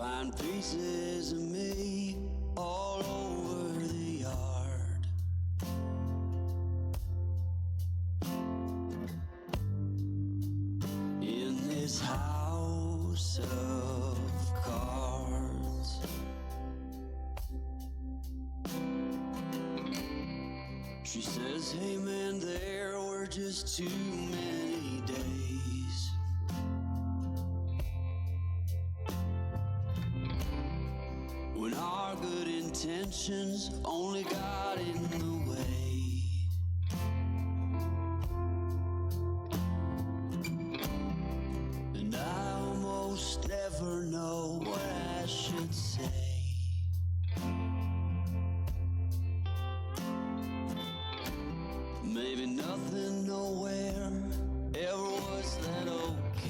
find pieces of me all over the yard. In this house of cards, she says, hey man, there were just too many days. When our good intentions only got in the way. And I almost never know what I should say. Maybe nothing nowhere ever was that okay.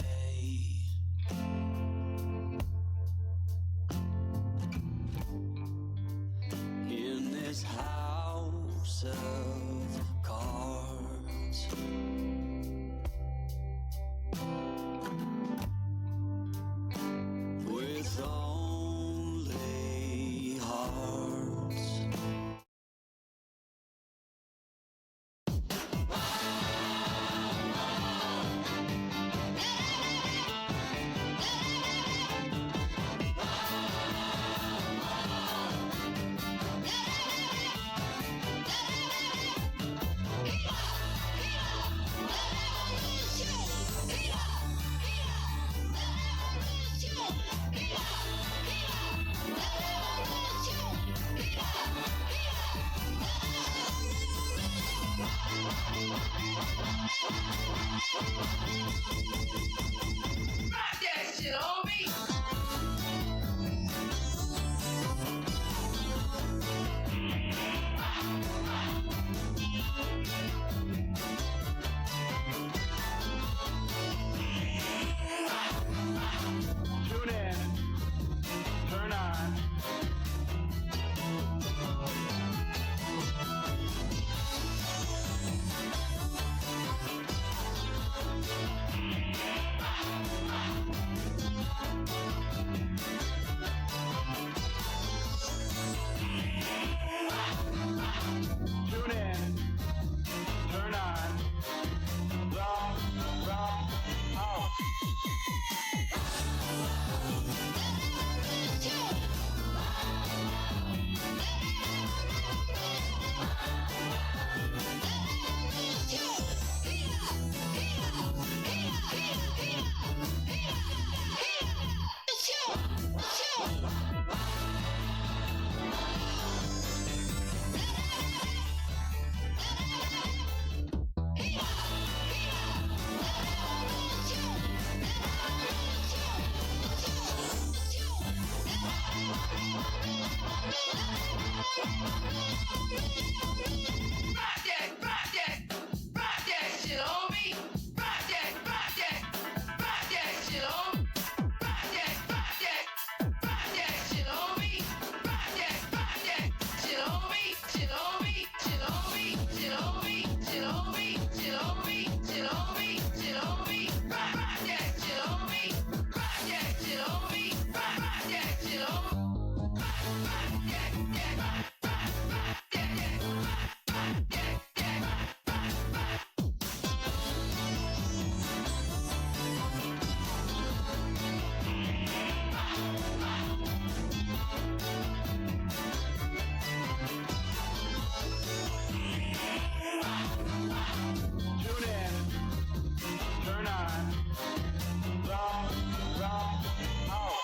In this house of cards, with only hearts. Rock that shit, homie! Tune in, turn on. Tune in, turn on. Rock house. Rock that shit, homie! Rock that shit, homie! Rock that shit, homie! Rock that shit, homie! Shit, homie! Shit, homie! Shit, homie! Shit, homie! Shit, homie! Shit, homie! Shit, homie! Rock that shit, homie! Rock that shit, homie! Rock that shit, homie! Tune in, turn on. Rock house.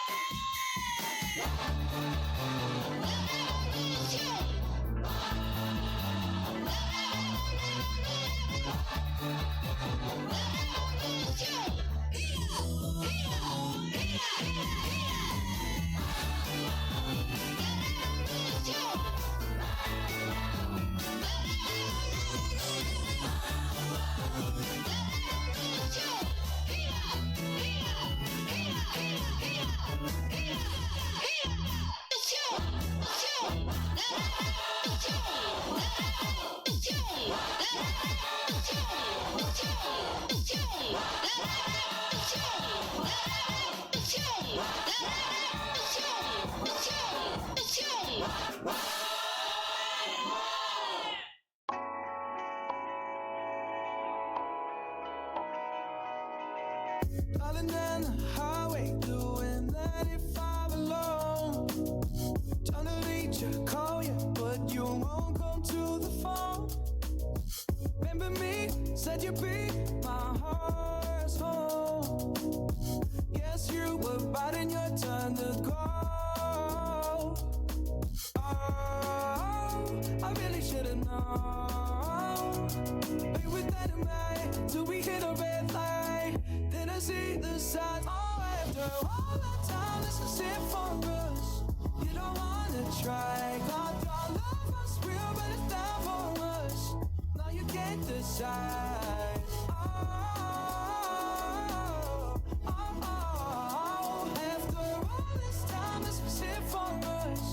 Let's go! Said you'd be my heart's home. Guess you were biting your turn to go. Oh, I really should've known. Be with that in May till we hit a red light. Then I see the signs. Oh, after all that time, this is it for us. You don't wanna try. Thought our love was real, but it's down for us. Now you can't decide. After all this time, this was it for us.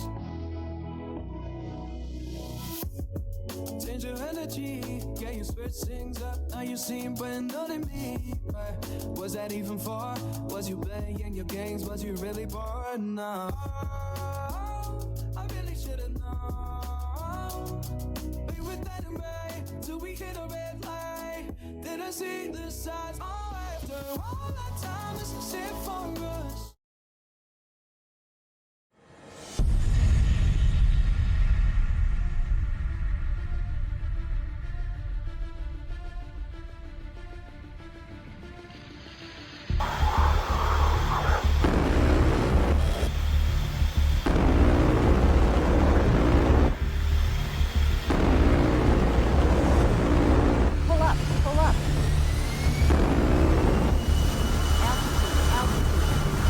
Change your energy, yeah, you switch things up. Now you seem brand new to me. Right? Was that even for? Was you playing your games? Was you really bored? No. I really should've known. Be with that in May till we hit a red light. Then I see the signs. Oh, after all that time, this is it for us. Pull up, pull up. Altitude, altitude.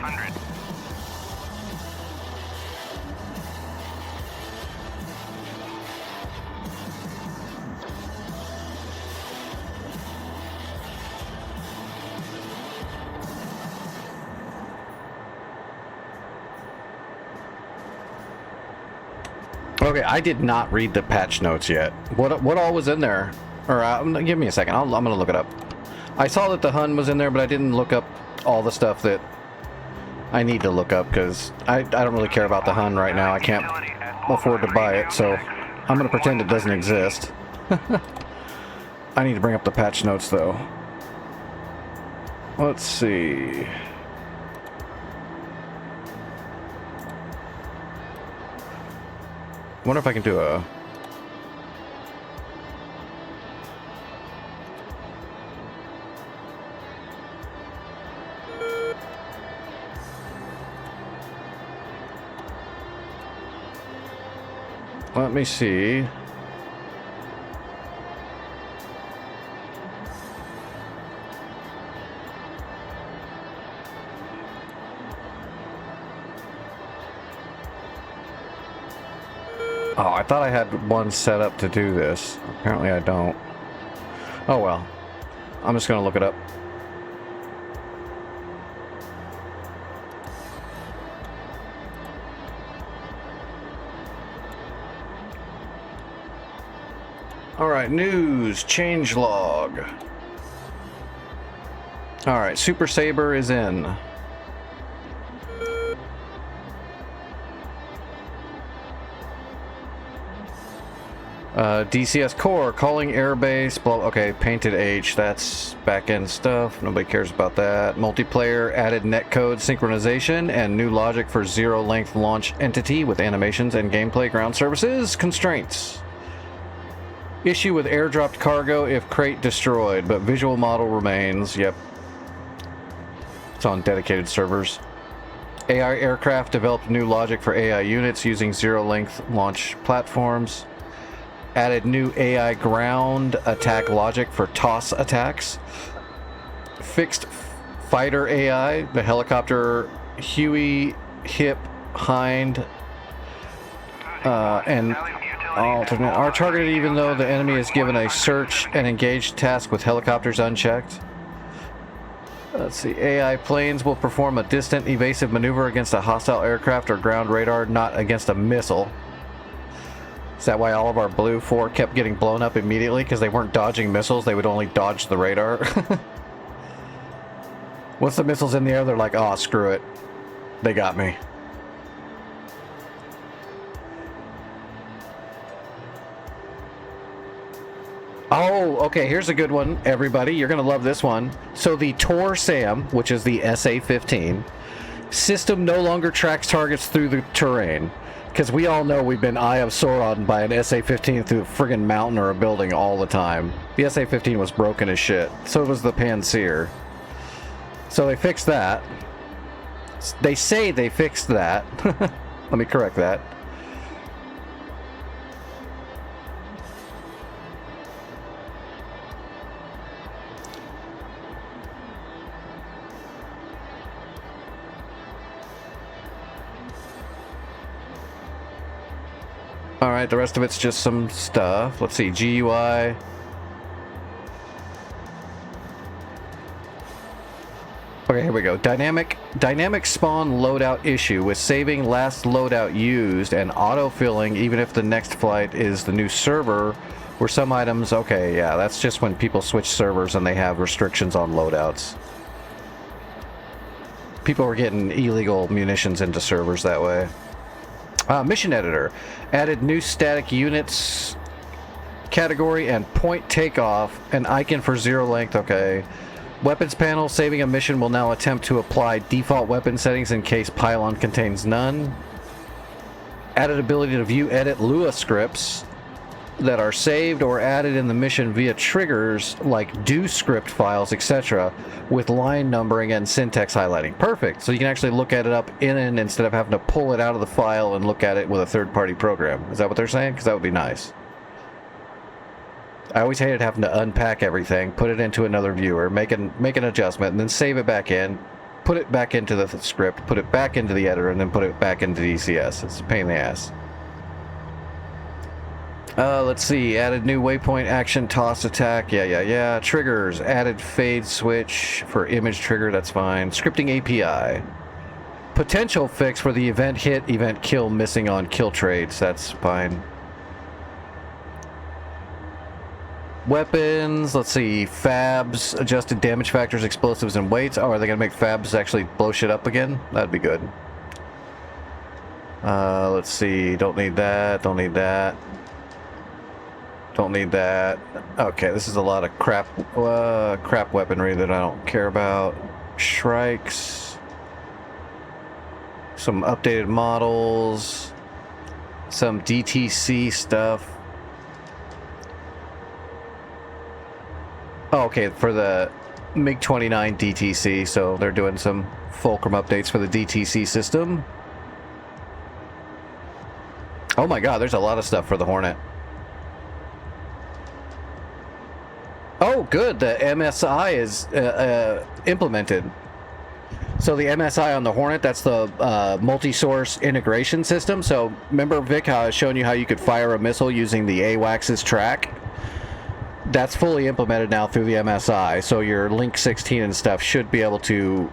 500. Okay, I did not read the patch notes yet. What all was in there? Or give me a second. I'm gonna look it up. I saw that the Hun was in there, but I didn't look up all the stuff that I need to look up because I don't really care about the Hun right now. I can't afford to buy it, so I'm gonna pretend it doesn't exist. I need to bring up the patch notes though. Let's see. Wonder if I can do a... Let me see. Oh, I thought I had one set up to do this. Apparently I don't. Oh well. I'm just gonna look it up. Alright, news, changelog. Alright, Super Saber is in. DCS Core, calling airbase, blah, okay, painted H, that's back-end stuff, nobody cares about that. Multiplayer, added netcode synchronization, and new logic for zero-length launch entity with animations and gameplay ground services. Constraints. Issue with airdropped cargo if crate destroyed, but visual model remains, yep. It's on dedicated servers. AI aircraft developed new logic for AI units using zero-length launch platforms. Added new AI ground attack logic for toss attacks. Fixed fighter AI, the helicopter Huey, Hip, Hind, and alternate are targeted even though the enemy is given a search and engage task with helicopters unchecked. Let's see. AI planes will perform a distant evasive maneuver against a hostile aircraft or ground radar, not against a missile. Is that why all of our Blue 4 kept getting blown up immediately? Because they weren't dodging missiles, they would only dodge the radar? Once the missile's in the air, they're like, oh, screw it. They got me. Oh, okay, here's a good one, everybody. You're going to love this one. So the Tor SAM, which is the SA-15, system no longer tracks targets through the terrain. Because we all know we've been Eye of Sauron by an SA-15 through a friggin' mountain or a building all the time. The SA-15 was broken as shit. So was the Panzer. So they fixed that. They say they fixed that. Let me correct that. Alright, the rest of it's just some stuff. Let's see, GUI. Okay, here we go. Dynamic spawn loadout issue with saving last loadout used and autofilling even if the next flight is the new server where some items... Okay, yeah, that's just when people switch servers and they have restrictions on loadouts. People were getting illegal munitions into servers that way. Mission editor added new static units category and point takeoff, an icon for zero length. Okay. Weapons panel, saving a mission will now attempt to apply default weapon settings in case pylon contains none. Added ability to view edit Lua scripts that are saved or added in the mission via triggers like do script files, etc. with line numbering and syntax highlighting. Perfect. So you can actually look at it up in it instead of having to pull it out of the file and look at it with a third-party program. Is that what they're saying? Because that would be nice. I always hated having to unpack everything, put it into another viewer, make an adjustment, and then save it back in. put it back into the script, put it back into the editor, and then put it back into DCS. It's a pain in the ass. Let's see. Added new waypoint action toss attack. Yeah. Triggers. Added fade switch for image trigger. That's fine. Scripting API. Potential fix for the event hit, event kill missing on kill trades. That's fine. Weapons. Let's see. Fabs. Adjusted damage factors, explosives, and weights. Oh, are they going to make Fabs actually blow shit up again? That'd be good. Let's see. Don't need that. Don't need that. Don't need that. Okay, this is a lot of crap weaponry that I don't care about. Shrikes. Some updated models. Some DTC stuff. Oh, okay, for the MiG-29 DTC, so they're doing some Fulcrum updates for the DTC system. Oh my god, there's a lot of stuff for the Hornet. Oh, good. The MSI is implemented. So the MSI on the Hornet, that's the multi-source integration system. So remember, Vic, how I was showing you how you could fire a missile using the AWACS's track? That's fully implemented now through the MSI. So your Link 16 and stuff should be able to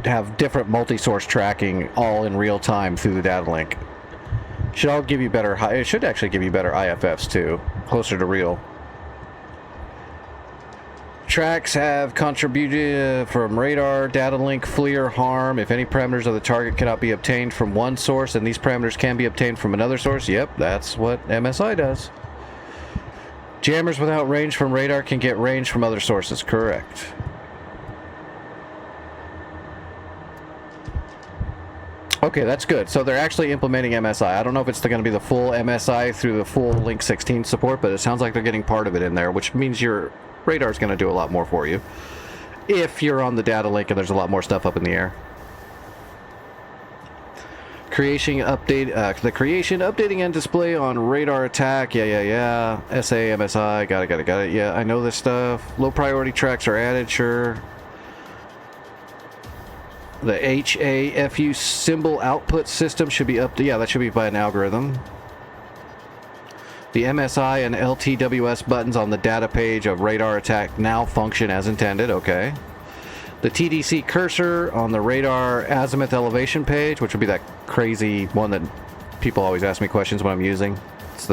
have different multi-source tracking all in real time through the data link. Should all give you better. It should actually give you better IFFs too, closer to real. Tracks have contributed from radar, data link, FLIR, harm. If any parameters of the target cannot be obtained from one source, and these parameters can be obtained from another source. Yep, that's what MSI does. Jammers without range from radar can get range from other sources. Correct. Okay, that's good. So they're actually implementing MSI. I don't know if it's going to be the full MSI through the full Link 16 support, but it sounds like they're getting part of it in there, which means your radar is going to do a lot more for you if you're on the data link and there's a lot more stuff up in the air. Creation update, the creation, updating, and display on radar attack. Yeah. SA, MSI, got it. Yeah, I know this stuff. Low priority tracks are added, sure. The HAFU symbol output system should be up. Yeah, that should be by an algorithm. The MSI and LTWS buttons on the data page of radar attack now function as intended. Okay. The TDC cursor on the radar azimuth elevation page, which would be that crazy one that people always ask me questions when I'm using. It's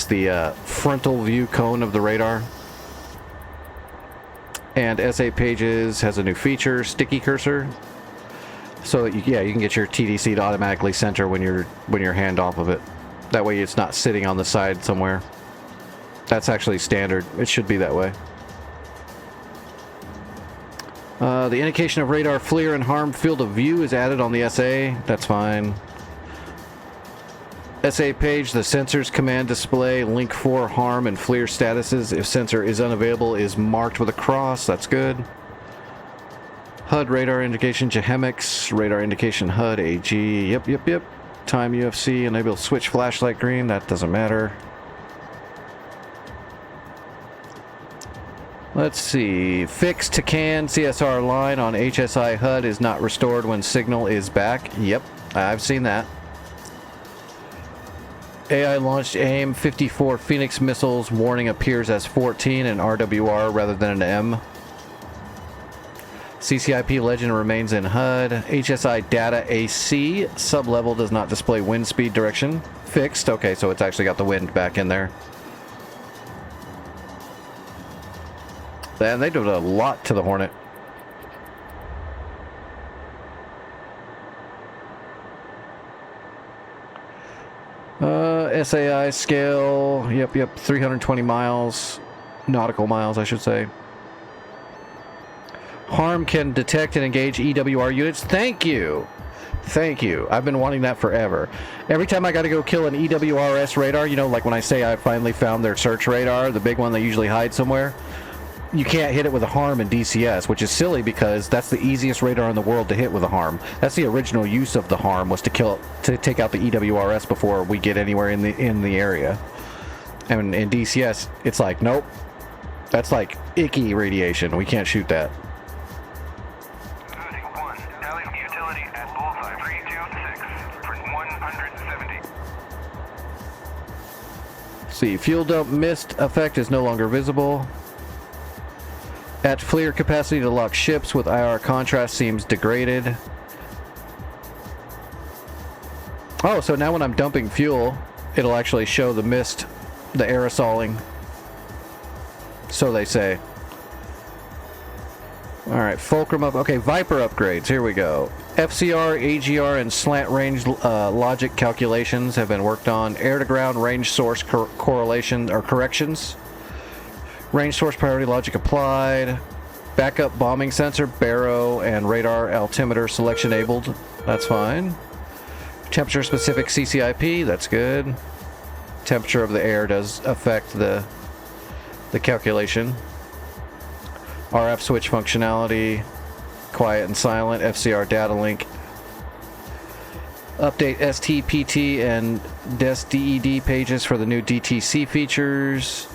the frontal view cone of the radar. And SA Pages has a new feature, sticky cursor. So that you can get your TDC to automatically center when you're hand off of it. That way it's not sitting on the side somewhere. That's actually standard. It should be that way. The indication of radar, FLIR, and harm field of view is added on the SA. That's fine. SA page, the sensors command display, link 4 harm and FLIR statuses. If sensor is unavailable, is marked with a cross. That's good. HUD radar indication, Jehemix, radar indication HUD, AG. Yep. Time UFC, enable switch flashlight green. That doesn't matter. Let's see. Fix to CAN CSR line on HSI HUD is not restored when signal is back. Yep, I've seen that. AI launched AIM-54 Phoenix missiles. Warning appears as 14 and RWR rather than an M. CCIP legend remains in HUD. HSI data AC sublevel does not display wind speed direction. Fixed. Okay, so it's actually got the wind back in there. And they did a lot to the Hornet. SAI scale. Yep. 320 miles. Nautical miles, I should say. Harm can detect and engage EWR units. Thank you. I've been wanting that forever. Every time I got to go kill an EWRS radar, like when I say I finally found their search radar, the big one they usually hide somewhere, you can't hit it with a harm in DCS, which is silly because that's the easiest radar in the world to hit with a harm. That's the original use of the harm, was to take out the EWRS before we get anywhere in the area. And in DCS, it's like, nope, that's like icky radiation. We can't shoot that. See, fuel dump mist effect is no longer visible. At FLIR capacity to lock ships with IR contrast seems degraded. Oh, so now when I'm dumping fuel, it'll actually show the mist, the aerosoling. So they say. Alright, Fulcrum up. Okay, Viper upgrades. Here we go. FCR, AGR, and slant range logic calculations have been worked on. Air-to-ground range source correlation or corrections. Range source priority logic applied. Backup bombing sensor, baro, and radar altimeter selection enabled. That's fine. Temperature specific CCIP. That's good. Temperature of the air does affect the calculation. RF switch functionality, quiet and silent, FCR data link. Update STPT and DES-DED pages for the new DTC features.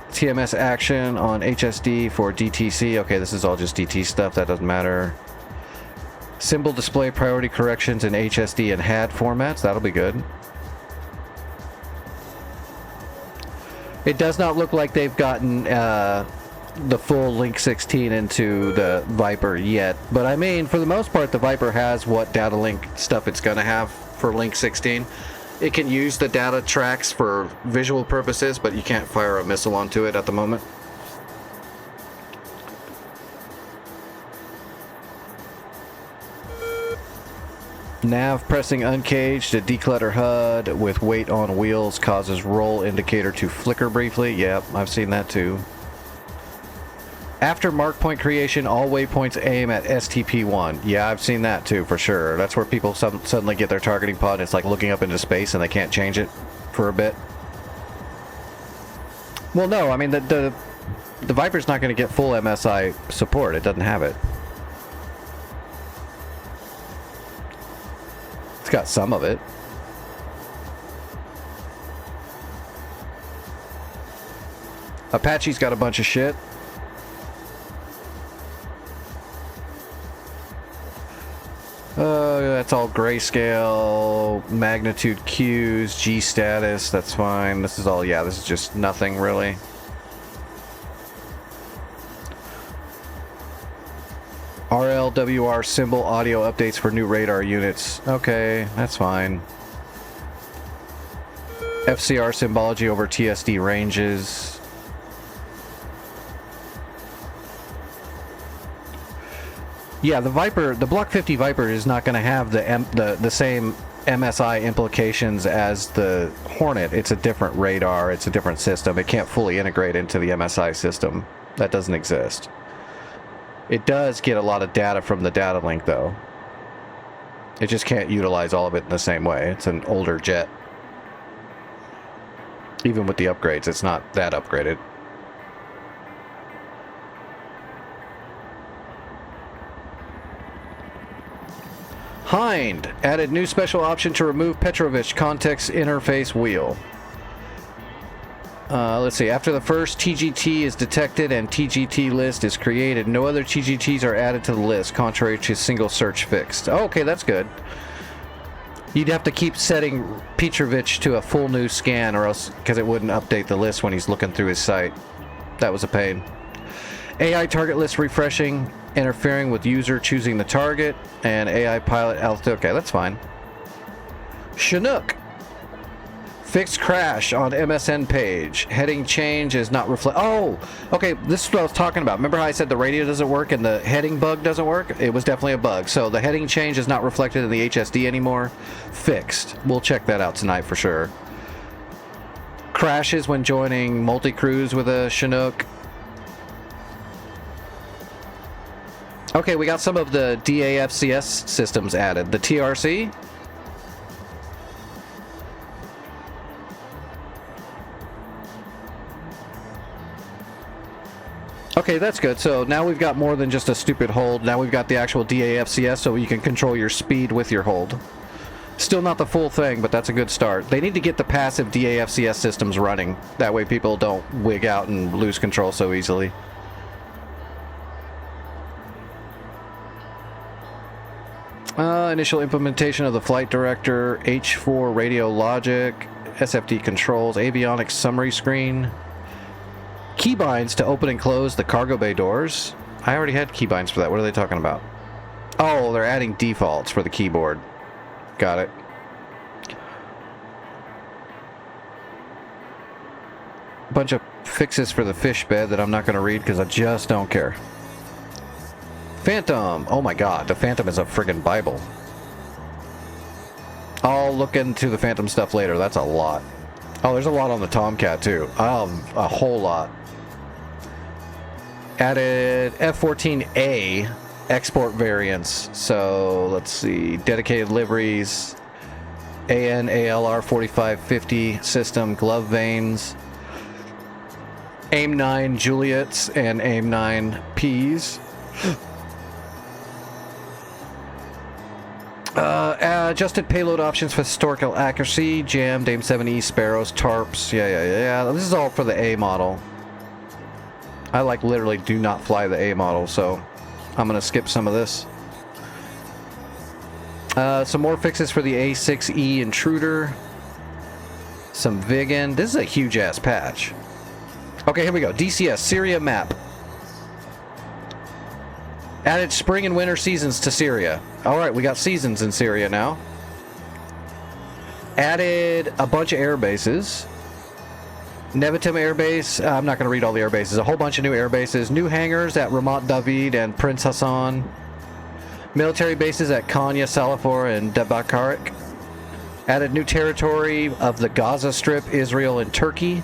TMS action on HSD for DTC. Okay, this is all just DT stuff, that doesn't matter. Symbol display priority corrections in HSD and HAD formats, that'll be good. It does not look like they've gotten the full Link 16 into the Viper yet, but I mean, for the most part, the Viper has what data link stuff it's going to have for Link 16. It can use the data tracks for visual purposes, but you can't fire a missile onto it at the moment. Nav pressing uncaged to declutter HUD with weight on wheels causes roll indicator to flicker briefly. Yep, I've seen that too. After mark point creation, all waypoints aim at STP-1. Yeah, I've seen that too, for sure. That's where people suddenly get their targeting pod and it's like looking up into space and they can't change it for a bit. Well, no, I mean, the Viper's not going to get full MSI support. It doesn't have it. It's got some of it. Apache's got a bunch of shit. That's all grayscale, magnitude cues, G status, that's fine. This is all, yeah, this is just nothing really. RLWR symbol audio updates for new radar units. Okay, that's fine. FCR symbology over TSD ranges. Yeah, the Viper, the Block 50 Viper is not going to have the same MSI implications as the Hornet. It's a different radar, it's a different system. It can't fully integrate into the MSI system. That doesn't exist. It does get a lot of data from the data link, though. It just can't utilize all of it in the same way. It's an older jet. Even with the upgrades, it's not that upgraded. Hind added new special option to remove Petrovich context interface wheel. Let's see. After the first TGT is detected and TGT list is created, no other TGTs are added to the list, contrary to single search fixed. Oh, okay, that's good. You'd have to keep setting Petrovich to a full new scan, or else, because it wouldn't update the list when he's looking through his site. That was a pain. AI target list refreshing, interfering with user choosing the target, and AI pilot altitude. Okay, that's fine. Chinook. Fixed crash on MSN page. Heading change is not reflect. Oh, okay. This is what I was talking about. Remember how I said the radio doesn't work and the heading bug doesn't work? It was definitely a bug. So the heading change is not reflected in the HSD anymore. Fixed. We'll check that out tonight for sure. Crashes when joining multi-cruise with a Chinook. Okay, we got some of the DAFCS systems added. The TRC. Okay, that's good. So now we've got more than just a stupid hold. Now we've got the actual DAFCS, so you can control your speed with your hold. Still not the full thing, but that's a good start. They need to get the passive DAFCS systems running. That way people don't wig out and lose control so easily. Initial implementation of the flight director, H4 radio logic. SFD controls, avionics summary screen, keybinds to open and close the cargo bay doors. I already had keybinds for that. What are they talking about? Oh, they're adding defaults for the keyboard. Got it. Bunch of fixes for the fish bed that I'm not going to read because I just don't care. Phantom. Oh my god, the Phantom is a friggin' Bible. I'll look into the Phantom stuff later. That's a lot. Oh, there's a lot on the Tomcat too. A whole lot. Added F-14A export variants. So let's see. Dedicated liveries. AN ALR 4550 system. Glove vanes. AIM-9 Juliets and AIM-9 Ps. Adjusted payload options for historical accuracy. Jammed AIM-7E Sparrows, tarps. Yeah. This is all for the A model. I like literally do not fly the A model, so I'm gonna skip some of this. Some more fixes for the A6E Intruder. Some Vigan. This is a huge ass patch. Okay, here we go. DCS Syria map. Added spring and winter seasons to Syria. Alright, we got seasons in Syria now. Added a bunch of air bases. Nevatim Air Base. I'm not going to read all the air bases. A whole bunch of new air bases. New hangars at Ramat David and Prince Hassan. Military bases at Konya, Salafor, and Debakarik. Added new territory of the Gaza Strip, Israel, and Turkey.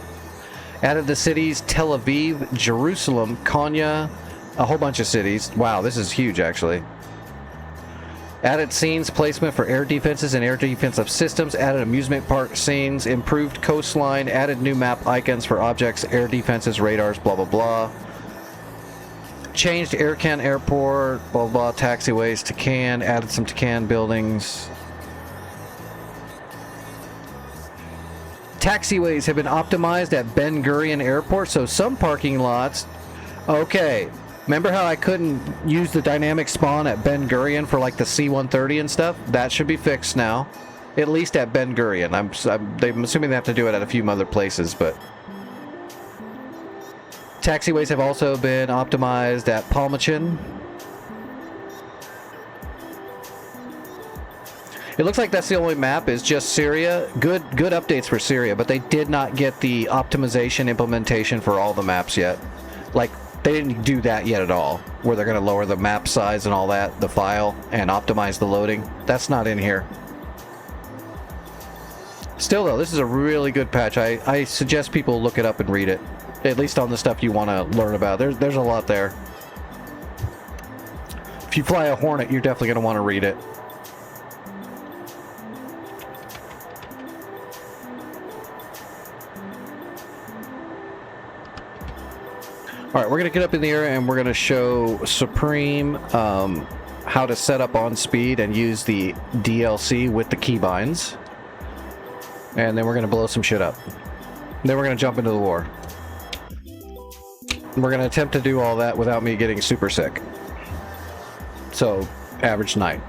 Added the cities Tel Aviv, Jerusalem, Konya, a whole bunch of cities. Wow, this is huge, actually. Added scenes placement for air defenses and air defensive systems. Added amusement park scenes. Improved coastline. Added new map icons for objects, air defenses, radars, blah, blah, blah. Changed Erkan Airport, blah, blah, taxiways to Cannes. Added some to Cannes buildings. Taxiways have been optimized at Ben Gurion Airport, so some parking lots... Okay, remember how I couldn't use the dynamic spawn at Ben Gurion for like the C-130 and stuff? That should be fixed now. At least at Ben Gurion. I'm assuming they have to do it at a few other places, but... Taxiways have also been optimized at Palmachin. It looks like that's the only map, is just Syria. Good updates for Syria, but they did not get the optimization implementation for all the maps yet. Like, they didn't do that yet at all, where they're going to lower the map size and all that, the file, and optimize the loading. That's not in here. Still, though, this is a really good patch. I suggest people look it up and read it, at least on the stuff you want to learn about. There's a lot there. If you fly a Hornet, you're definitely going to want to read it. Alright, we're going to get up in the air and we're going to show Supreme how to set up on speed and use the DLC with the keybinds. And then we're going to blow some shit up. Then we're going to jump into the war. We're going to attempt to do all that without me getting super sick. So, average night.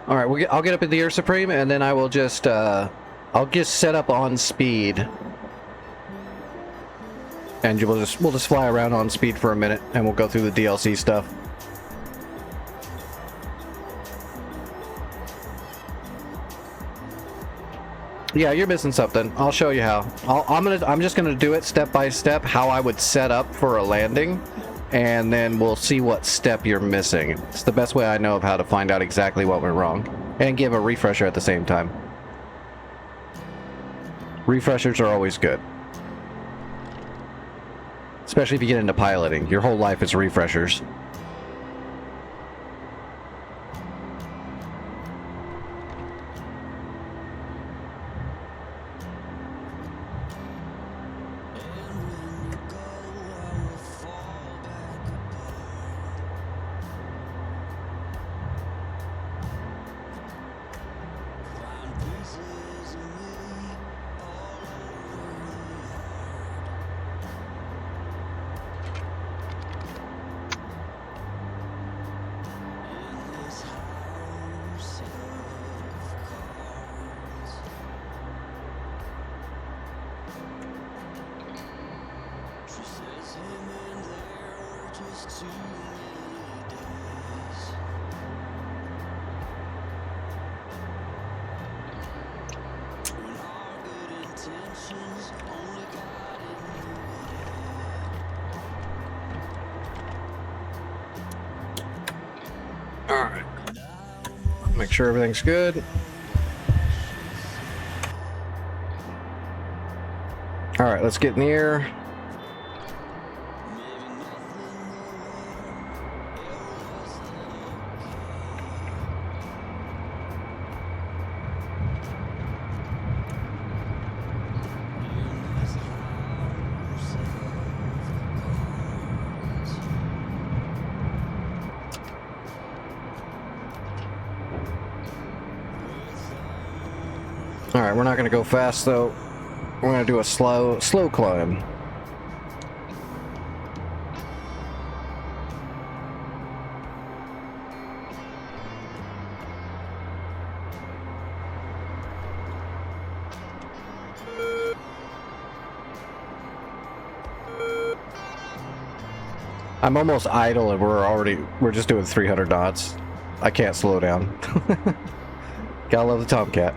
Alright, I'll get up in the air, Supreme, and then I will just, I'll just set up on speed. And we'll just fly around on speed for a minute, and we'll go through the DLC stuff. Yeah, you're missing something. I'll show you how. I'm just gonna do it step by step, how I would set up for a landing. And then we'll see what step you're missing. It's the best way I know of how to find out exactly what went wrong. And give a refresher at the same time. Refreshers are always good. Especially if you get into piloting. Your whole life is refreshers. just too many days. When our good intentions only got in the way. All right. Make sure everything's good. All right, let's get in the air. All right, we're not going to go fast though. We're going to do a slow climb. I'm almost idle and we're just doing 300 knots. I can't slow down. Gotta love the Tomcat.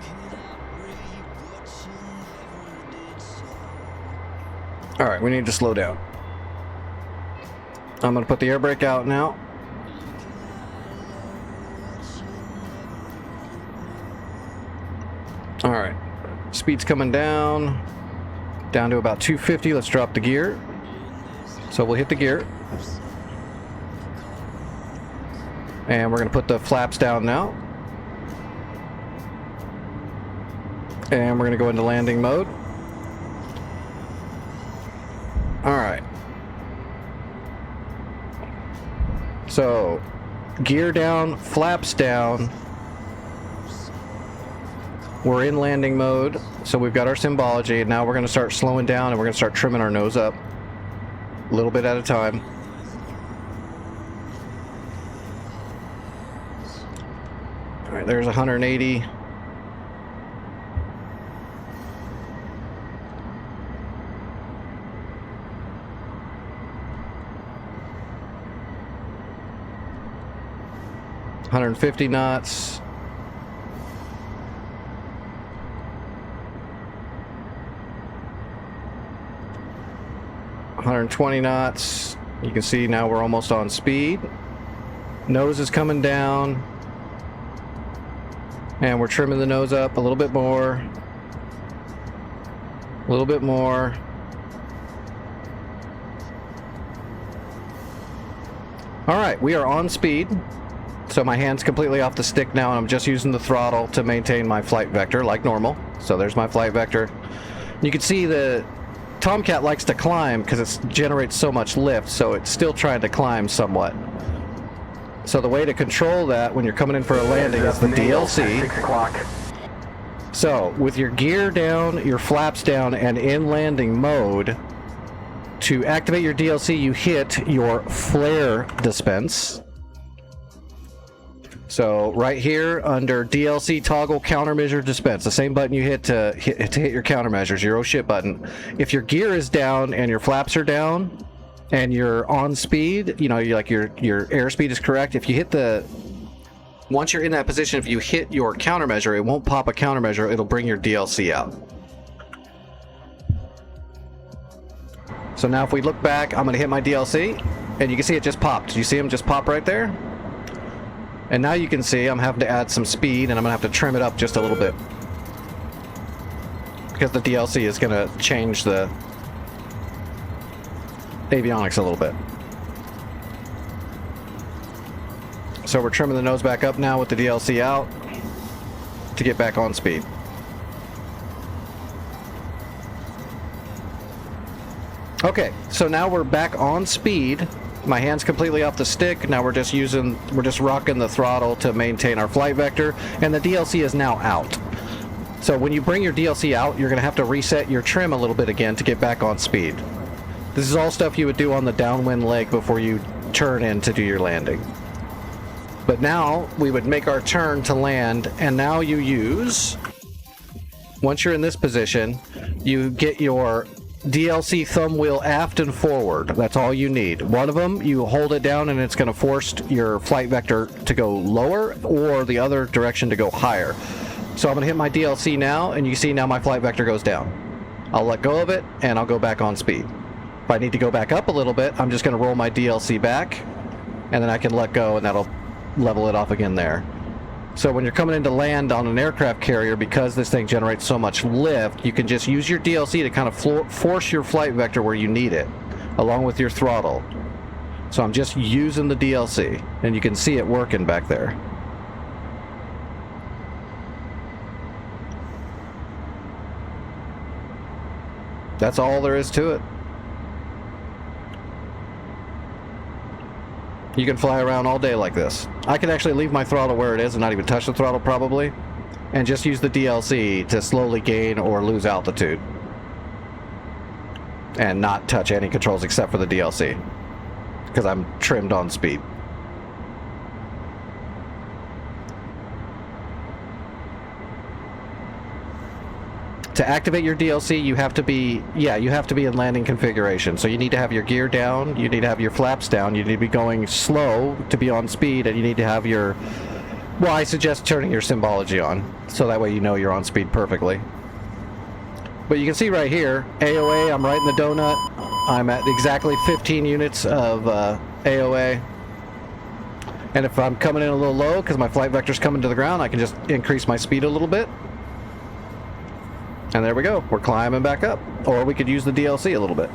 All right, we need to slow down. I'm gonna put the air brake out now. All right, speed's coming down to about 250. Let's drop the gear. So we'll hit the gear. And we're gonna put the flaps down now. And we're gonna go into landing mode. All right. So, gear down, flaps down. We're in landing mode. So we've got our symbology, and now we're going to start slowing down, and we're going to start trimming our nose up a little bit at a time. All right, there's 180. $150 knots. $120 knots. You can see now we're almost on speed. Nose is coming down. And we're trimming the nose up a little bit more. A little bit more. All right, we are on speed. So my hand's completely off the stick now, and I'm just using the throttle to maintain my flight vector like normal. So there's my flight vector. You can see the Tomcat likes to climb because it generates so much lift, so it's still trying to climb somewhat. So the way to control that when you're coming in for a landing is the DLC. 6 o'clock. So with your gear down, your flaps down, and in landing mode, to activate your DLC, you hit your flare dispense. So right here under DLC toggle countermeasure dispense, the same button you hit to hit your countermeasures, your oh shit button. If your gear is down and your flaps are down and you're on speed, you know, your airspeed is correct. If you hit once you're in that position, if you hit your countermeasure, it won't pop a countermeasure, it'll bring your DLC out. So now if we look back, I'm gonna hit my DLC and you can see it just popped. You see them just pop right there? And now you can see I'm having to add some speed, and I'm going to have to trim it up just a little bit. Because the DLC is going to change the avionics a little bit. So we're trimming the nose back up now with the DLC out to get back on speed. Okay, so now we're back on speed. My hand's completely off the stick. Now we're just rocking the throttle to maintain our flight vector, and the DLC is now out. So when you bring your DLC out, you're gonna have to reset your trim a little bit again to get back on speed. This is all stuff you would do on the downwind leg before you turn in to do your landing. But now we would make our turn to land, and now you use, once you're in this position, you get your DLC thumb wheel aft and forward. That's all you need. One of them, you hold it down and it's going to force your flight vector to go lower, or the other direction to go higher. So I'm going to hit my DLC now, and you see now my flight vector goes down. I'll let go of it, and I'll go back on speed. If I need to go back up a little bit, I'm just going to roll my DLC back, and then I can let go, and that'll level it off again there. So when you're coming in to land on an aircraft carrier, because this thing generates so much lift, you can just use your DLC to kind of force your flight vector where you need it, along with your throttle. So I'm just using the DLC, and you can see it working back there. That's all there is to it. You can fly around all day like this. I could actually leave my throttle where it is and not even touch the throttle probably, and just use the DLC to slowly gain or lose altitude. And not touch any controls except for the DLC, because I'm trimmed on speed. To activate your DLC, you have to be in landing configuration. So you need to have your gear down, you need to have your flaps down, you need to be going slow to be on speed, and you need to have your... Well, I suggest turning your symbology on, so that way you know you're on speed perfectly. But you can see right here, AOA, I'm right in the donut. I'm at exactly 15 units of AOA. And if I'm coming in a little low, because my flight vector's coming to the ground, I can just increase my speed a little bit. And there we go, we're climbing back up. Or we could use the DLC a little bit.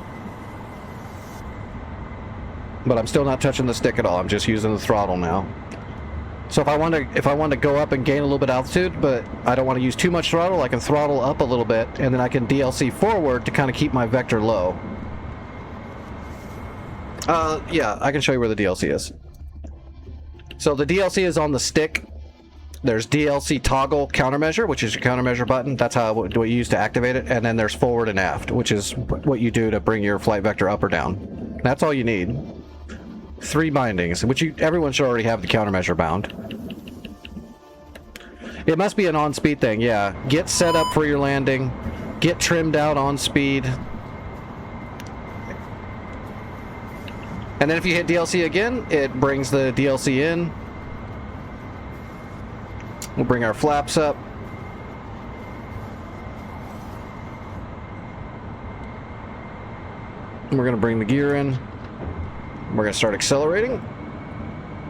But I'm still not touching the stick at all, I'm just using the throttle now. So if I want to go up and gain a little bit of altitude, but I don't want to use too much throttle, I can throttle up a little bit, and then I can DLC forward to kind of keep my vector low. Yeah, I can show you where the DLC is. So the DLC is on the stick. There's DLC toggle countermeasure, which is your countermeasure button. That's what you use to activate it. And then there's forward and aft, which is what you do to bring your flight vector up or down. That's all you need. 3 bindings, which everyone should already have the countermeasure bound. It must be an on-speed thing, yeah. Get set up for your landing. Get trimmed out on speed. And then if you hit DLC again, it brings the DLC in. We'll bring our flaps up. And we're going to bring the gear in. We're going to start accelerating,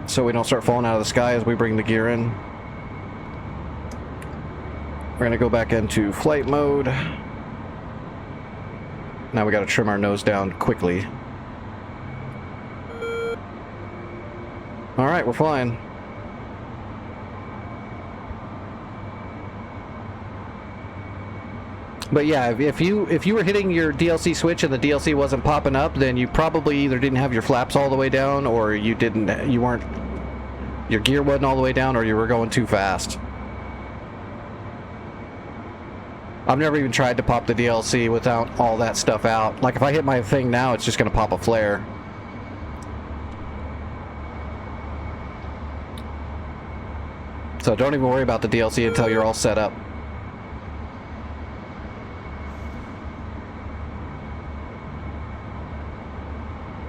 so we don't start falling out of the sky as we bring the gear in. We're going to go back into flight mode. Now we got to trim our nose down quickly. All right, we're flying. But yeah, if you were hitting your DLC switch and the DLC wasn't popping up, then you probably either didn't have your flaps all the way down, or your gear wasn't all the way down, or you were going too fast. I've never even tried to pop the DLC without all that stuff out. Like if I hit my thing now, it's just going to pop a flare. So don't even worry about the DLC until you're all set up.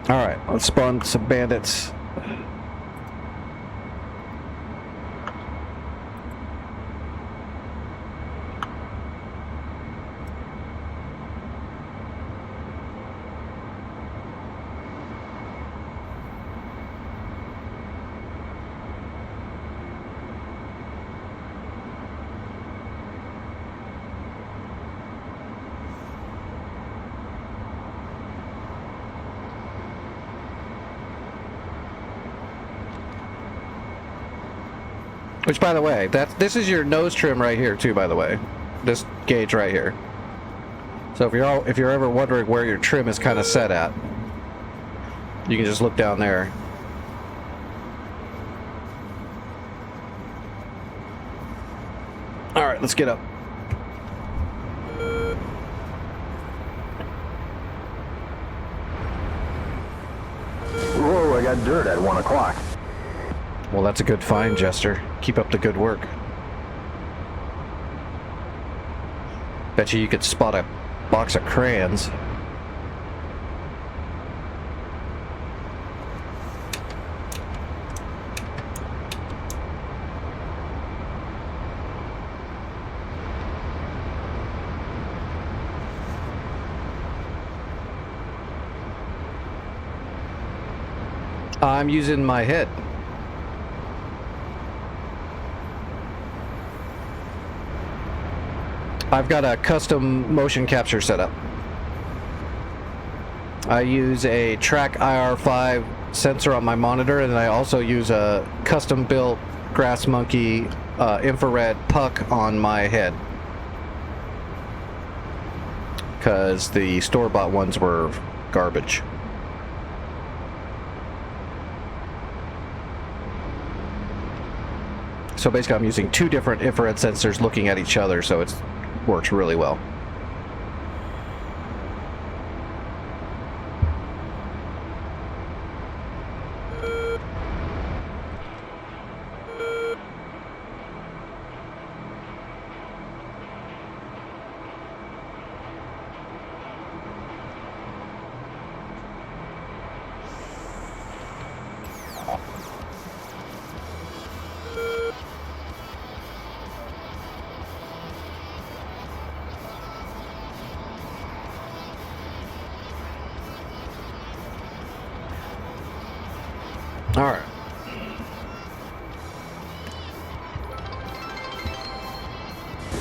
Alright, let's spawn some bandits. Which, by the way, this is your nose trim right here, too, by the way. This gauge right here. So if you're ever wondering where your trim is kind of set at, you can just look down there. All right, let's get up. Whoa, I got dirt at 1 o'clock. Well, that's a good find, Jester. Keep up the good work. Bet you could spot a box of crayons. I'm using my head. I've got a custom motion capture setup. I use a Track IR5 sensor on my monitor, and I also use a custom-built Grass Monkey infrared puck on my head. Because the store-bought ones were garbage. So basically I'm using two different infrared sensors looking at each other, so it works really well. All right.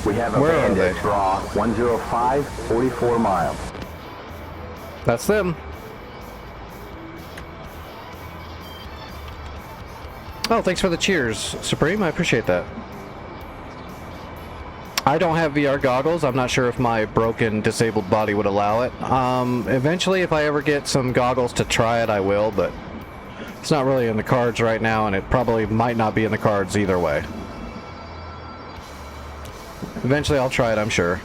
We have a Where are bandit they? draw 105, 44 miles. That's them. Oh, thanks for the cheers, Supreme. I appreciate that. I don't have VR goggles. I'm not sure if my broken, disabled body would allow it. Eventually, if I ever get some goggles to try it, I will, but it's not really in the cards right now, and it probably might not be in the cards either way. Eventually, I'll try it, I'm sure.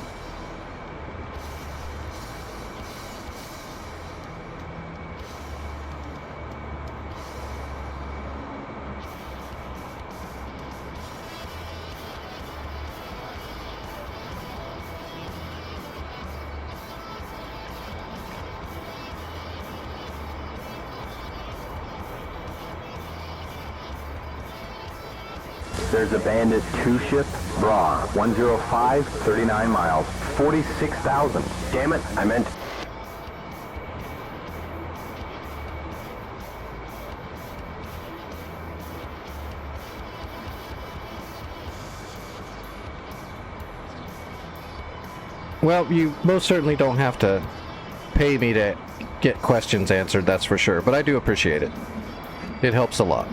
There's a bandit 2-ship, Bra 105, 39 miles, 46,000. Damn it, I meant... Well, you most certainly don't have to pay me to get questions answered, that's for sure, but I do appreciate it. It helps a lot.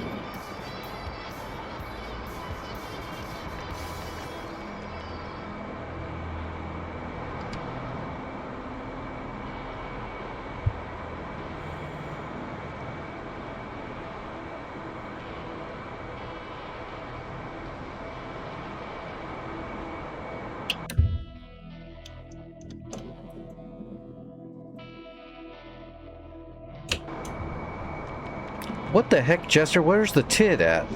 What the heck, Jester? Where's the TID at?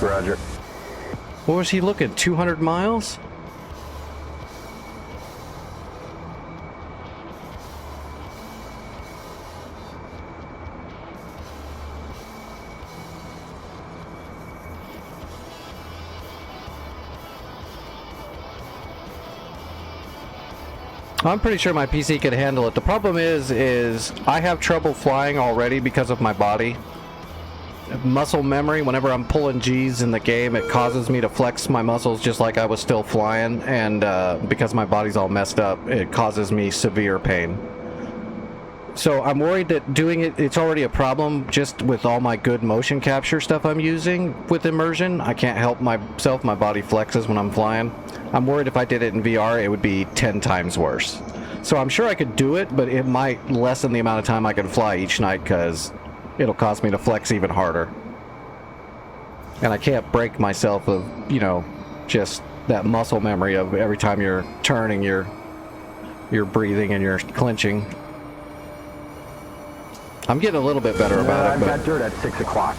Roger. What was he looking? 200 miles? I'm pretty sure my PC could handle it. The problem is I have trouble flying already because of my body. Muscle memory, whenever I'm pulling G's in the game, it causes me to flex my muscles just like I was still flying, and because my body's all messed up, it causes me severe pain. So I'm worried that doing it's already a problem just with all my good motion capture stuff I'm using with immersion. I can't help myself, my body flexes when I'm flying. I'm worried if I did it in VR, it would be 10 times worse. So I'm sure I could do it, but it might lessen the amount of time I can fly each night because it'll cause me to flex even harder. And I can't break myself of, you know, just that muscle memory of every time you're turning, you're breathing and you're clenching. I'm getting a little bit better about it, I've but got dirt at 6 o'clock.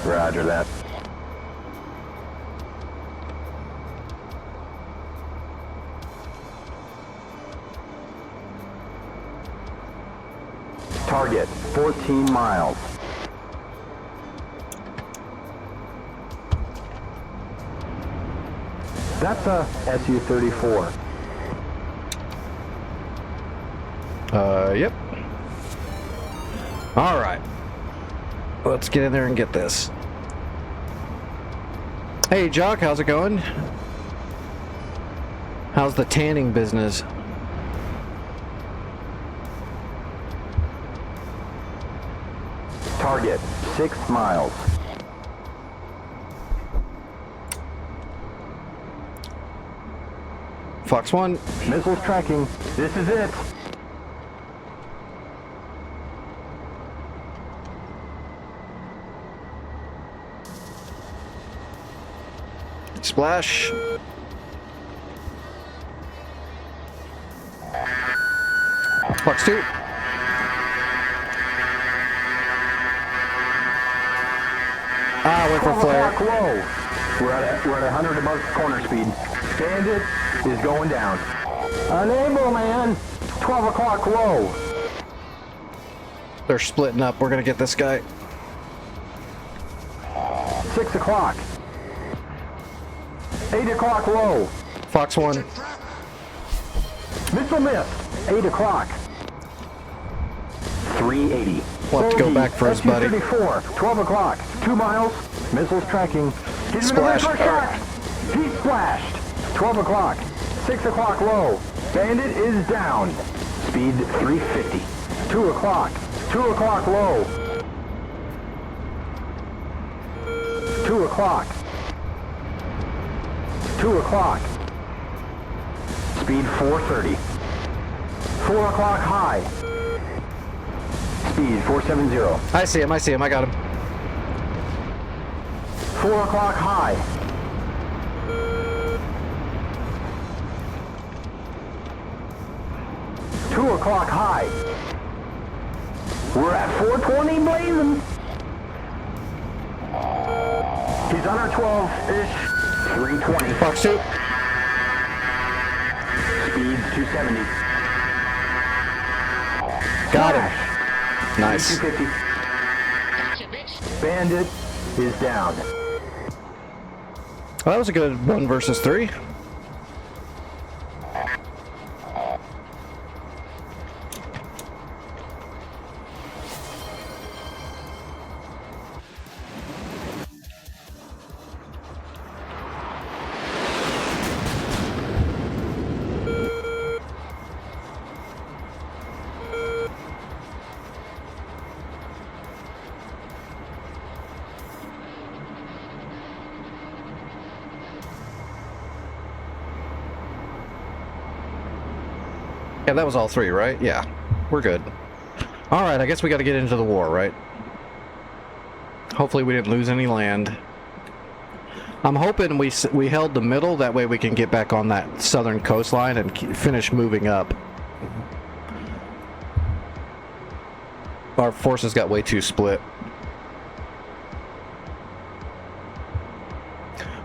Roger that. Target 14 miles. That's a Su-34. Yep. All right. Let's get in there and get this. Hey, Jock, how's it going? How's the tanning business? Target, 6 miles. Fox 1. Missiles tracking. This is it. Splash. Fox 2. Ah, went for flare. Low. We're at 100 above corner speed. Bandit is going down. Unable, man. 12 o'clock low. They're splitting up. We're gonna get this guy. 6 o'clock. 8 o'clock low. Fox 1. Missile missed. 8 o'clock. 380. We'll have to go back for his buddy. 34. 12 o'clock. 2 miles. Missiles tracking. He's Splash. He splashed. 12 o'clock. 6 o'clock low. Bandit is down. Speed 350. 2 o'clock. 2 o'clock low. 2 o'clock. 2 o'clock. Speed 430. 4 o'clock high. Speed 470. I see him. I see him. I got him. 4 o'clock high. Two o'clock high. We're at 420 blazing. He's under 12-ish. 320. Fox 2. Speed 270. Got him. Nice. 250. Gotcha, bitch. Bandit is down. Well, that was a good 1 versus 3. Yeah, that was all 3, right? Yeah, we're good. All right, I guess we got to get into the war, right? Hopefully we didn't lose any land. I'm hoping we held the middle, that way we can get back on that southern coastline and finish moving up. Our forces got way too split.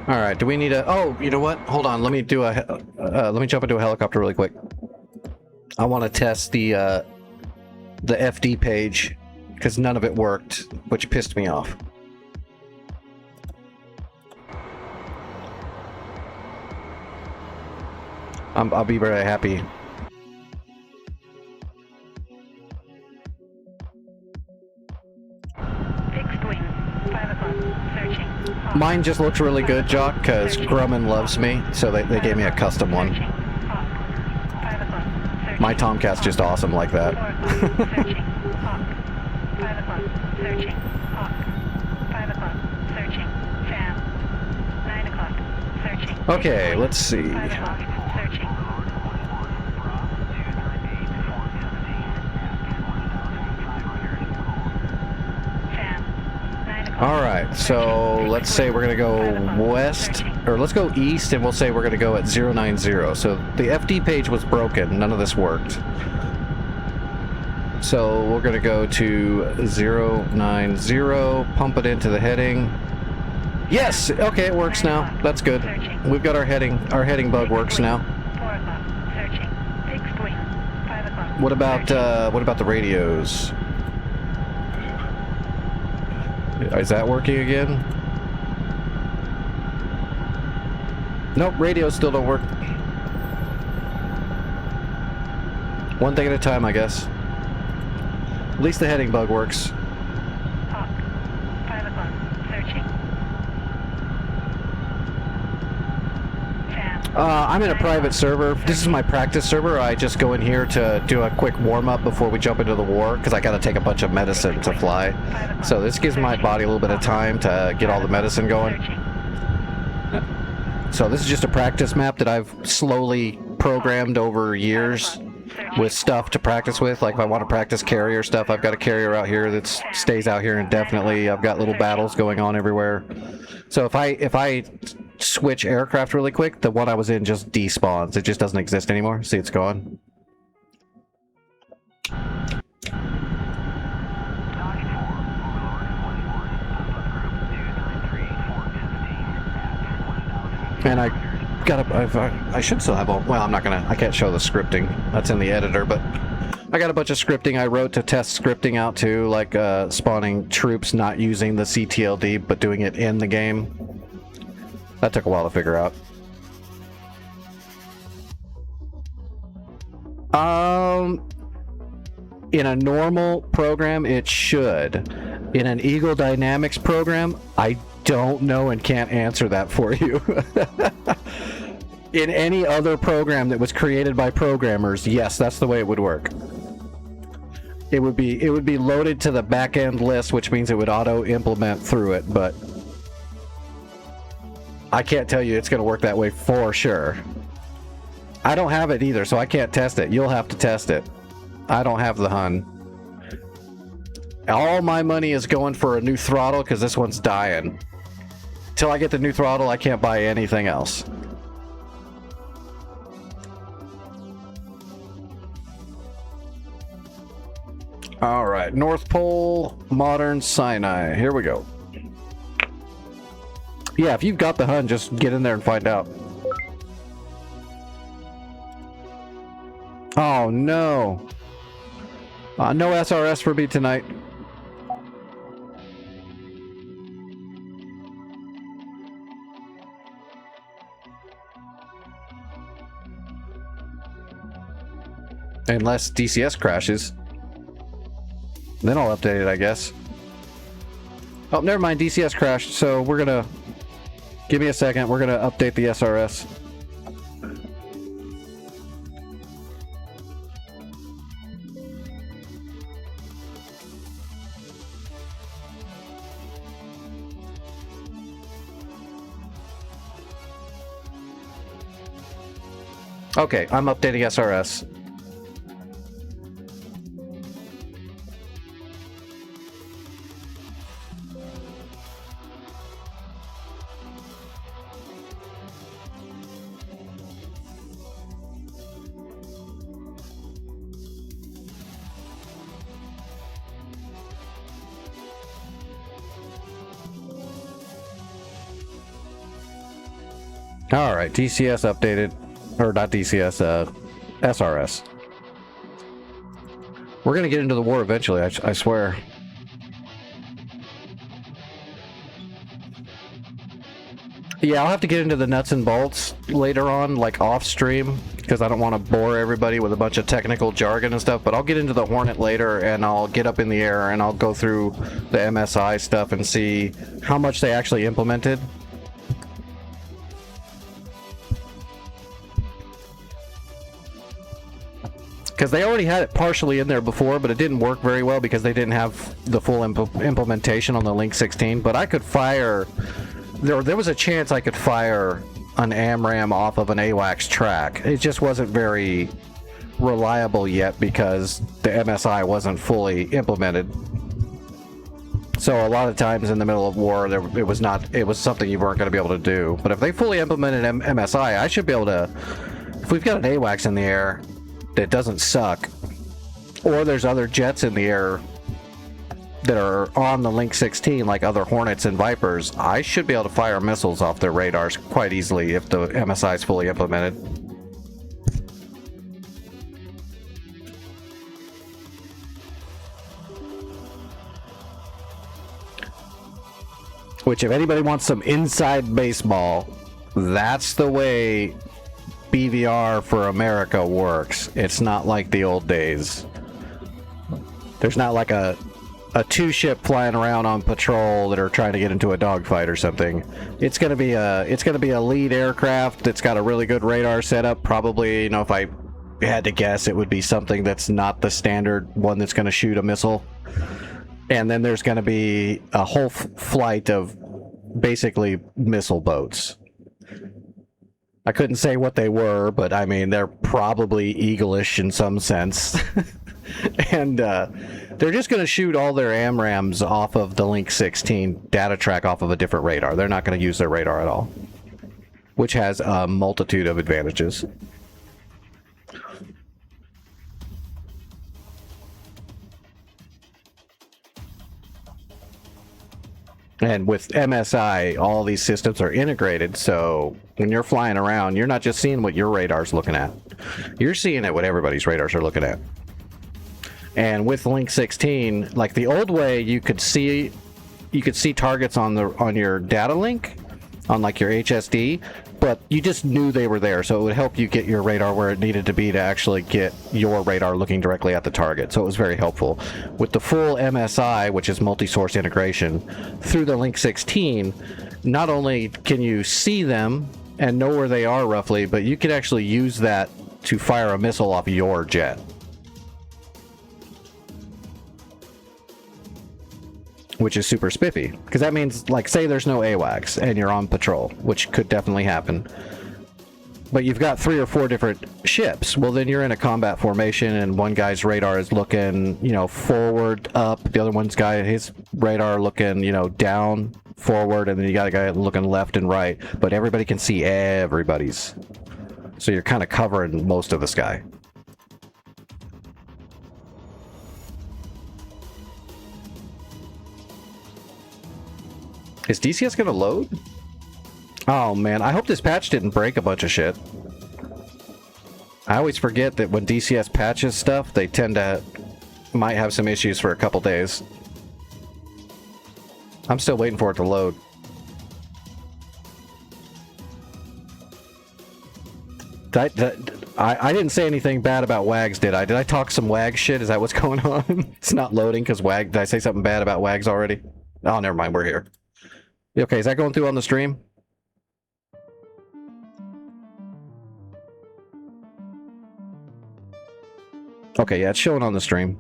All right, do we need a... Oh, you know what? Hold on, let me do a... let me jump into a helicopter really quick. I want to test the FD page, because none of it worked, which pissed me off. I'll be very happy. Fixed wing, 5 o'clock, searching. Mine just looks really good, Jock, because Grumman loves me, so they gave me a custom one. My Tomcat's just awesome like that. 4 o'clock, searching. Hawk. 5 o'clock, searching. Hawk. 5 o'clock, searching. Sam. 9 o'clock, searching. Okay, let's see. 5 o'clock, searching. Sam. 9 o'clock. Alright, so let's say we're gonna go west, or let's go east, and we'll say we're gonna go at 090. So the FD page was broken, none of this worked. So we're gonna go to 090, pump it into the heading. Yes! Okay, it works now. That's good. We've got our heading bug works now. 4 o'clock, searching. Fixed wing, 5 o'clock. What about the radios? Is that working again? Nope, radios still don't work. One thing at a time, I guess. At least the heading bug works. Hawk. 5 o'clock. Searching. Sam. I'm in a 9 private o'clock. server. This is my practice server. I just go in here to do a quick warm-up before we jump into the war, because I gotta take a bunch of medicine to fly. So this gives my body a little bit of time to get all the medicine going. Searching. So this is just a practice map that I've slowly programmed over years with stuff to practice with. Like if I want to practice carrier stuff, I've got a carrier out here that stays out here indefinitely. I've got little battles going on everywhere. So if I switch aircraft really quick, the one I was in just despawns. It just doesn't exist anymore. See, it's gone. And I should still have all, well, I can't show the scripting. That's in the editor, but I got a bunch of scripting I wrote to test scripting out too, like spawning troops not using the CTLD, but doing it in the game. That took a while to figure out. In a normal program, it should. In an Eagle Dynamics program, I don't know and can't answer that for you. In any other program that was created by programmers, yes, that's the way it would work. It would be loaded to the back-end list, which means it would auto-implement through it, but I can't tell you it's going to work that way for sure. I don't have it either, so I can't test it. You'll have to test it. I don't have the Hun. All my money is going for a new throttle because this one's dying. Till I get the new throttle, I can't buy anything else. All right, North Pole, Modern Sinai. Here we go. Yeah, if you've got the Hun, just get in there and find out. Oh no. No SRS for me tonight. Unless DCS crashes. Then I'll update it, I guess. Oh, never mind. DCS crashed, so we're gonna... Give me a second. We're gonna update the SRS. Okay, I'm updating SRS. All right, DCS updated, or not DCS, SRS. We're gonna get into the war eventually, I swear. Yeah, I'll have to get into the nuts and bolts later on, like off stream, because I don't want to bore everybody with a bunch of technical jargon and stuff, but I'll get into the Hornet later, and I'll get up in the air, and I'll go through the MSI stuff and see how much they actually implemented. Because they already had it partially in there before, but it didn't work very well because they didn't have the full implementation on the Link 16. But I could fire... There was a chance I could fire an AMRAAM off of an AWACS track. It just wasn't very reliable yet because the MSI wasn't fully implemented. So a lot of times in the middle of war, it was something you weren't going to be able to do. But if they fully implemented MSI, I should be able to... If we've got an AWACS in the air that doesn't suck, or there's other jets in the air that are on the Link 16, like other Hornets and Vipers, I should be able to fire missiles off their radars quite easily if the MSI is fully implemented. Which, if anybody wants some inside baseball, That's the way BVR for America works. It's not like the old days. There's not like a two-ship flying around on patrol that are trying to get into a dogfight or something. It's gonna be a lead aircraft that's got a really good radar setup. Probably, you know, if I had to guess, it would be something that's not the standard one that's gonna shoot a missile. And then there's gonna be a whole flight of basically missile boats. I couldn't say what they were, but I mean, they're probably Eagle-ish in some sense. And they're just going to shoot all their AMRAAMs off of the Link 16 data track off of a different radar. They're not going to use their radar at all, which has a multitude of advantages. And with MSI, all these systems are integrated, so when you're flying around, you're not just seeing what your radar's looking at. You're seeing what everybody's radars are looking at. And with Link 16, like the old way, you could see targets on your data link, on like your HSD, but you just knew they were there, so it would help you get your radar where it needed to be to actually get your radar looking directly at the target. So it was very helpful. With the full MSI, which is multi-source integration, through the Link 16, not only can you see them and know where they are roughly, but you can actually use that to fire a missile off your jet. Which is super spiffy, because that means, like, say there's no AWACS and you're on patrol, which could definitely happen, but you've got 3 or 4 different ships. Well, then you're in a combat formation and one guy's radar is looking, you know, forward, up, the other one's his radar looking, you know, down, forward, and then you got a guy looking left and right, but everybody can see everybody's, so you're kind of covering most of the sky. Is DCS gonna load? Oh man, I hope this patch didn't break a bunch of shit. I always forget that when DCS patches stuff, they might have some issues for a couple days. I'm still waiting for it to load. I didn't say anything bad about WAGs, did I? Did I talk some WAG shit? Is that what's going on? It's not loading because WAG... Did I say something bad about WAGs already? Oh, never mind, we're here. Okay, is that going through on the stream? Okay, yeah, it's showing on the stream.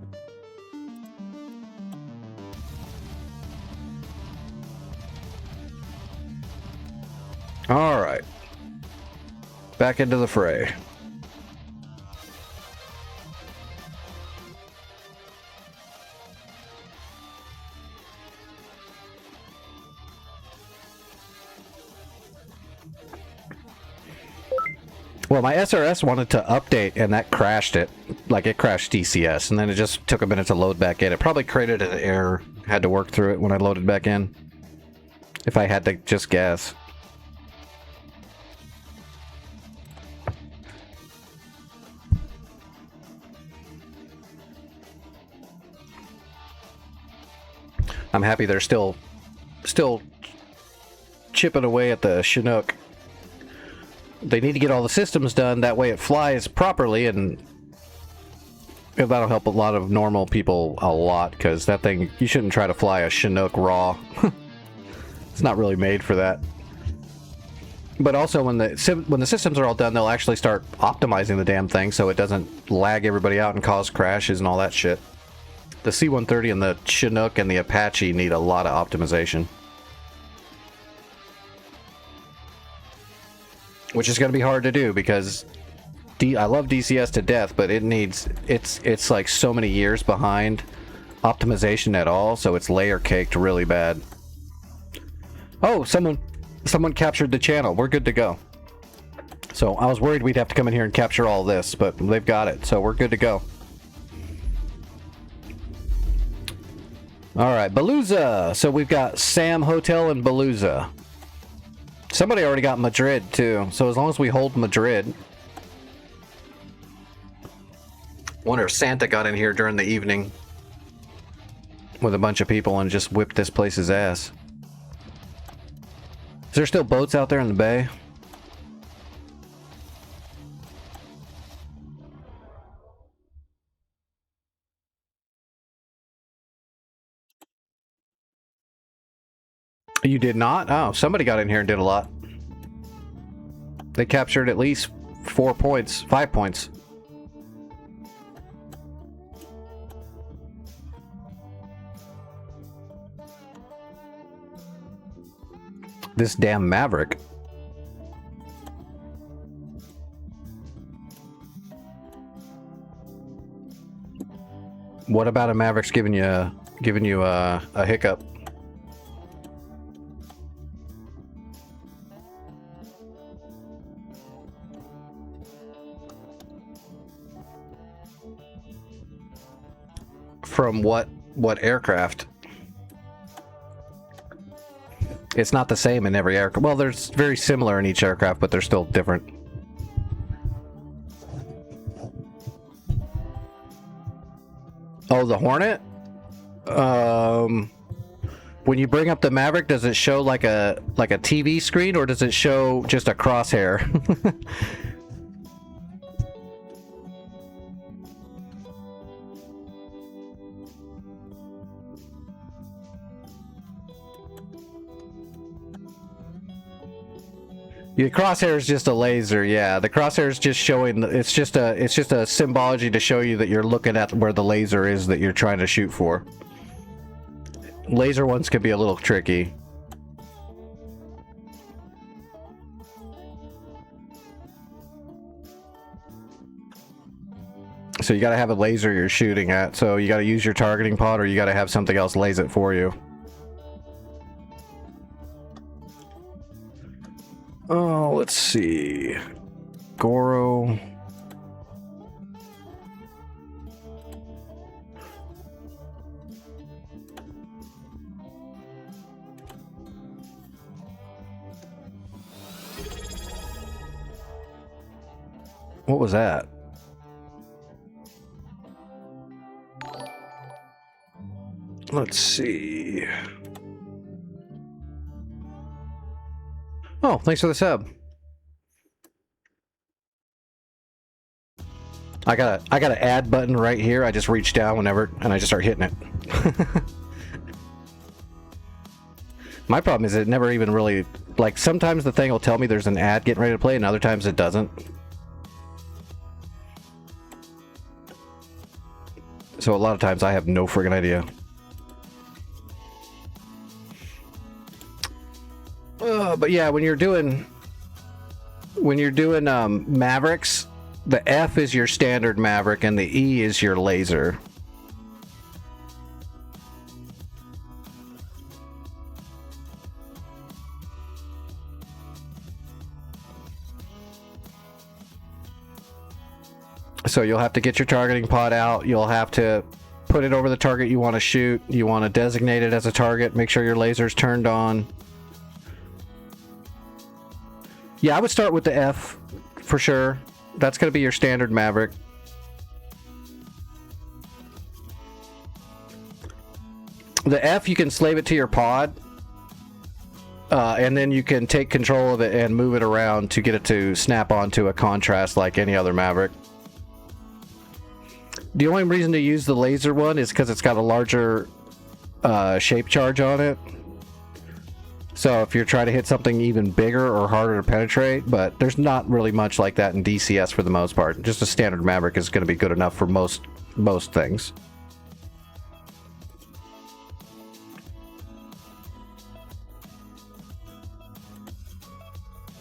Alright. Back into the fray. Well, my SRS wanted to update, and that crashed it. Like, it crashed DCS, and then it just took a minute to load back in. It probably created an error. Had to work through it when I loaded back in. If I had to just guess. I'm happy they're still chipping away at the Chinook. They need to get all the systems done, that way it flies properly, and that'll help a lot of normal people a lot, because that thing, you shouldn't try to fly a Chinook raw. It's not really made for that. But also, when the systems are all done, they'll actually start optimizing the damn thing so it doesn't lag everybody out and cause crashes and all that shit. The C-130 and the Chinook and the Apache need a lot of optimization. Which is going to be hard to do, because I love DCS to death, but it's like so many years behind optimization at all, so it's layer caked really bad. Oh, someone captured the channel. We're good to go. So I was worried we'd have to come in here and capture all this, but they've got it, so we're good to go. Alright, Beluza. So we've got Sam Hotel and Beluza. Somebody already got Madrid, too. So as long as we hold Madrid... Wonder if Santa got in here during the evening with a bunch of people and just whipped this place's ass. Is there still boats out there in the bay? You did not? Oh, somebody got in here and did a lot. They captured at least 4 points, 5 points. This damn Maverick. What about a Maverick's giving you a hiccup? From what aircraft? It's not the same in every aircraft. Well, they're very similar in each aircraft, but they're still different. Oh, the Hornet? When you bring up the Maverick, does it show like a TV screen, or does it show just a crosshair? The crosshair is just a laser, yeah. The crosshair is just showing. It's just a symbology to show you that you're looking at where the laser is that you're trying to shoot for. Laser ones can be a little tricky. So you got to have a laser you're shooting at. So you got to use your targeting pod, or you got to have something else laze it for you. Oh, let's see. Goro. What was that? Let's see. Oh, thanks for the sub. I got an add button right here. I just reach down whenever, and I just start hitting it. My problem is it never even really, like, sometimes the thing will tell me there's an ad getting ready to play, and other times it doesn't. So a lot of times I have no friggin' idea. But yeah, when you're doing Mavericks, the F is your standard Maverick and the E is your laser. So you'll have to get your targeting pod out. You'll have to put it over the target you want to shoot. You want to designate it as a target. Make sure your laser's turned on. Yeah, I would start with the F for sure. That's going to be your standard Maverick. The F, you can slave it to your pod. And then you can take control of it and move it around to get it to snap onto a contrast like any other Maverick. The only reason to use the laser one is because it's got a larger shape charge on it. So if you're trying to hit something even bigger or harder to penetrate, but there's not really much like that in DCS for the most part. Just a standard Maverick is going to be good enough for most things.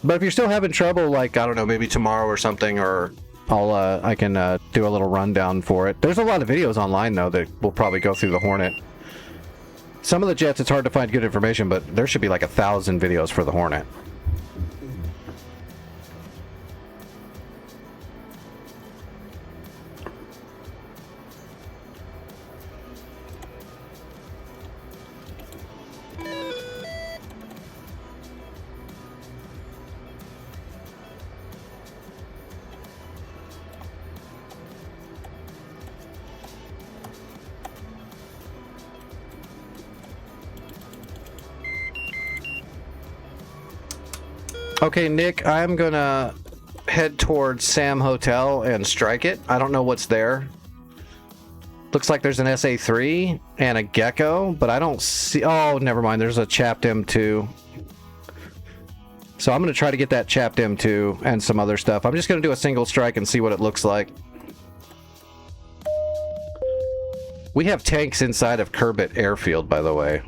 But if you're still having trouble, like, I don't know, maybe tomorrow or something, or I can do a little rundown for it. There's a lot of videos online, though, that will probably go through the Hornet. Some of the jets, it's hard to find good information, but there should be like 1,000 videos for the Hornet. Okay, Nick, I'm gonna head towards Sam Hotel and strike it. I don't know what's there. Looks like there's an SA-3 and a Gecko, but I don't see... Oh, never mind. There's a Chapped M2. So I'm going to try to get that Chapped M2 and some other stuff. I'm just going to do a single strike and see what it looks like. We have tanks inside of Kerbit Airfield, by the way.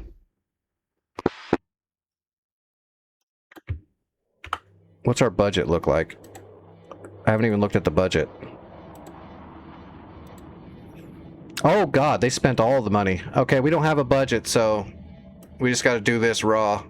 What's our budget look like? I haven't even looked at the budget. Oh god, they spent all the money. Okay, we don't have a budget, so we just got to do this raw.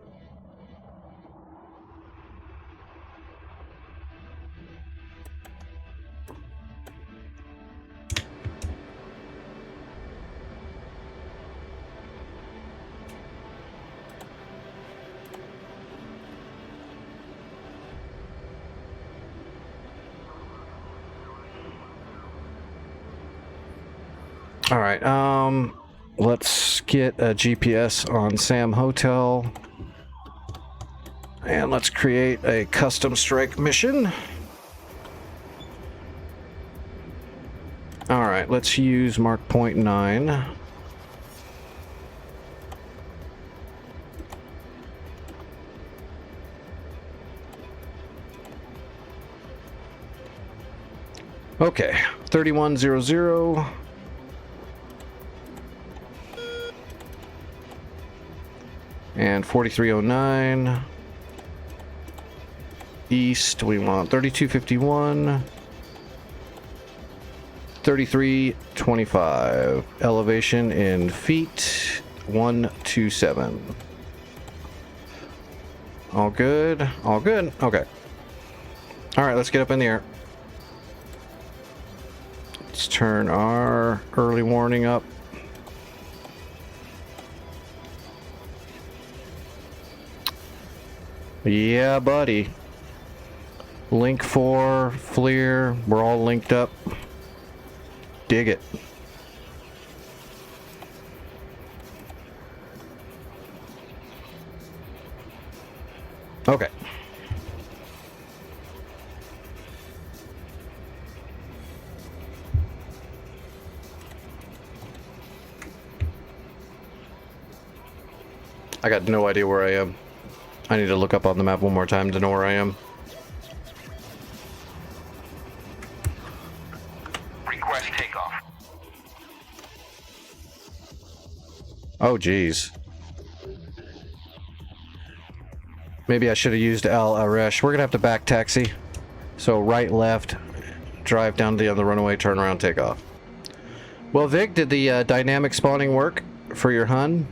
All right, let's get a GPS on Sam Hotel. And let's create a custom strike mission. All right, let's use Mark Point 9. Okay, 3100. And 4309. East, we want 3251. 3325. Elevation in feet, 127. All good? All good? Okay. Alright, let's get up in the air. Let's turn our early warning up. Yeah, buddy. Link 4, FLIR, we're all linked up. Dig it. Okay. I got no idea where I am. I need to look up on the map one more time to know where I am. Request takeoff. Oh, geez. Maybe I should have used Al Aresh. We're gonna have to back taxi. So right, left, drive down to the other runway, turn around, take off. Well, Vic, did the dynamic spawning work for your Hun?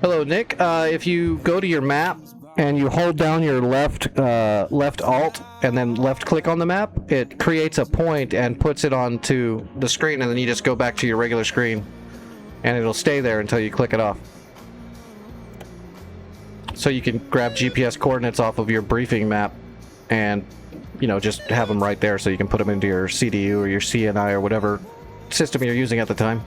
Hello, Nick. If you go to your map and you hold down your left alt and then left click on the map, it creates a point and puts it onto the screen, and then you just go back to your regular screen and it'll stay there until you click it off. So you can grab GPS coordinates off of your briefing map and, you know, just have them right there so you can put them into your CDU or your CNI or whatever system you're using at the time.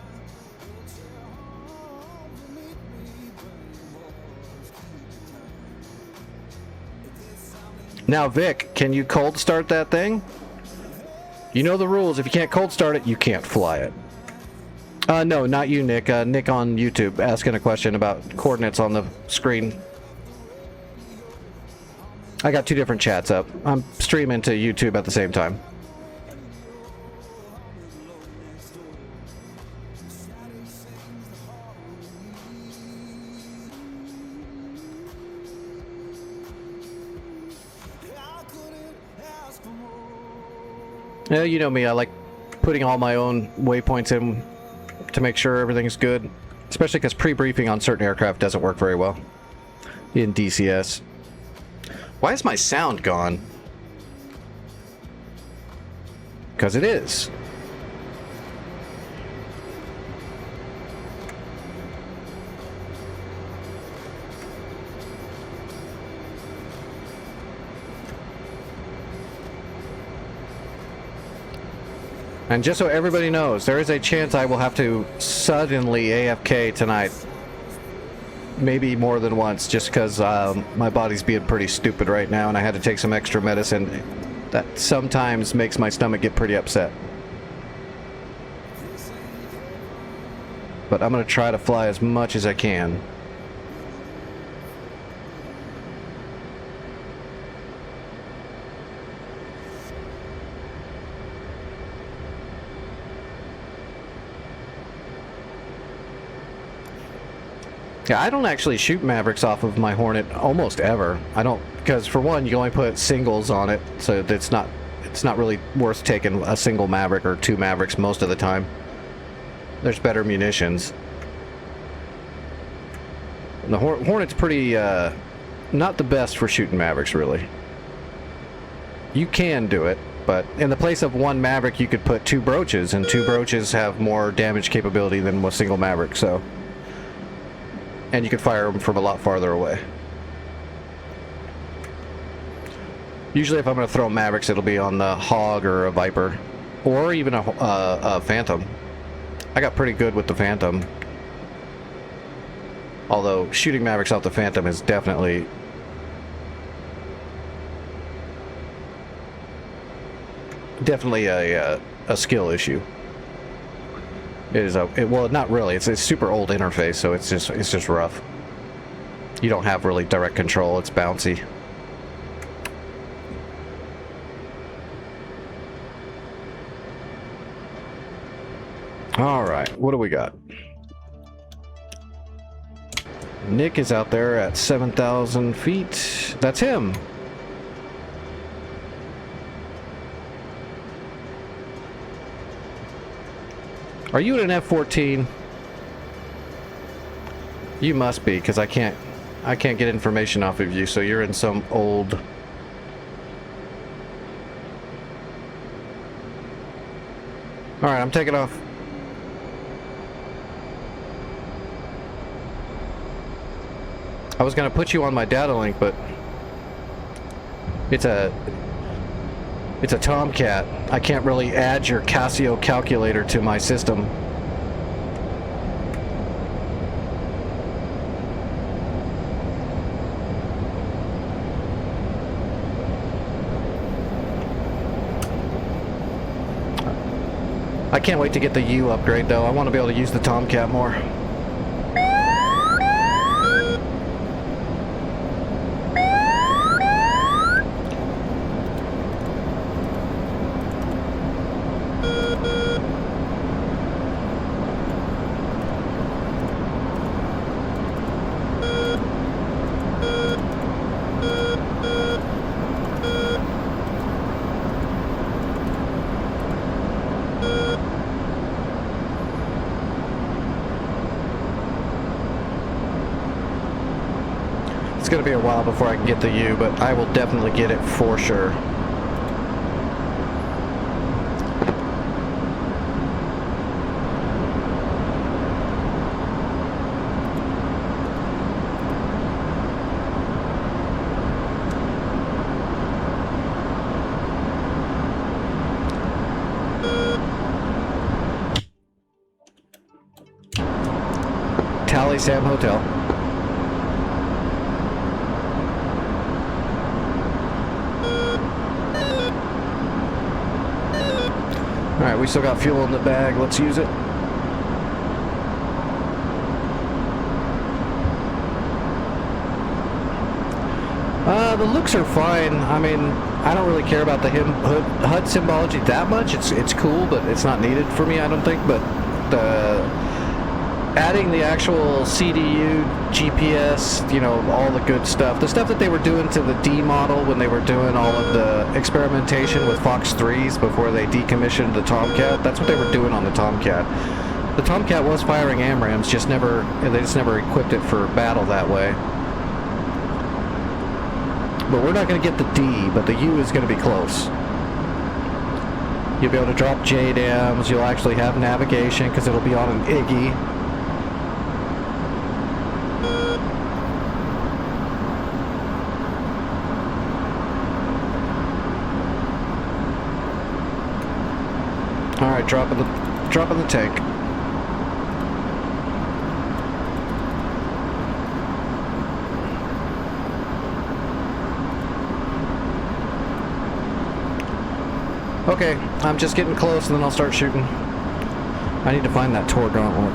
Now, Vic, can you cold start that thing? You know the rules. If you can't cold start it, you can't fly it. No, not you, Nick. Nick on YouTube asking a question about coordinates on the screen. I got two different chats up. I'm streaming to YouTube at the same time. Yeah, you know me, I like putting all my own waypoints in to make sure everything's good. Especially because pre-briefing on certain aircraft doesn't work very well in DCS. Why is my sound gone? Because it is. And just so everybody knows, there is a chance I will have to suddenly AFK tonight. Maybe more than once, just because my body's being pretty stupid right now, and I had to take some extra medicine that sometimes makes my stomach get pretty upset. But I'm going to try to fly as much as I can. Yeah, I don't actually shoot Mavericks off of my Hornet almost ever. I don't, because for one, you only put singles on it, so it's not really worth taking a single Maverick or two Mavericks most of the time. There's better munitions. And the Hornet's pretty, not the best for shooting Mavericks, really. You can do it, but in the place of one Maverick, you could put two Broaches, and two Broaches have more damage capability than a single Maverick, so... And you could fire them from a lot farther away. Usually if I'm going to throw Mavericks, it'll be on the Hog or a Viper. Or even a Phantom. I got pretty good with the Phantom. Although, shooting Mavericks off the Phantom is definitely... Definitely a skill issue. It is well, not really. It's a super old interface, so it's just rough. You don't have really direct control. It's bouncy. All right, what do we got? Nick is out there at 7,000 feet. That's him. Are you in an F-14? You must be, because I can't get information off of you, so you're in some old... Alright, I'm taking off. I was gonna put you on my data link, but... It's a Tomcat. I can't really add your Casio calculator to my system. I can't wait to get the U upgrade though. I want to be able to use the Tomcat more. It's gonna be a while before I can get the U, but I will definitely get it for sure. Tally Sam Hotel. Alright, we still got fuel in the bag. Let's use it. The looks are fine. I mean, I don't really care about the HUD symbology that much. It's cool, but it's not needed for me, I don't think. But adding the actual CDU, GPS, you know, all the good stuff. The stuff that they were doing to the D model when they were doing all of the experimentation with Fox 3s before they decommissioned the Tomcat. That's what they were doing on the Tomcat. The Tomcat was firing AMRAAMs, they just never equipped it for battle that way. But we're not going to get the D, but the U is going to be close. You'll be able to drop JDAMs, you'll actually have navigation because it'll be on an Iggy. Alright, Alright, dropping the tank. Okay, I'm just getting close and then I'll start shooting. I need to find that Tor Gauntlet.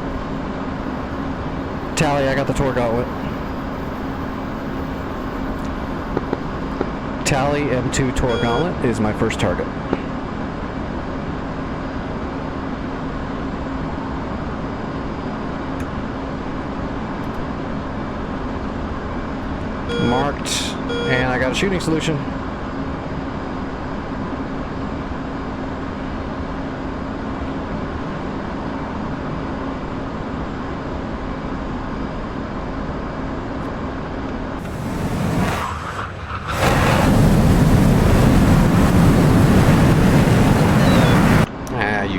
Tally, I got the Tor Gauntlet. Tally M2 Tor Gauntlet is my first target. Marked, and I got a shooting solution.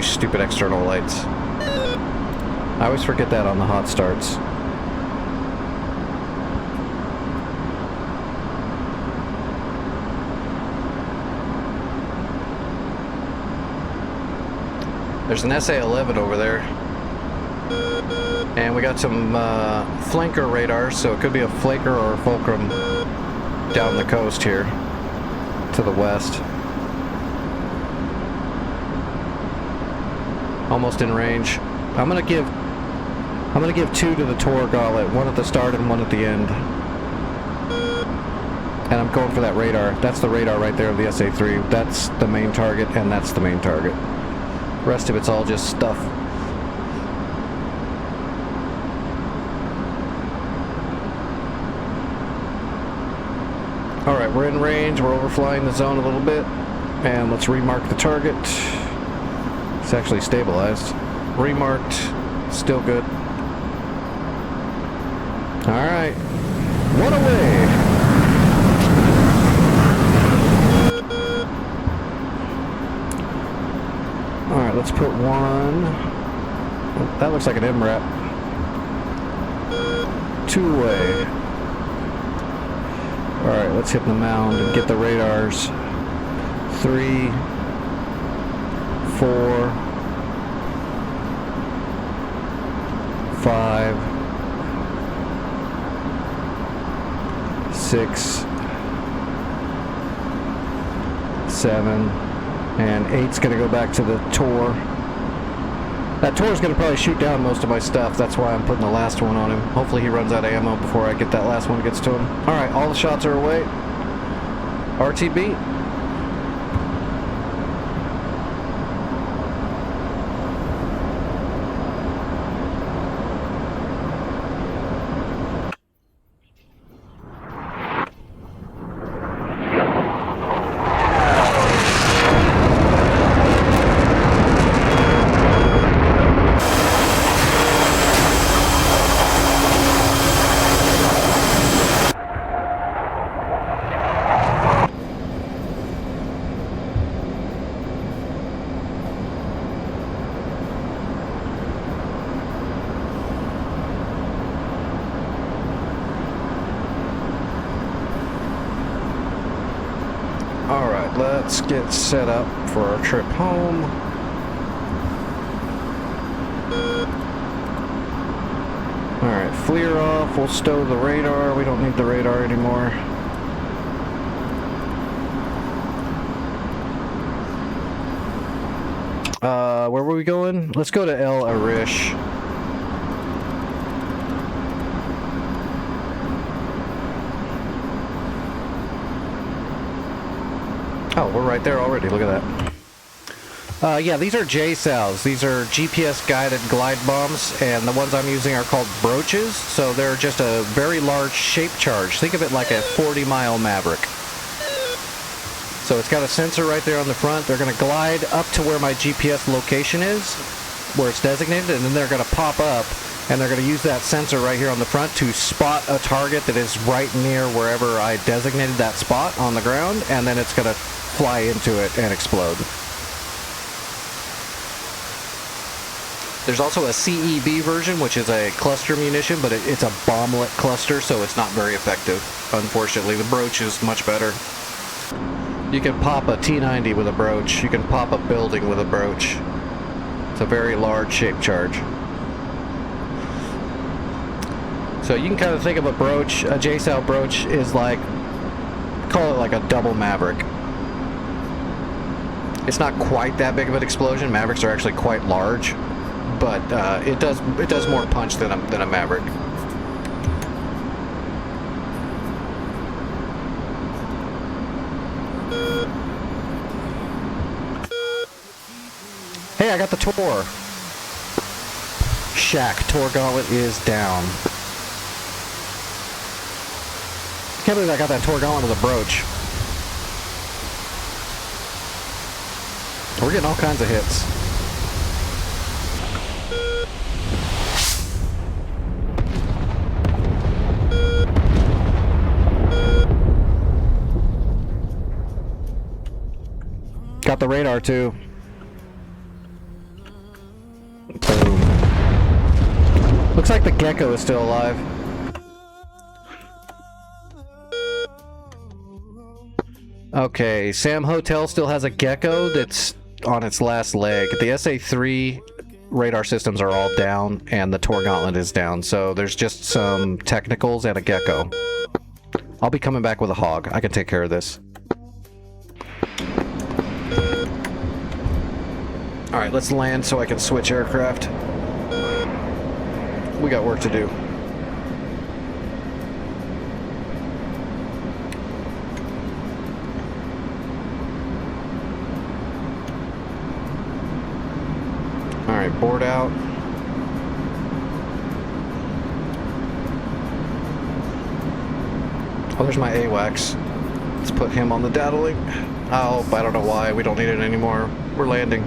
Stupid external lights. I always forget that on the hot starts. There's an SA-11 over there. And we got some flanker radars, so it could be a flanker or a fulcrum down the coast here to the west. Almost in range. I'm gonna give 2 to the Tor Gauntlet, 1 at the start and 1 at the end. And I'm going for that radar. That's the radar right there of the SA-3. That's the main target, and that's the main target. The rest of it's all just stuff. Alright, we're in range. We're overflying the zone a little bit. And let's remark the target. It's actually stabilized. Remarked. Still good. Alright. One away! Alright, let's put 1. That looks like an MRAP. 2 away. Alright, let's hit the mound and get the radars. 3, 4, 5, 6, 7, and 8's gonna go back to the Tor. That Tor's gonna probably shoot down most of my stuff. That's why I'm putting the last one on him. Hopefully he runs out of ammo before I get that last one gets to him. Alright, all the shots are away. RTB. Let's get set up for our trip home. Alright, FLIR off. We'll stow the radar. We don't need the radar anymore. Where were we going? Let's go to El Arish. Oh, we're right there already. Look at that. Yeah, these are JSOWs. These are GPS-guided glide bombs, and the ones I'm using are called Brooches, so they're just a very large shape charge. Think of it like a 40-mile Maverick. So it's got a sensor right there on the front. They're going to glide up to where my GPS location is, where it's designated, and then they're going to pop up, and they're going to use that sensor right here on the front to spot a target that is right near wherever I designated that spot on the ground, and then it's going to fly into it and explode. There's also a CEB version, which is a cluster munition, but it's a bomblet cluster, so it's not very effective. Unfortunately, the Broach is much better. You can pop a T-90 with a Broach. You can pop a building with a Broach. a very large shaped charge. So you can kind of think of a broach, a J-style broach is like, call it like a double Maverick. It's not quite that big of an explosion. Mavericks are actually quite large, but it does more punch than a Maverick. Hey, I got the Tor. Shack, Tor Gauntlet is down. Can't believe I got that Tor Gauntlet with a broach. We're getting all kinds of hits. Got the radar too. Boom. Looks like the Gecko is still alive. Okay, Sam Hotel still has a Gecko that's on its last leg. The SA-3 radar systems are all down, and the Tor Gauntlet is down, so there's just some technicals and a Gecko. I'll be coming back with a Hog. I can take care of this. Alright, let's land so I can switch aircraft. We got work to do. Alright, board out. Oh, there's my AWACS. Let's put him on the data link. Oh, I don't know why. We don't need it anymore. We're landing.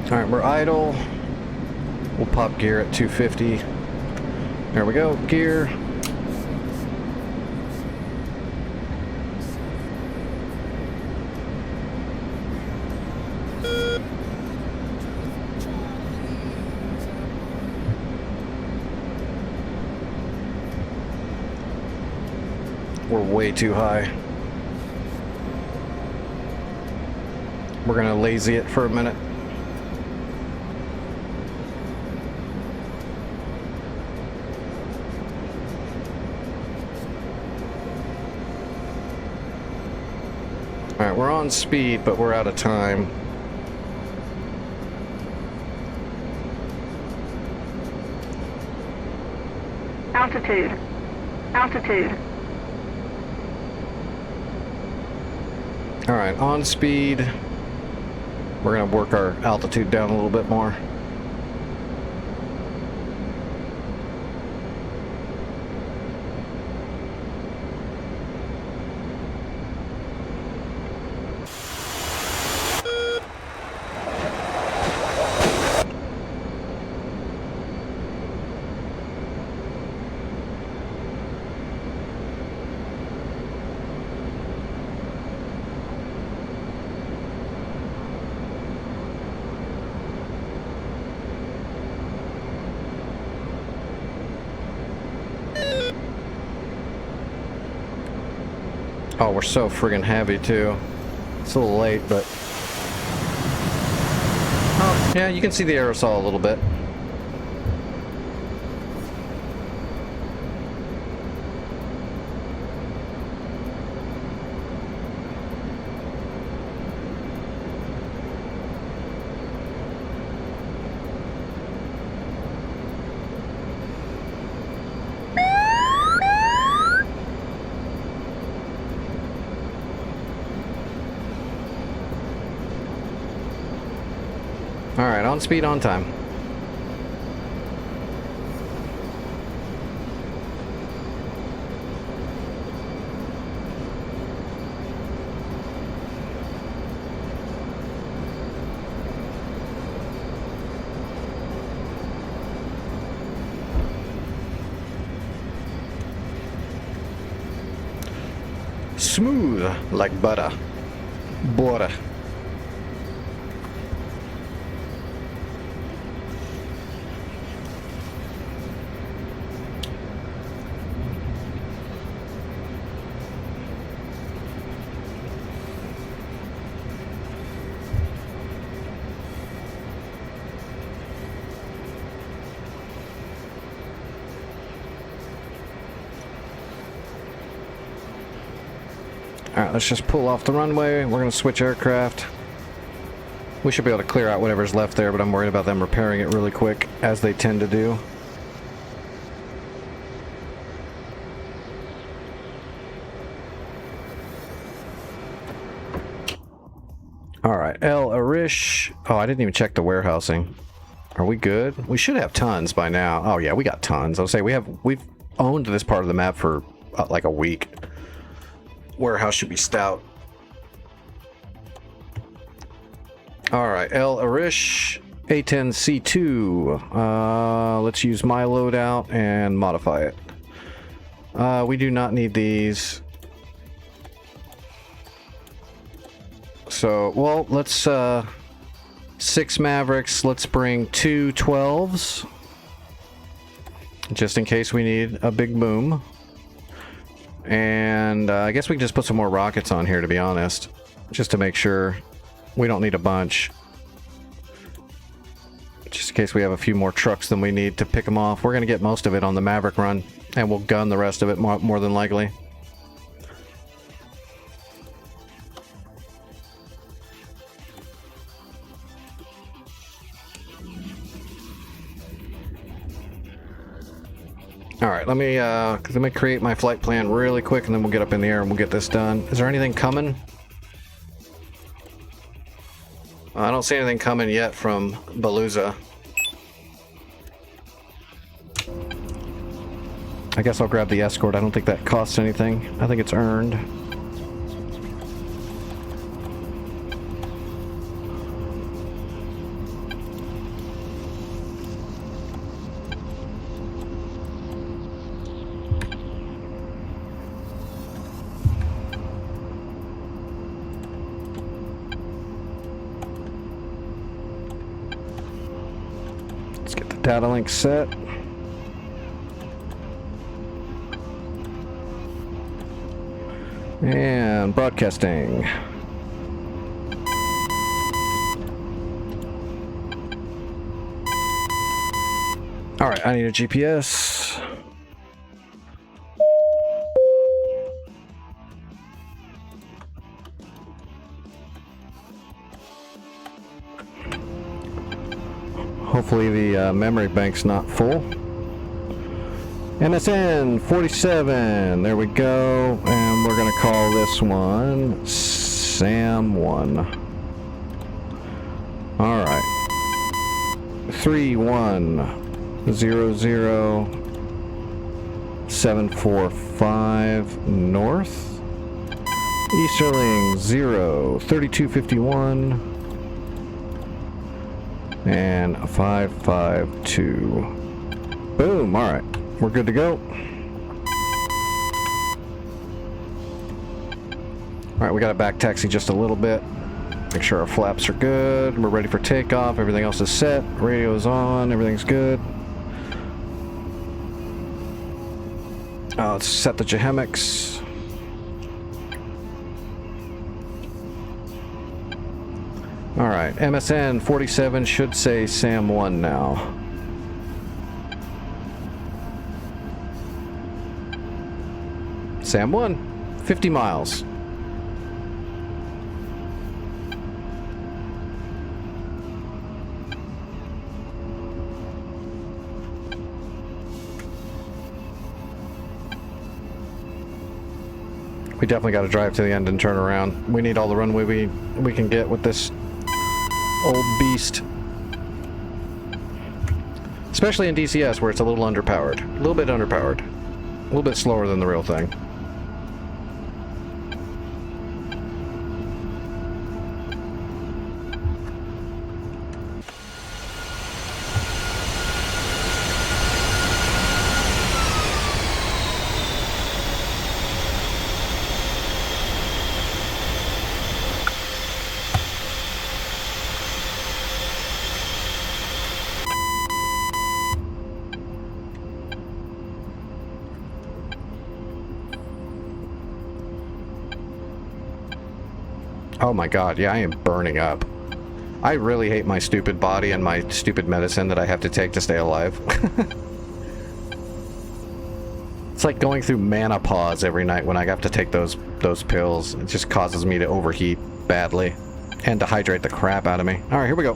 Alright, we're idle. We'll pop gear at 250. There we go, gear. We're way too high. We're gonna lazy it for a minute. Alright, we're on speed, but we're out of time. Altitude. Altitude. Alright, on speed. We're going to work our altitude down a little bit more. Oh, we're so friggin' heavy too. It's a little late, but... Oh, yeah, you can see the aerosol a little bit. Alright, on speed, on time. Smooth like butter. Butter. Alright, let's just pull off the runway. We're going to switch aircraft. We should be able to clear out whatever's left there, but I'm worried about them repairing it really quick, as they tend to do. Alright, El Arish. Oh, I didn't even check the warehousing. Are we good? We should have tons by now. Oh yeah, we got tons. I'll say we've owned this part of the map for like a week. Warehouse should be stout. Alright, El Arish, A10C2. Let's use my loadout and modify it. We do not need these. So, well, let's 6 Mavericks. Let's bring 2 12s. Just in case we need a big boom. And I guess we can just put some more rockets on here, to be honest. Just to make sure we don't need a bunch. Just in case we have a few more trucks than we need to pick them off. We're going to get most of it on the Maverick run. And we'll gun the rest of it more than likely. Alright, let me create my flight plan really quick and then we'll get up in the air and we'll get this done. Is there anything coming? I don't see anything coming yet from Beluza. I guess I'll grab the escort. I don't think that costs anything. I think it's earned. Data link set. And broadcasting. Alright, I need a GPS. Hopefully the memory bank's not full. MSN 47. There we go. And we're going to call this one Sam1. Alright. 3100745 north. Easterling 03251. And 552. Boom. All right. We're good to go. All right. We got to back taxi just a little bit. Make sure our flaps are good. We're ready for takeoff. Everything else is set. Radio's on. Everything's good. Let's set the Jehemics. Alright, MSN 47 should say Sam1 now. Sam1, 50 miles. We definitely got to drive to the end and turn around. We need all the runway we can get with this old beast. Especially in DCS where it's a little underpowered. A little bit underpowered. A little bit slower than the real thing. Oh my god, yeah, I am burning up. I really hate my stupid body and my stupid medicine that I have to take to stay alive. It's like going through menopause every night when I have to take those pills. It just causes me to overheat badly and dehydrate the crap out of me. Alright, here we go.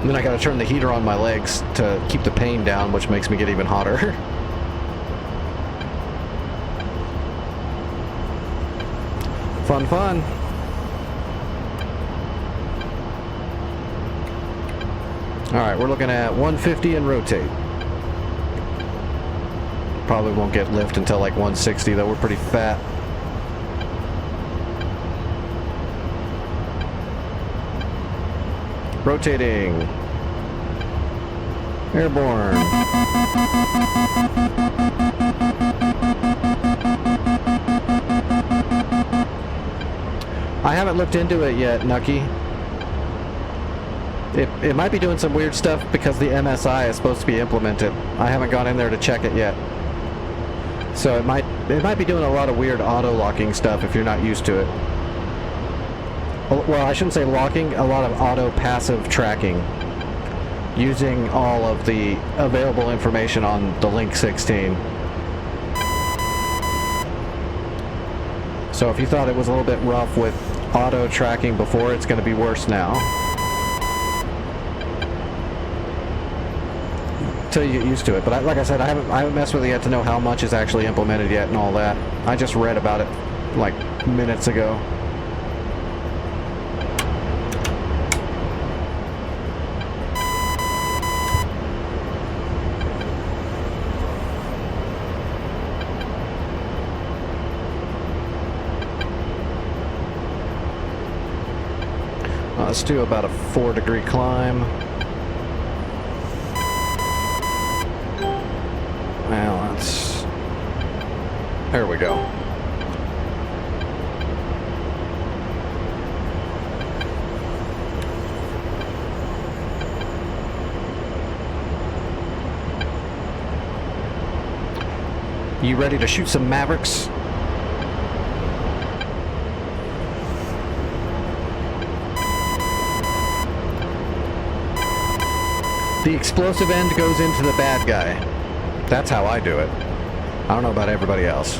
And then I gotta turn the heater on my legs to keep the pain down, which makes me get even hotter. Fun, fun. Alright, we're looking at 150 and rotate. Probably won't get lift until like 160, though we're pretty fat. Rotating. Airborne. I haven't looked into it yet, Nucky. It might be doing some weird stuff because the MSI is supposed to be implemented. I haven't gone in there to check it yet. So it might be doing a lot of weird auto-locking stuff if you're not used to it. Well, I shouldn't say locking, a lot of auto-passive tracking. Using all of the available information on the Link 16. So if you thought it was a little bit rough with auto-tracking before, it's going to be worse now. Until you get used to it. But like I said, I haven't messed with it yet to know how much is actually implemented yet and all that. I just read about it like minutes ago. Let's do about a 4-degree climb. Well, that's... There we go. You ready to shoot some Mavericks? The explosive end goes into the bad guy. That's how I do it. I don't know about everybody else.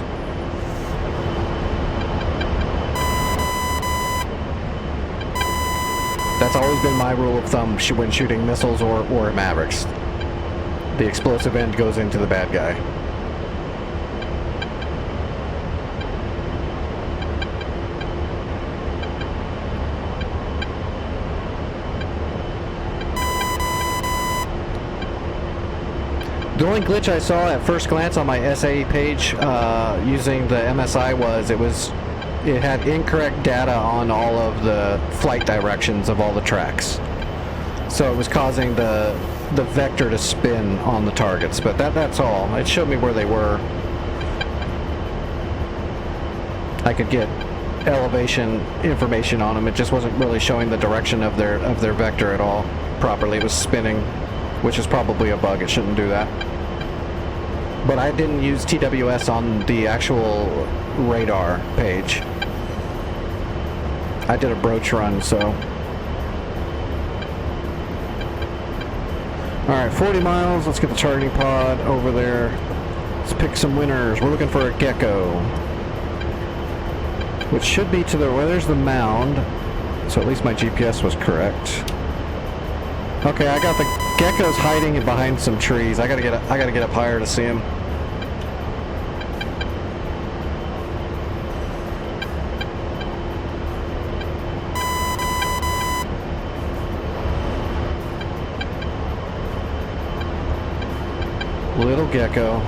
That's always been my rule of thumb when shooting missiles or Mavericks. The explosive end goes into the bad guy. The only glitch I saw at first glance on my SAE page using the MSI was it had incorrect data on all of the flight directions of all the tracks. So it was causing the vector to spin on the targets, but that's all. It showed me where they were. I could get elevation information on them. It just wasn't really showing the direction of their vector at all properly. It was spinning, which is probably a bug. It shouldn't do that. But I didn't use TWS on the actual radar page. I did a broach run, so. Alright, 40 miles. Let's get the targeting pod over there. Let's pick some winners. We're looking for a gecko, which should be to the, well, there's the mound. So at least my GPS was correct. Okay, I got the geckos hiding behind some trees. I gotta get up higher to see him. Little gecko.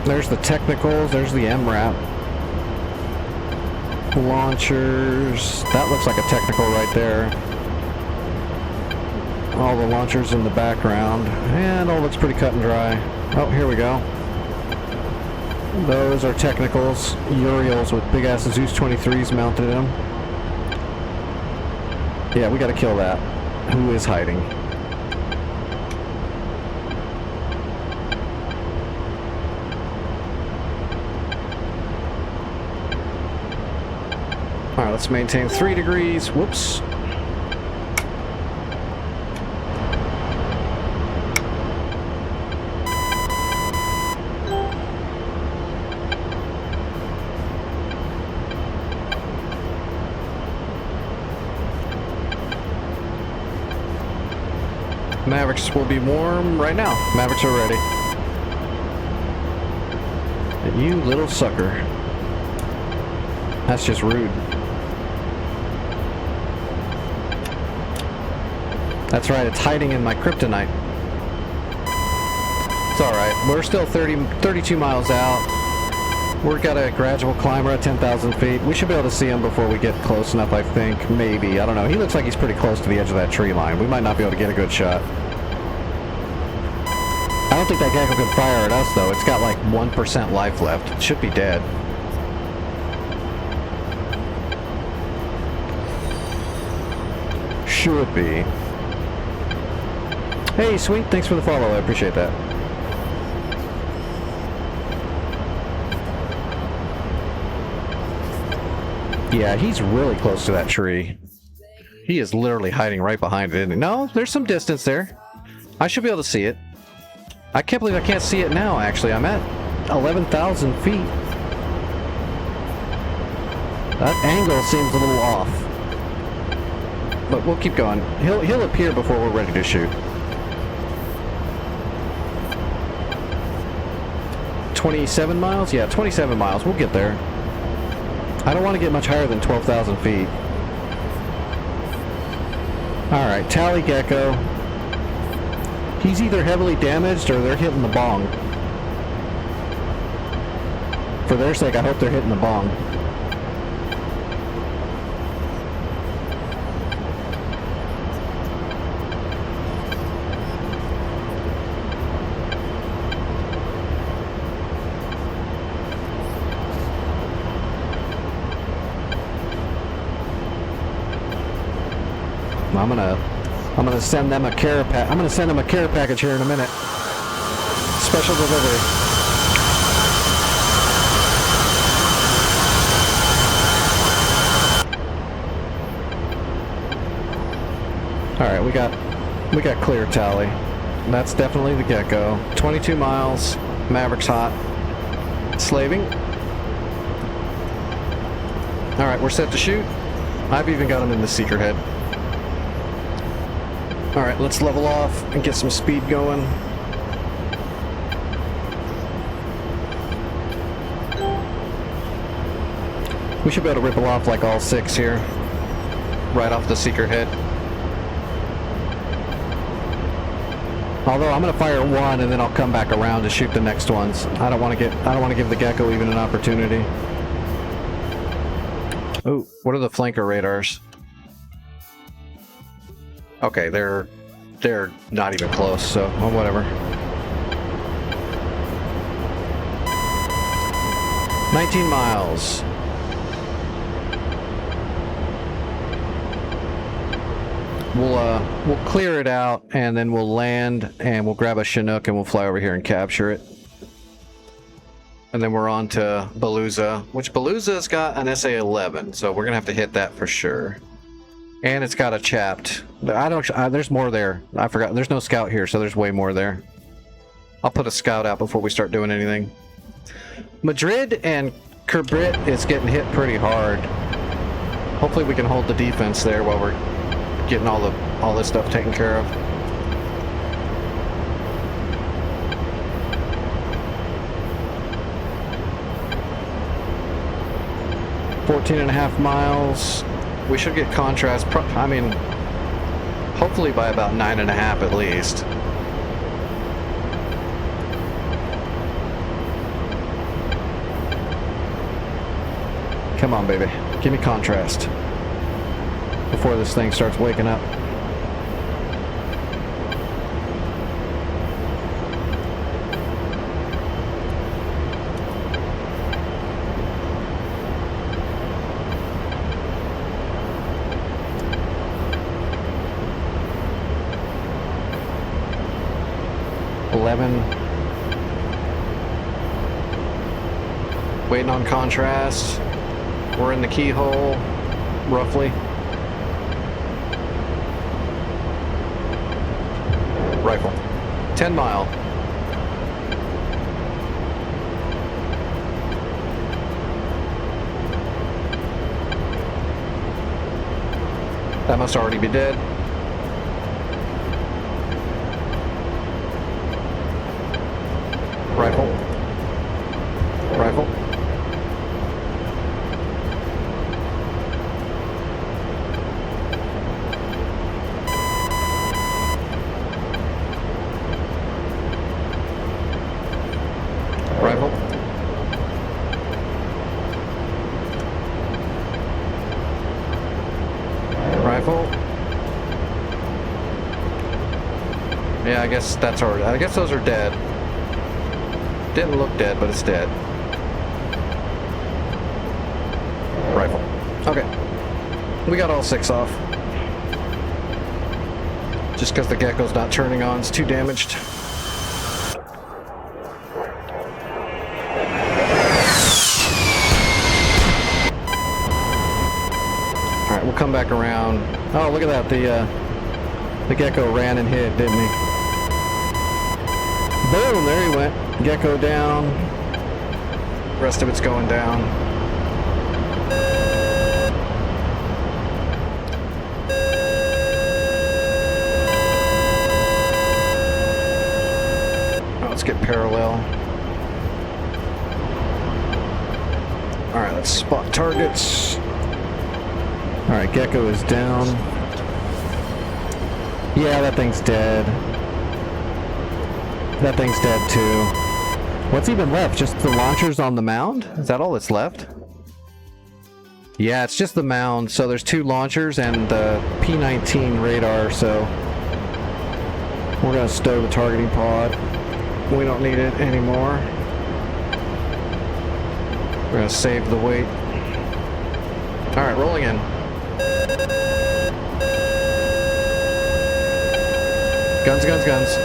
There's the technicals, there's the MRAP. Launchers, that looks like a technical right there. All the launchers in the background, and all looks pretty cut and dry. Oh, here we go. Those are technicals, Uriels with big ass Zeus 23s mounted in them. Yeah, we gotta kill that. Who is hiding? Alright, let's maintain 3 degrees. Whoops. Mavericks will be warm right now. Mavericks are ready. And you little sucker. That's just rude. That's right, it's hiding in my kryptonite. It's alright. We're still 32 miles out. We've got a gradual climber at 10,000 feet. We should be able to see him before we get close enough, I think. Maybe. I don't know. He looks like he's pretty close to the edge of that tree line. We might not be able to get a good shot. I don't think that gecko can fire at us, though. It's got like 1% life left. It should be dead. Should be. Hey, sweet. Thanks for the follow. I appreciate that. Yeah, he's really close to that tree. He is literally hiding right behind it, isn't he? No, there's some distance there. I should be able to see it. I can't believe I can't see it now, actually. I'm at 11,000 feet. That angle seems a little off. But we'll keep going. He'll appear before we're ready to shoot. 27 miles? Yeah, 27 miles. We'll get there. I don't want to get much higher than 12,000 feet. Alright, Tally Gecko. He's either heavily damaged or they're hitting the bong. For their sake, I hope they're hitting the bong. I'm gonna send them a care pack. I'm gonna send them a care package here in a minute. Special delivery. All right, we got clear tally. That's definitely the gecko. 22 miles. Maverick's hot. Slaving. All right, we're set to shoot. I've even got him in the seeker head. Alright, let's level off and get some speed going. We should be able to ripple off like all 6 here. Right off the seeker head. Although I'm gonna fire 1 and then I'll come back around to shoot the next ones. I don't want to give the gecko even an opportunity. Oh, what are the flanker radars? Okay, they're not even close, so well, whatever. 19 miles. We'll clear it out and then we'll land and we'll grab a Chinook and we'll fly over here and capture it. And then we're on to Beluza, which Beluza's got an SA-11, so we're gonna have to hit that for sure. And it's got a chapped. There's more there. I forgot. There's no scout here, so there's way more there. I'll put a scout out before we start doing anything. Madrid and Kerbrit is getting hit pretty hard. Hopefully we can hold the defense there while we're getting all this stuff taken care of. .5 miles. We should get contrast, I mean, hopefully by about 9.5 at least. Come on, baby. Give me contrast before this thing starts waking up. 11. Waiting on contrast. We're in the keyhole, roughly. Rifle. 10 mile. That must already be dead. Rifle. Rifle. Rifle. Rifle. Yeah, I guess that's already. I guess those are dead. Didn't look dead, but it's dead. Rifle. Okay. We got all 6 off. Just because the gecko's not turning on, it's too damaged. Alright, we'll come back around. Oh, look at that. The gecko ran and hid, didn't he? Boom, there he went. Gecko down. Rest of it's going down. Oh, let's get parallel. Alright, let's spot targets. Alright, gecko is down. Yeah, that thing's dead. That thing's dead too. What's even left? Just the launchers on the mound? Is that all that's left? Yeah, it's just the mound. So there's 2 launchers and the P-19 radar, so we're gonna stow the targeting pod. We don't need it anymore. We're gonna save the weight. Alright, rolling in. Guns, guns, guns.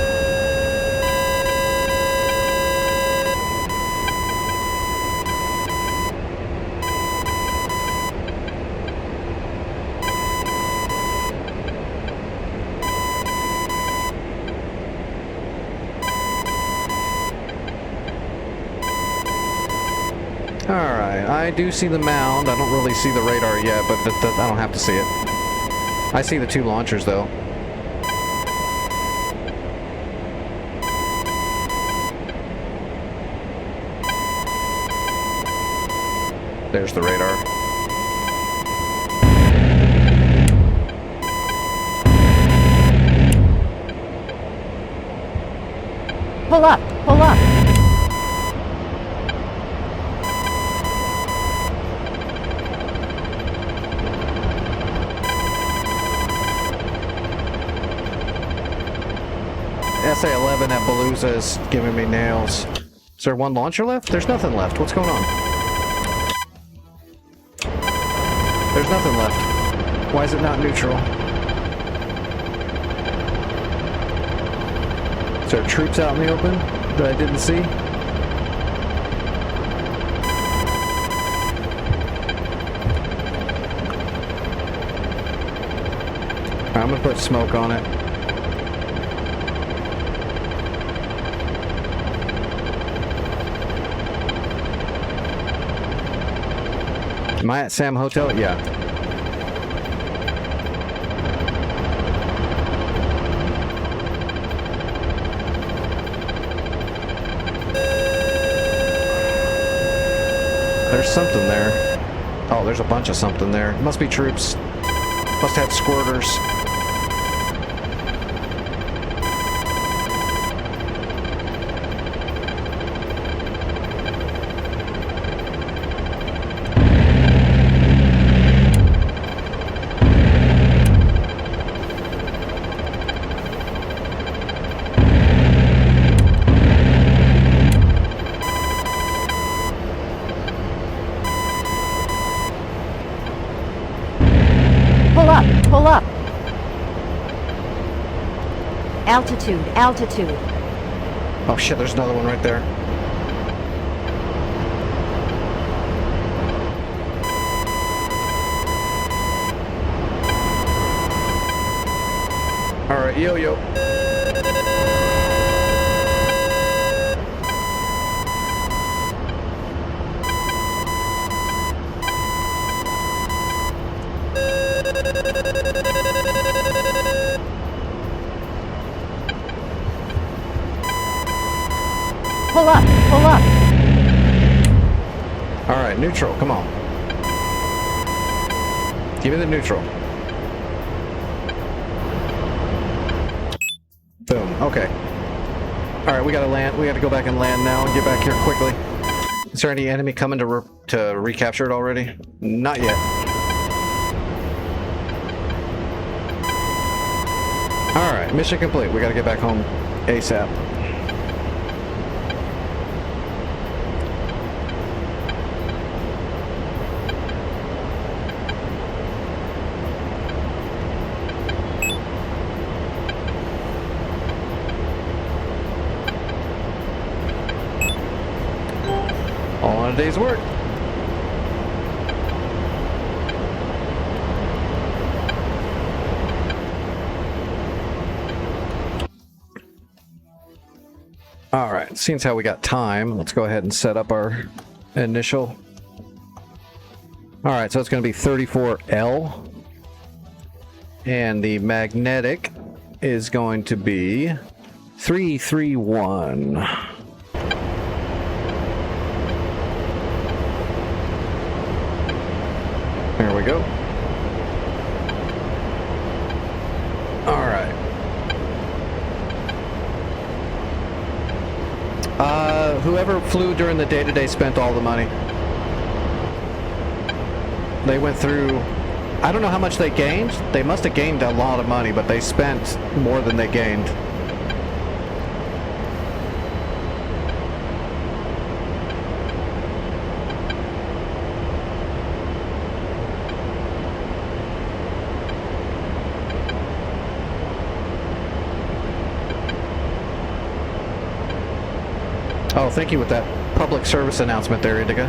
Alright, I do see the mound. I don't really see the radar yet, but I don't have to see it. I see the 2 launchers, though. There's the radar. Pull up! Pull up! SA-11 at Beluza is giving me nails. Is there 1 launcher left? There's nothing left. What's going on? There's nothing left. Why is it not neutral? Is there troops out in the open that I didn't see? Alright, I'm gonna put smoke on it. Am I at Sam Hotel? Yeah. There's something there. Oh, there's a bunch of something there. Must be troops. Must have squirters. Pull up! Altitude, altitude. Oh shit, there's another one right there. Alright, yo-yo. Pull up, pull up. Alright, neutral, come on. Give me the neutral. Boom, okay. Alright, we gotta land. We gotta go back and land now and get back here quickly. Is there any enemy coming to recapture it already? Not yet. Alright, mission complete. We gotta get back home ASAP. All on a day's work. All right, seeing how we got time, let's go ahead and set up our initial. All right, so it's going to be 34L. And the magnetic is going to be 331. There we go. All right. Whoever flew during the day today spent all the money. They went through, I don't know how much they gained. They must have gained a lot of money, but they spent more than they gained. Oh, thank you with that public service announcement there, Indigo.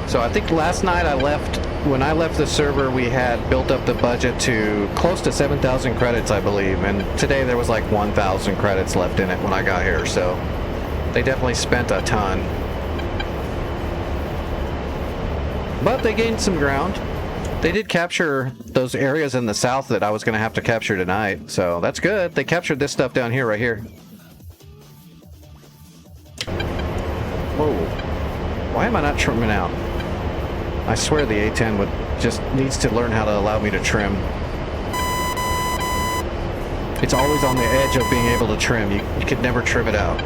So I think last night when I left the server, we had built up the budget to close to 7,000 credits, I believe. And today there was like 1,000 credits left in it when I got here. So they definitely spent a ton. But they gained some ground. They did capture those areas in the south that I was going to have to capture tonight. So that's good. They captured this stuff down here, right here. Whoa. Why am I not trimming out? I swear the A10 just needs to learn how to allow me to trim. It's always on the edge of being able to trim. You could never trim it out.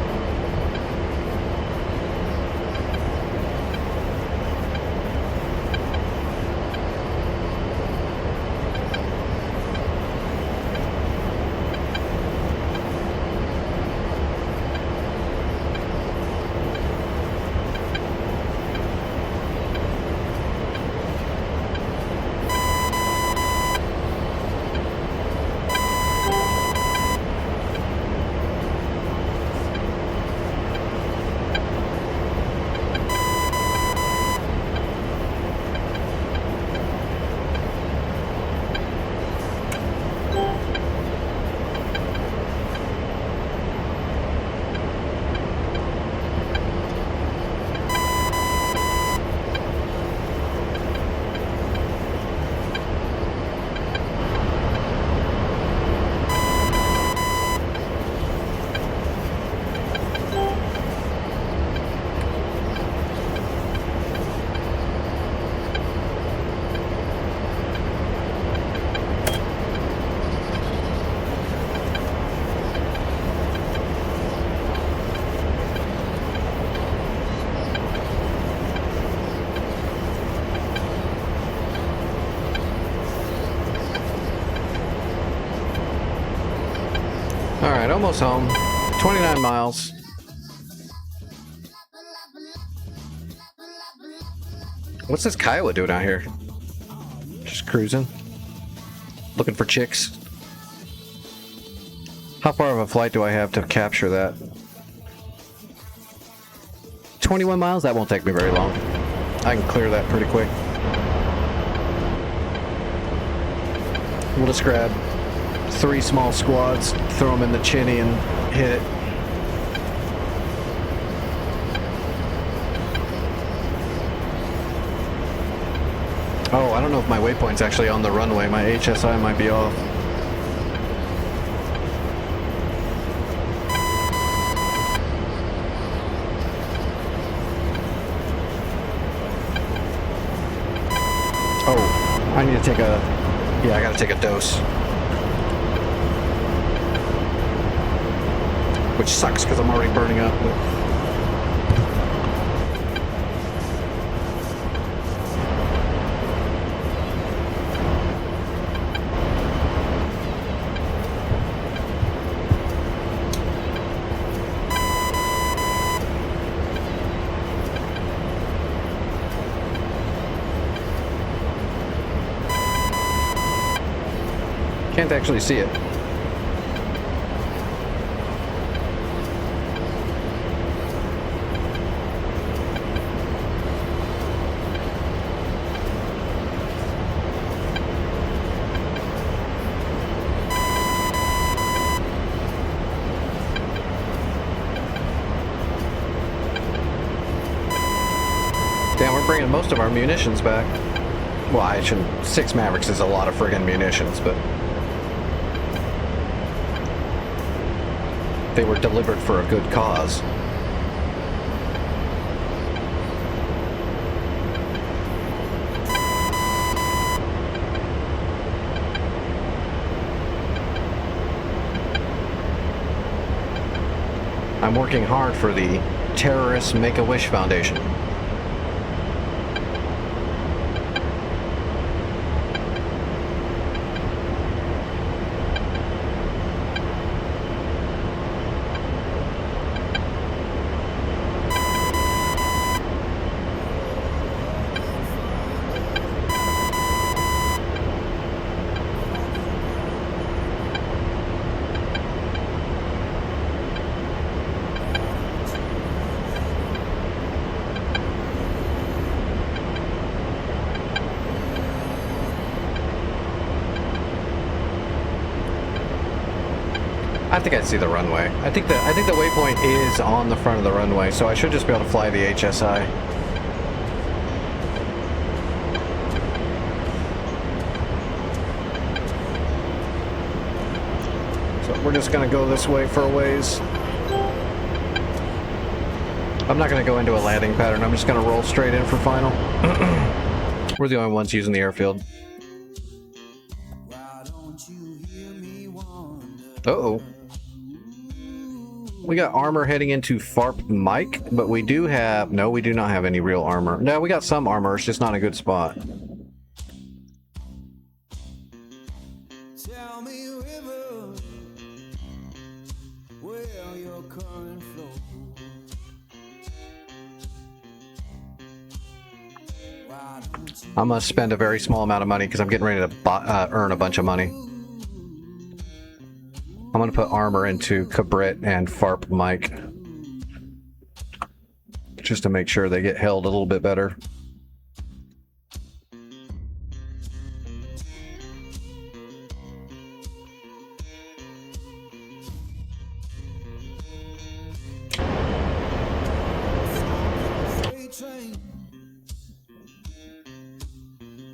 Alright, almost home. 29 miles. What's this Kiowa doing out here? Just cruising. Looking for chicks. How far of a flight do I have to capture that? 21 miles? That won't take me very long. I can clear that pretty quick. We'll just grab 3 small squads, throw them in the chinny and hit it. Oh, I don't know if my waypoint's actually on the runway. My HSI might be off. Oh, I need to take a... Yeah, I gotta take a dose. Which sucks because I'm already burning up. But... Can't actually see it. Damn, we're bringing most of our munitions back. Well, I shouldn't. 6 Mavericks is a lot of friggin' munitions, but... they were delivered for a good cause. I'm working hard for the Terrorist Make-A-Wish Foundation. I think I see the runway. I think the waypoint is on the front of the runway, so I should just be able to fly the HSI. So we're just gonna go this way for a ways. I'm not gonna go into a landing pattern. I'm just gonna roll straight in for final. We're the only ones using the airfield. Uh-oh. We got armor heading into Farp Mike, but we do have... No, we do not have any real armor. No, we got some armor, it's just not a good spot. Tell me, river, where your current flows. Why don't you I'm gonna spend a very small amount of money because I'm getting ready to earn a bunch of money. I'm gonna put armor into Cabrit and Farp Mike. Just to make sure they get held a little bit better. freight train?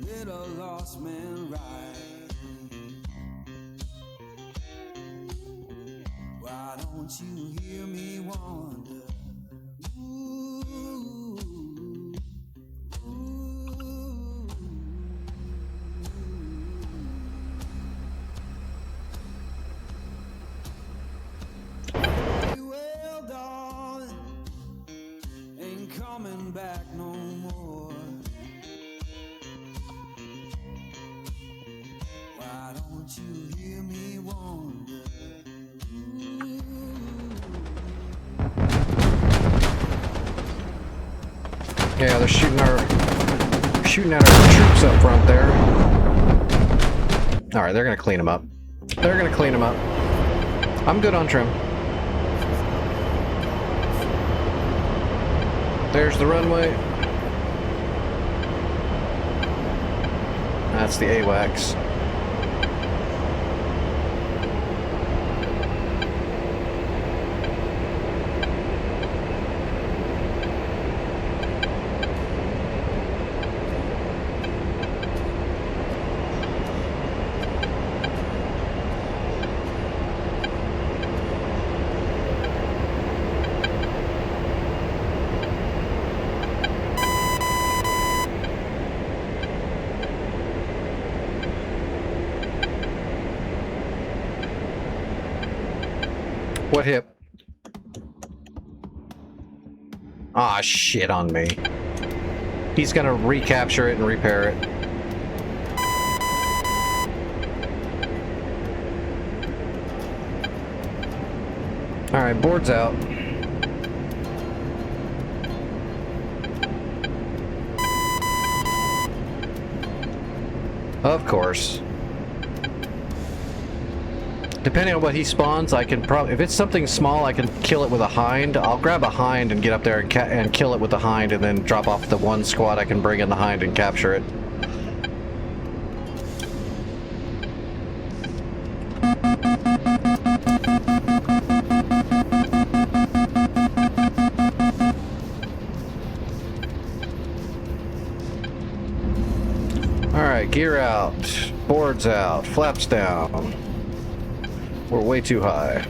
Let a lost man ride. Why don't you hear me wonder? Ooh, ooh. Well, darling, ain't coming back no more. Why don't you hear me wonder? Yeah, they're shooting our shooting at our troops up front there. Alright, they're gonna clean them up. They're gonna clean them up. I'm good on trim. There's the runway. That's the AWACS. What hip? Ah, shit on me. He's gonna recapture it and repair it. Alright, board's out. Of course. Depending on what he spawns, I can probably... If it's something small, I can kill it with a hind. I'll grab a hind and get up there and kill it with the hind, and then drop off the one squad I can bring in the hind and capture it. Alright, gear out. Boards out. Flaps down. We're way too high.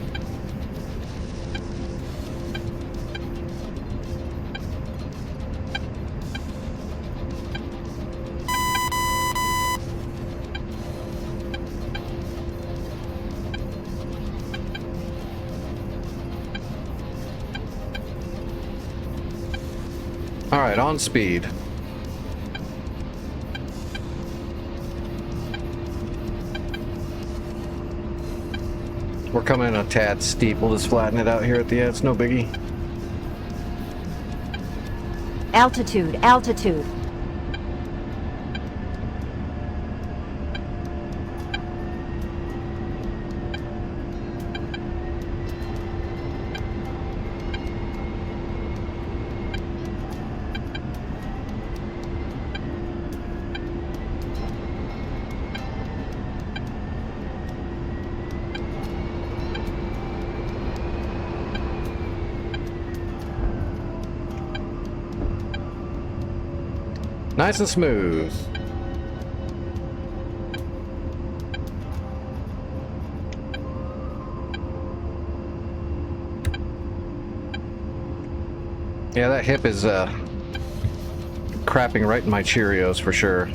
All right, on speed. We're coming in a tad steep. We'll just flatten it out here at the end. It's no biggie. Altitude, altitude. Nice and smooth. Yeah, that hip is crapping right in my Cheerios for sure.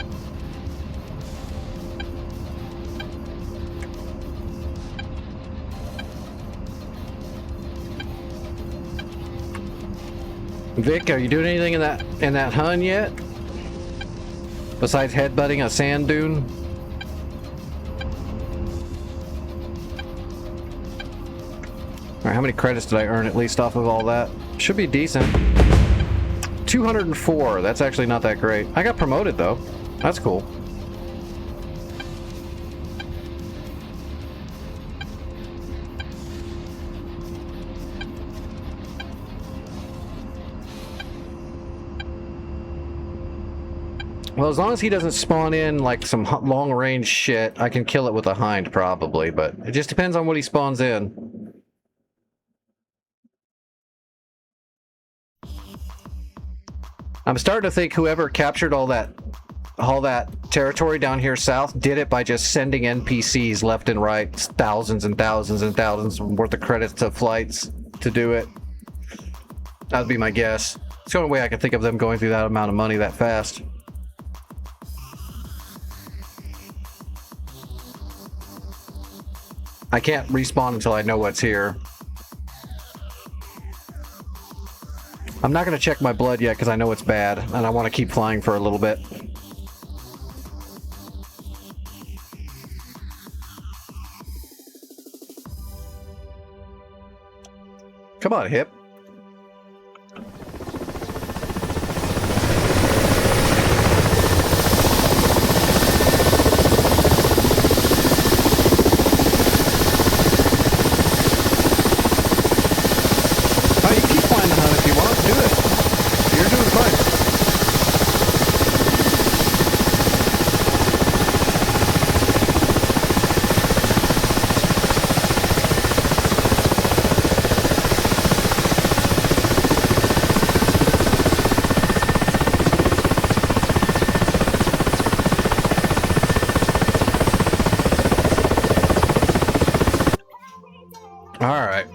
Vic, are you doing anything in that Hun yet? Besides headbutting a sand dune? Alright, how many credits did I earn at least off of all that? Should be decent. 204, that's actually not that great. I got promoted though. That's cool. Well, as long as he doesn't spawn in like some long-range shit, I can kill it with a hind probably, but it just depends on what he spawns in. I'm starting to think whoever captured all that territory down here south did it by just sending NPCs left and right, thousands and thousands and thousands worth of credits to flights to do it. That would be my guess. It's the only way I can think of them going through that amount of money that fast. I can't respawn until I know what's here. I'm not going to check my blood yet because I know it's bad, and I want to keep flying for a little bit. Come on, Hip. All right.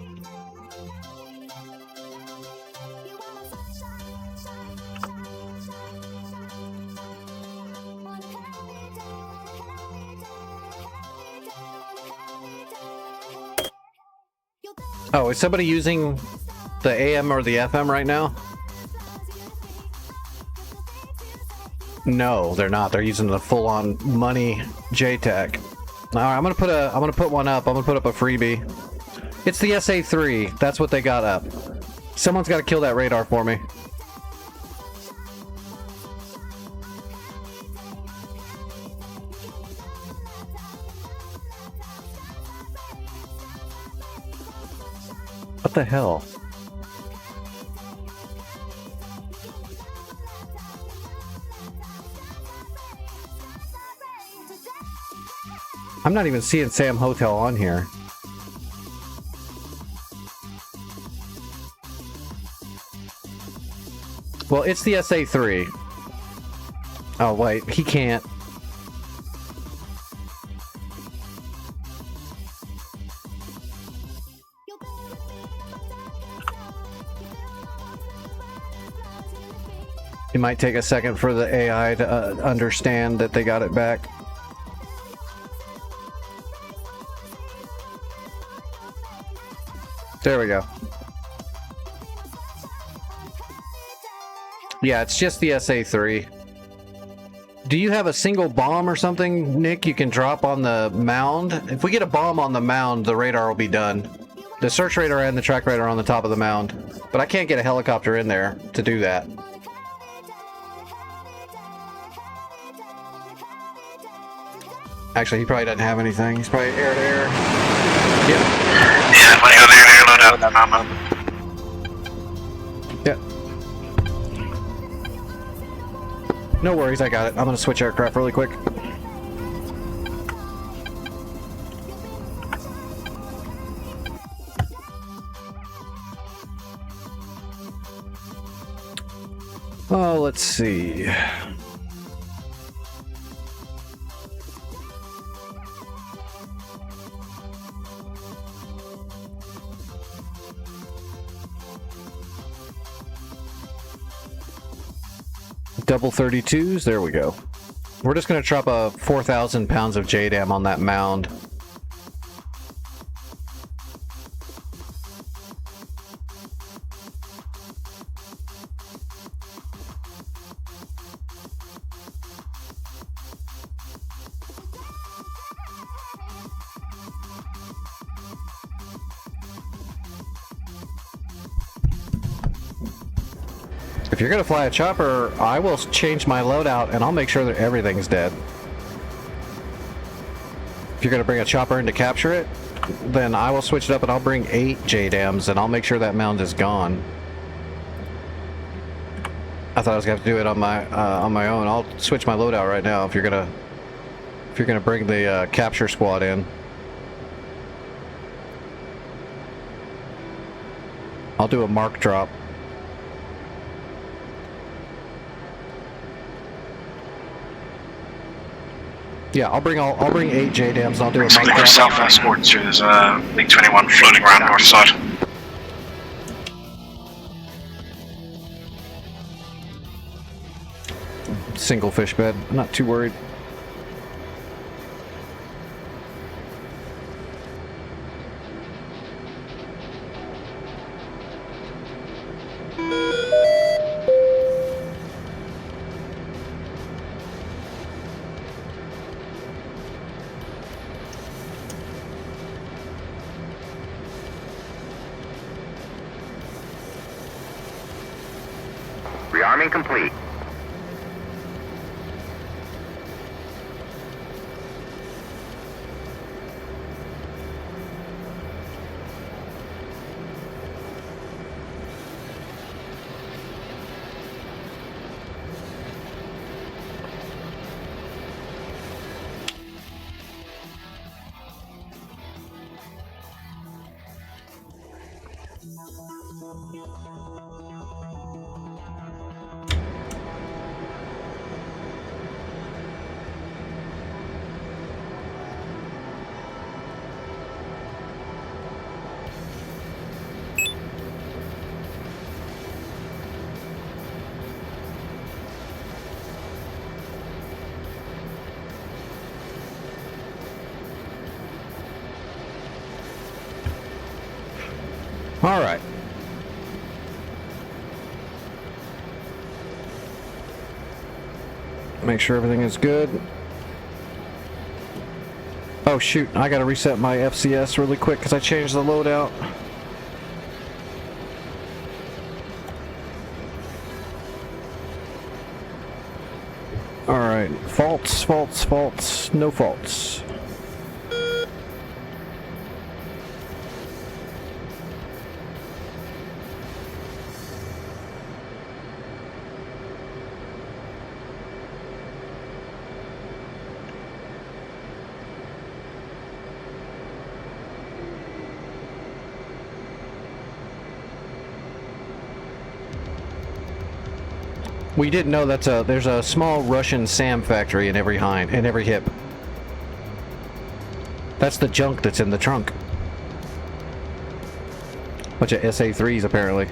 Oh, is somebody using the AM or the FM right now? No, they're not. They're using the full-on money JTAC. All right, I'm gonna put one up. I'm gonna put up a freebie. It's the SA3. That's what they got up. Someone's got to kill that radar for me. What the hell? I'm not even seeing Sam Hotel on here. Well, it's the SA3. Oh, wait, he can't. It might take a second for the AI to understand that they got it back. There we go. Yeah, it's just the SA3. Do you have a single bomb or something, Nick, you can drop on the mound? If we get a bomb on the mound, the radar will be done. The search radar and the track radar are on the top of the mound. But I can't get a helicopter in there to do that. Actually, he probably doesn't have anything. He's probably air to air. Yeah. Yeah, when you got air to air loadout, then I'm up. Yeah. No worries, I got it. I'm gonna switch aircraft really quick. Oh, let's see. Double 32s, there we go. We're just gonna drop a 4,000 pounds of JDAM on that mound. If you're gonna fly a chopper, I will change my loadout and I'll make sure that everything's dead. If you're gonna bring a chopper in to capture it, then I will switch it up and I'll bring 8 JDAMs and I'll make sure that mound is gone. I thought I was gonna have to do it on my own. I'll switch my loadout right now if you're gonna bring the capture squad in. I'll do a mark drop. Yeah, I'll bring 8 JDAMs and I'll do a mark drop. Self escorts through. There's a MiG-21 floating around north side. Single fish bed. I'm not too worried. Rearming complete. All right. Make sure everything is good. Oh shoot, I gotta reset my FCS really quick because I changed the loadout. Alright, faults, faults, faults, no faults. We didn't know there's a small Russian SAM factory in every hip. That's the junk that's in the trunk. Bunch of SA3s apparently.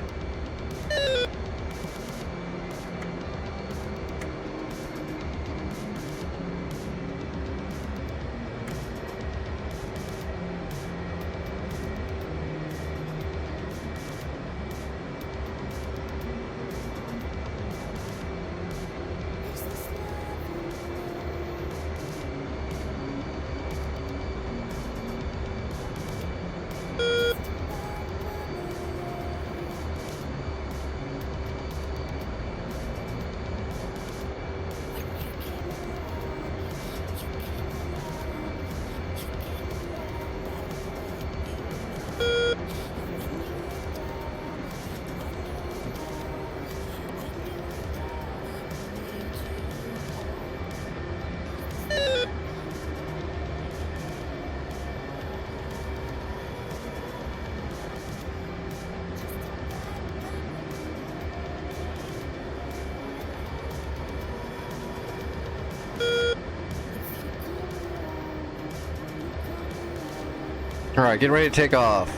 Alright, getting ready to take off.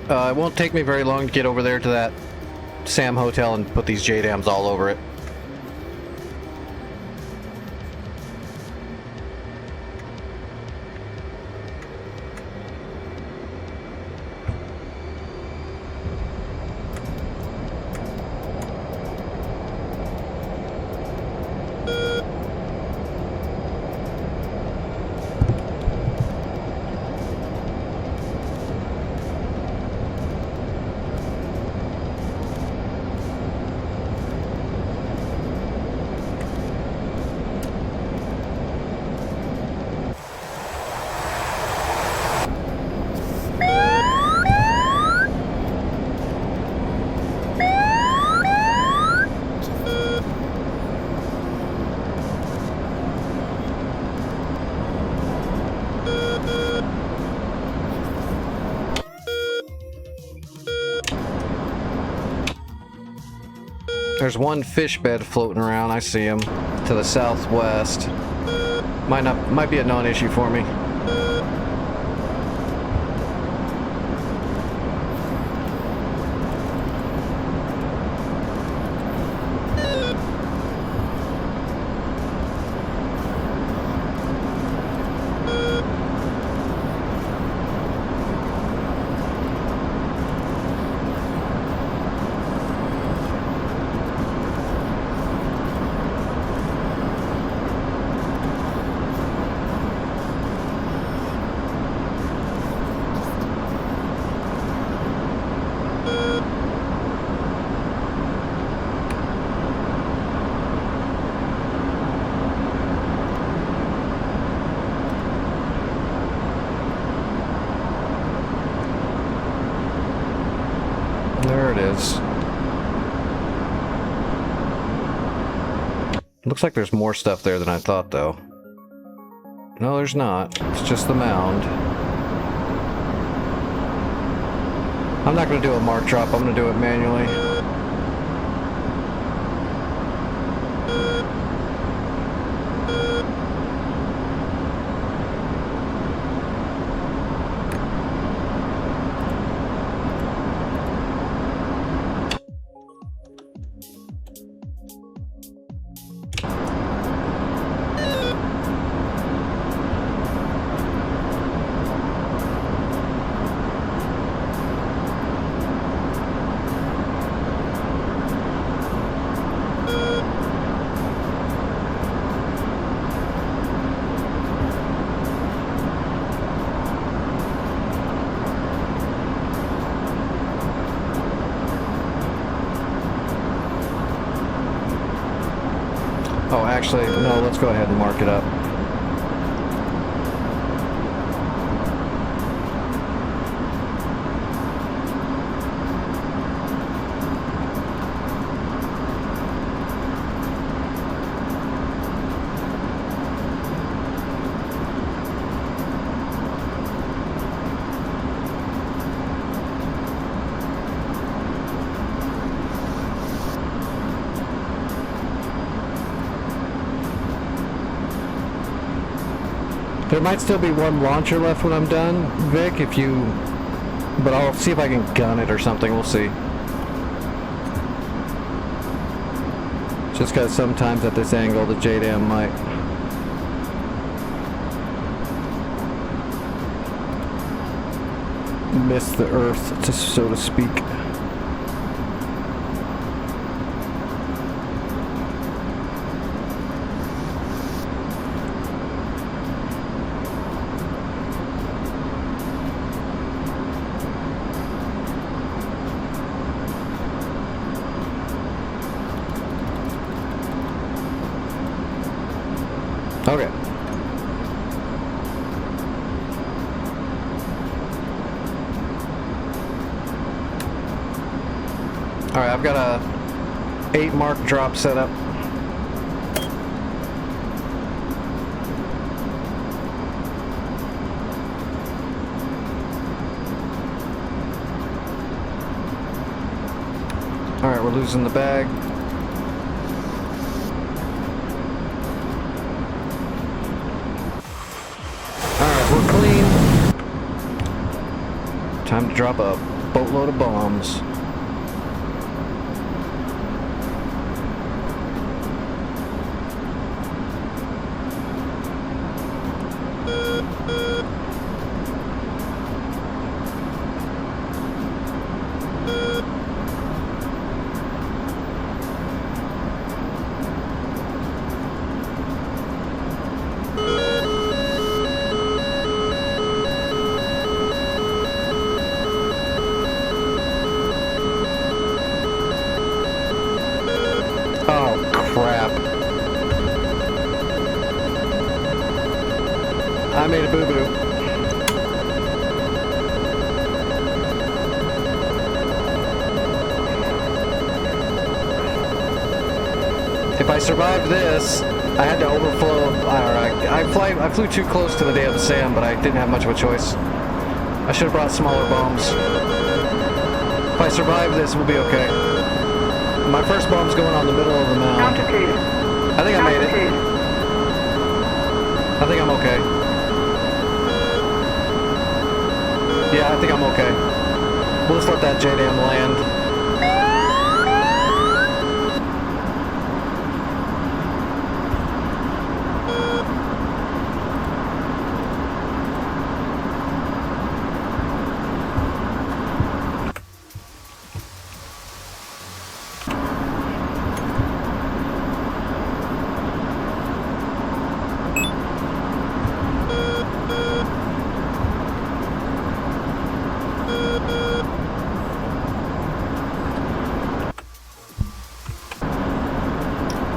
It won't take me very long to get over there to that SAM hotel and put these JDAMs all over it. There's one fish bed floating around. I see him to the southwest. Might be a non-issue for me. There it is. Looks like there's more stuff there than I thought, though. No, there's not. It's just the mound. I'm not going to do a mark drop. I'm going to do it manually. actually, no, let's go ahead and mark it up. There might still be one launcher left when I'm done, Vic, if you... But I'll see if I can gun it or something, we'll see. Just because sometimes at this angle the JDAM might... miss the earth, so to speak. Okay. Alright, I've got a 8 mark drop set up. Alright, we're losing the bag. We're clean. Time to drop a boatload of bombs. I made a boo-boo. If I survived this, I had to overflow. I flew too close to the Day of the Sand, but I didn't have much of a choice. I should have brought smaller bombs. If I survive this, we'll be okay. My first bomb's going on the middle of the mound. I think I made it. I think I'm okay. Yeah, I think I'm okay. We'll just let that JDAM land.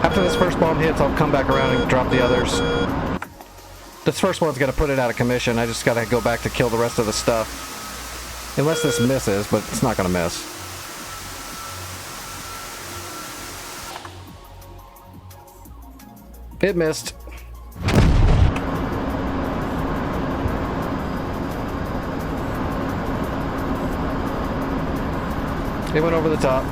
After this first bomb hits, I'll come back around and drop the others. This first one's gonna put it out of commission. I just gotta go back to kill the rest of the stuff. Unless this misses, but it's not gonna miss. It missed. It went over the top.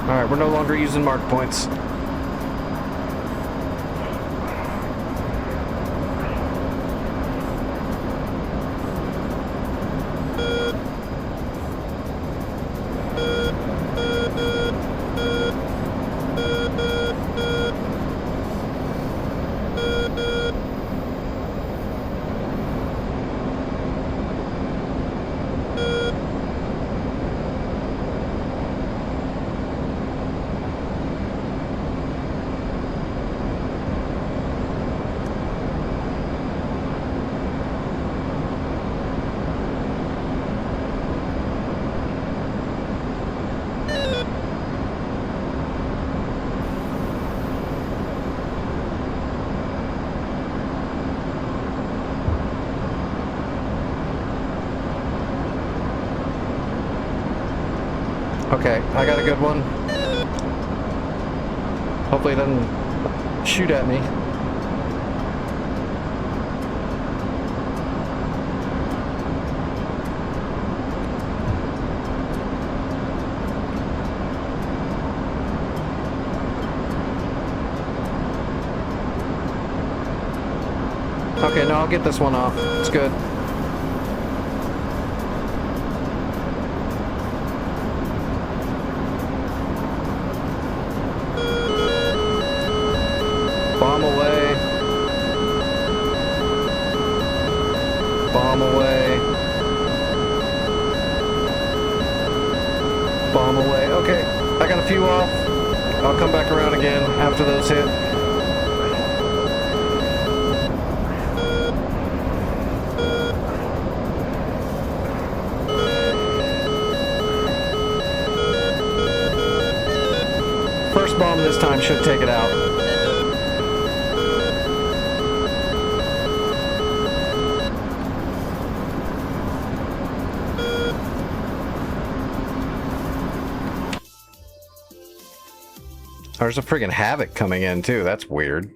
Alright, we're no longer using mark points. Okay, I got a good one. Hopefully it doesn't shoot at me. Okay, no, I'll get this one off. It's good. Bomb away. Bomb away. Bomb away. Okay, I got a few off. I'll come back around again after those hit. First bomb this time should take it out. There's a friggin' Havoc coming in too, that's weird.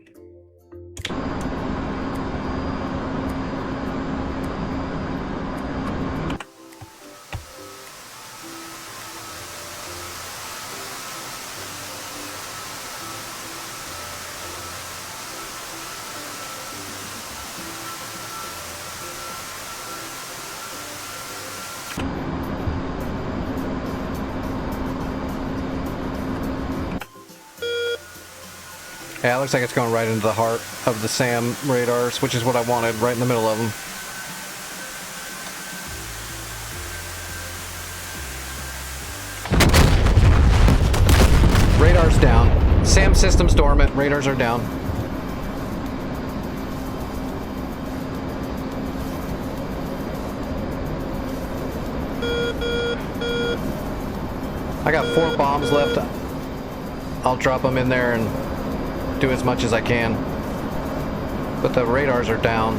Yeah, it looks like it's going right into the heart of the SAM radars, which is what I wanted, right in the middle of them. Radar's down. SAM system's dormant, radars are down. I got 4 bombs left. I'll drop them in there and do as much as I can, but the radars are down.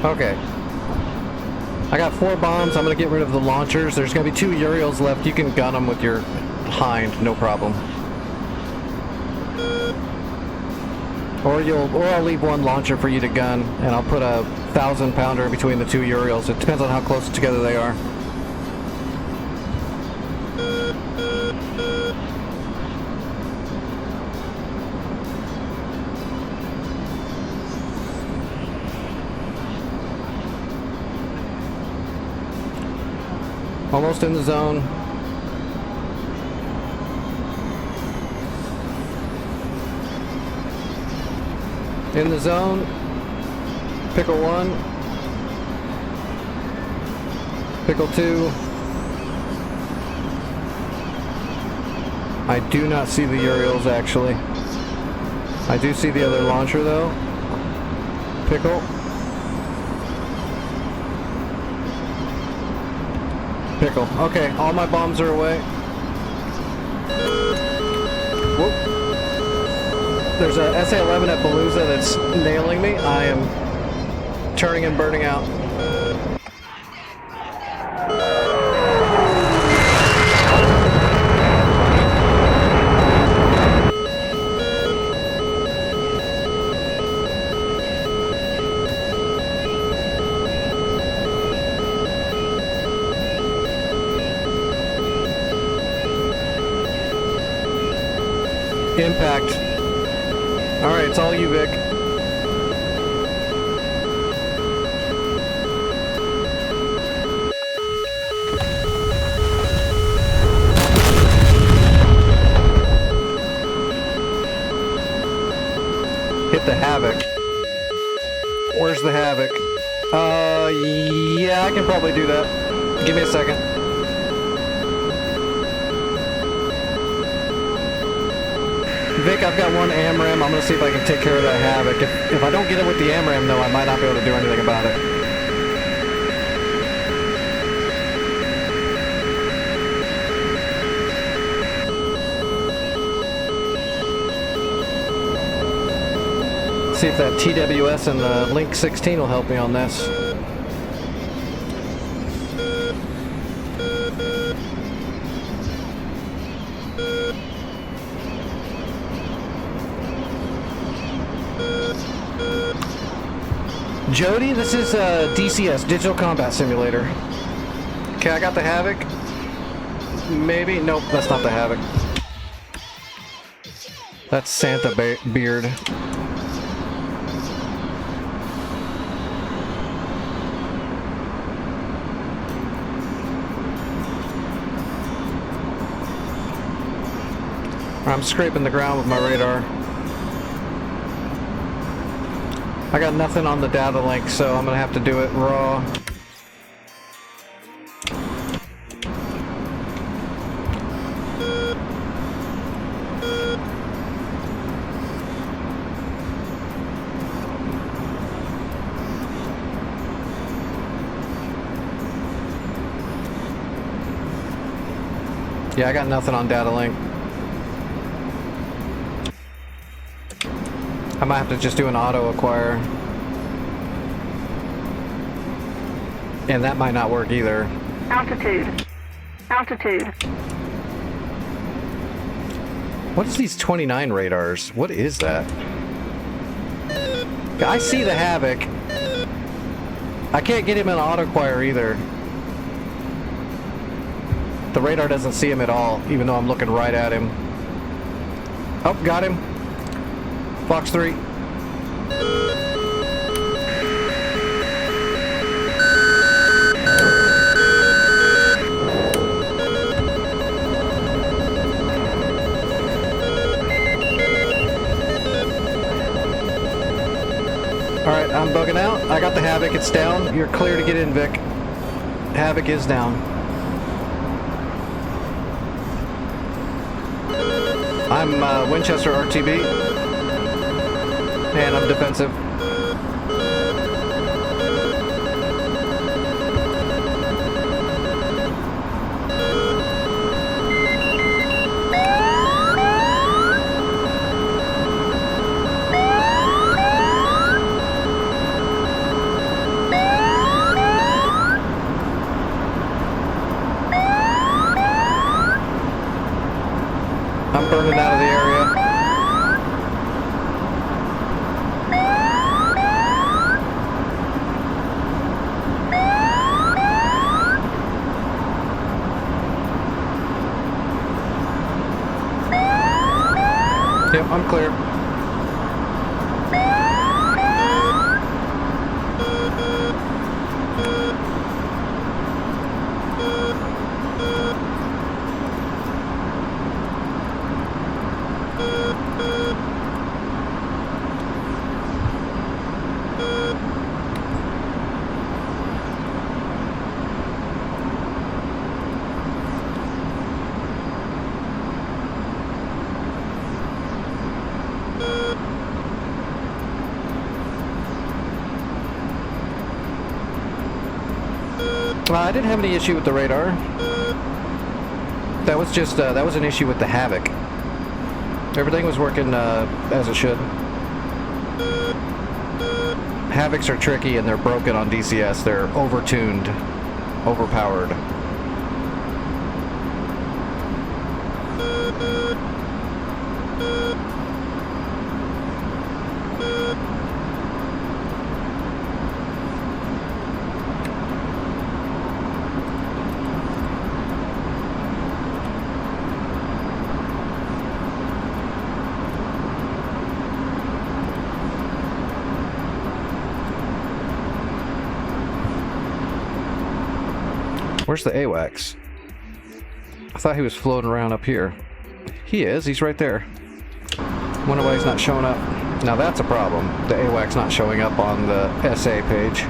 Okay. I got 4 bombs. I'm going to get rid of the launchers. There's going to be 2 Uriels left. You can gun them with your hind, no problem. Or I'll leave 1 launcher for you to gun, and I'll put a 1,000-pounder between the 2 Uriels. It depends on how close together they are. Almost in the zone. In the zone. Pickle 1. Pickle 2. I do not see the Uriels actually. I do see the other launcher though. Pickle. Pickle. Okay, all my bombs are away. Whoop. There's a SA-11 at Palooza that's nailing me. I am turning and burning out. Impact. Alright, it's all you, Vic. Hit the Havoc. Where's the Havoc? Yeah, I can probably do that. Give me a second. Vic, I've got one AMRAM. I'm gonna see if I can take care of that Havoc. If I don't get it with the AMRAM, though, I might not be able to do anything about it. See if that TWS and the Link 16 will help me on this. Jody, this is DCS, Digital Combat Simulator. Okay, I got the Havoc. Maybe? Nope, that's not the Havoc. That's Santa Beard. I'm scraping the ground with my radar. I got nothing on the data link, so I'm gonna have to do it raw. Yeah, I got nothing on data link. I might have to just do an auto acquire. And that might not work either. Altitude. Altitude. What is these 29 radars? What is that? I see the Havoc. I can't get him in auto acquire either. The radar doesn't see him at all, even though I'm looking right at him. Oh, got him. Fox 3. Alright, I'm bugging out. I got the Havoc, it's down. You're clear to get in, Vic. Havoc is down. I'm Winchester RTB. And I'm defensive. I'm burning out of the area. Yep, I'm clear. I didn't have any issue with the radar. That was just, that was an issue with the Havoc. Everything was working as it should. Havocs are tricky and they're broken on DCS. They're overtuned, overpowered. Where's the AWACS? I thought he was floating around up here. He is. He's right there. Wonder why he's not showing up. Now that's a problem. The AWACS not showing up on the SA page.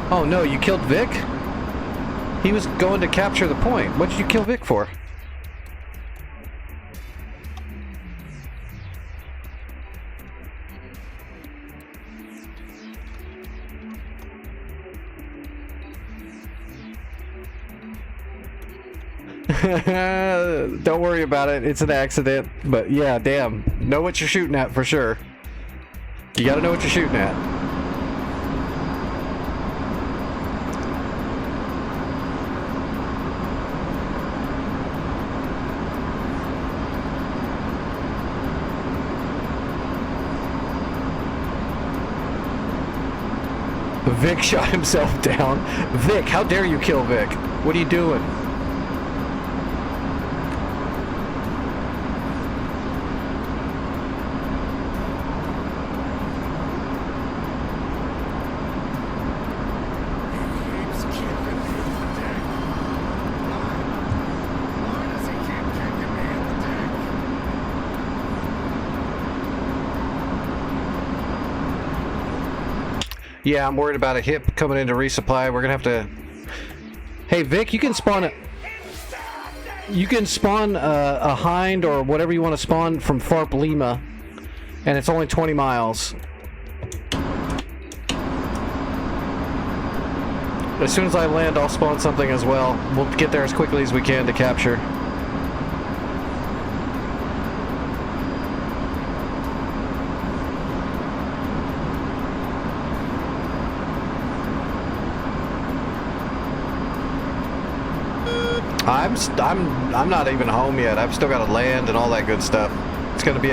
Oh no, you killed Vic? He was going to capture the point. What did you kill Vic for? Don't worry about it. It's an accident. But yeah, damn. Know what you're shooting at for sure. You gotta know what you're shooting at. Vic shot himself down. Vic, how dare you kill Vic? What are you doing? Yeah, I'm worried about a hip coming in to resupply. We're gonna have to... Hey, Vic, you can spawn a... You can spawn a hind or whatever you want to spawn from FARP Lima. And it's only 20 miles. As soon as I land, I'll spawn something as well. We'll get there as quickly as we can to capture. I'm not even home yet. I've still got to land and all that good stuff. It's going to be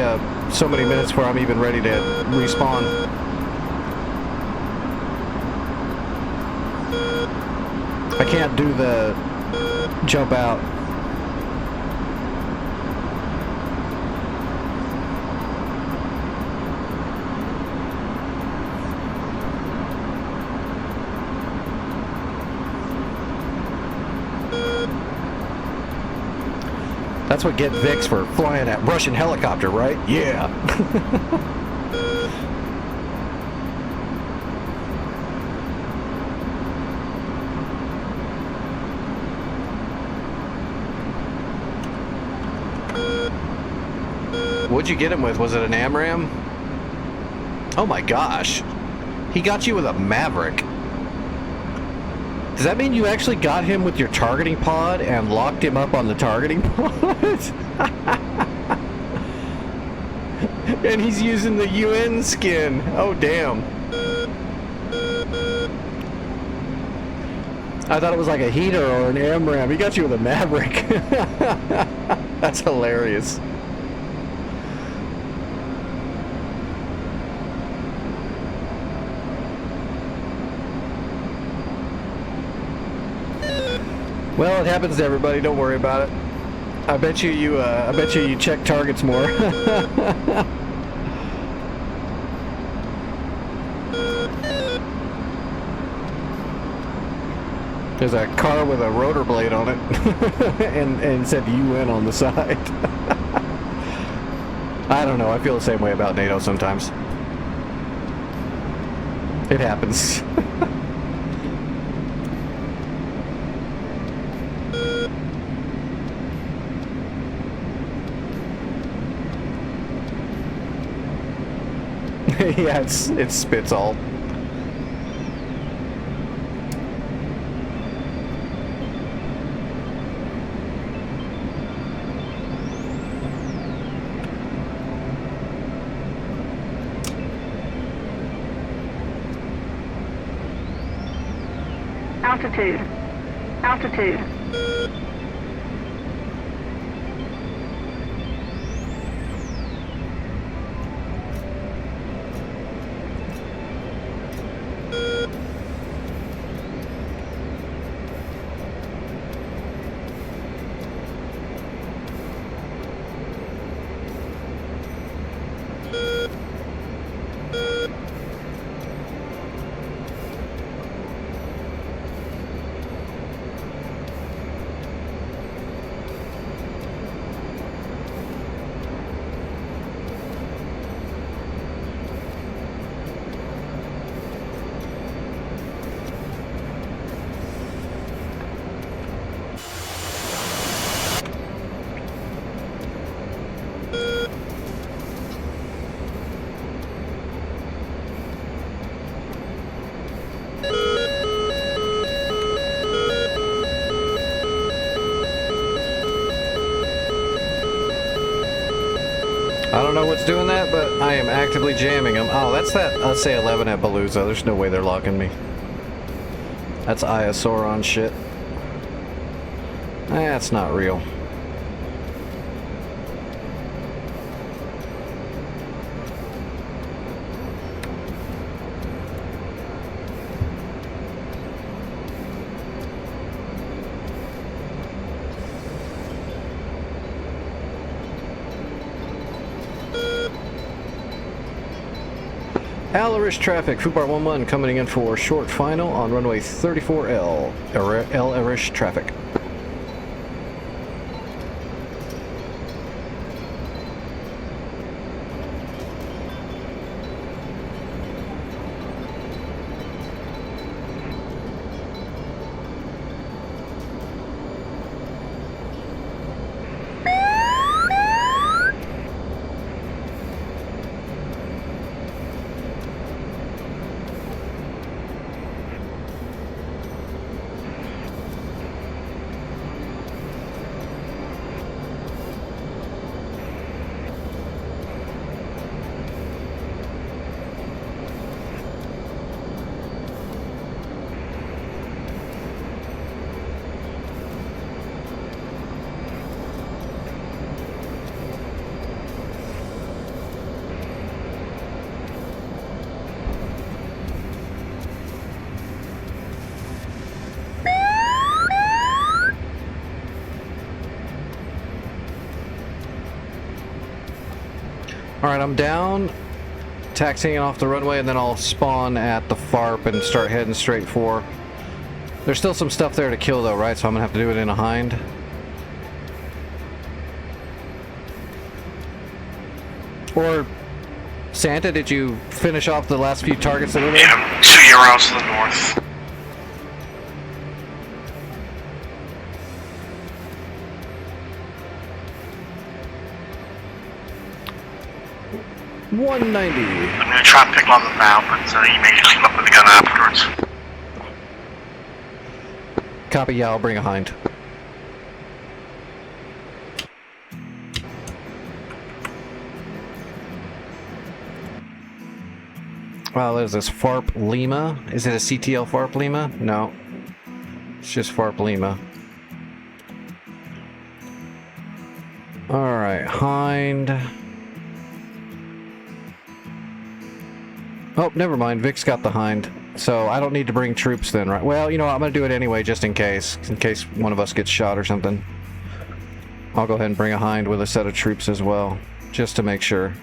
so many minutes before I'm even ready to respawn. I can't do the jump out. That's what get Vic's for flying that Russian helicopter, right? Yeah. What'd you get him with? Was it an AMRAAM? Oh my gosh. He got you with a Maverick. Does that mean you actually got him with your targeting pod and locked him up on the targeting pod? And he's using the UN skin. Oh, damn. I thought it was like a heater or an AMRAAM. He got you with a Maverick. That's hilarious. Well, it happens to everybody. Don't worry about it. I bet you check targets more. There's a car with a rotor blade on it, and said UN on the side. I don't know. I feel the same way about NATO sometimes. It happens. Yeah, it's spits all. Altitude. Altitude. I don't know what's doing that, but I am actively jamming them. Oh, that's that, let's say 11 at Beluza. There's no way they're locking me. That's Aya Sauron shit. That's not real. Al-Arish traffic, Fupar 11 coming in for short final on runway 34L. Al-Arish traffic. Alright, I'm down, taxiing off the runway, and then I'll spawn at the FARP and start heading straight for... There's still some stuff there to kill though, right? So I'm gonna have to do it in a hind. Or... Santa, did you finish off the last few targets that were there? Yeah, 2 euros to the north. $190. I'm gonna try and pick London now, but you may clean up with the gun afterwards. Copy, yeah, I'll bring a hind. Wow, there's this FARP Lima. Is it a CTL FARP Lima? No. It's just FARP Lima. Alright, hind. Oh, never mind. Vic's got the hind. So I don't need to bring troops then, right? Well, you know what? I'm going to do it anyway just in case one of us gets shot or something. I'll go ahead and bring a hind with a set of troops as well, just to make sure.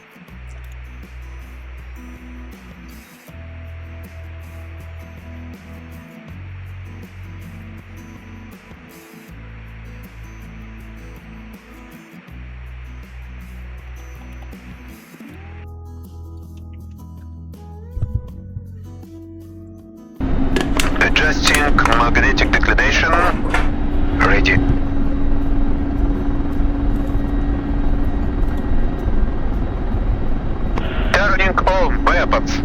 Adjusting magnetic declination. Ready. Turning all weapons.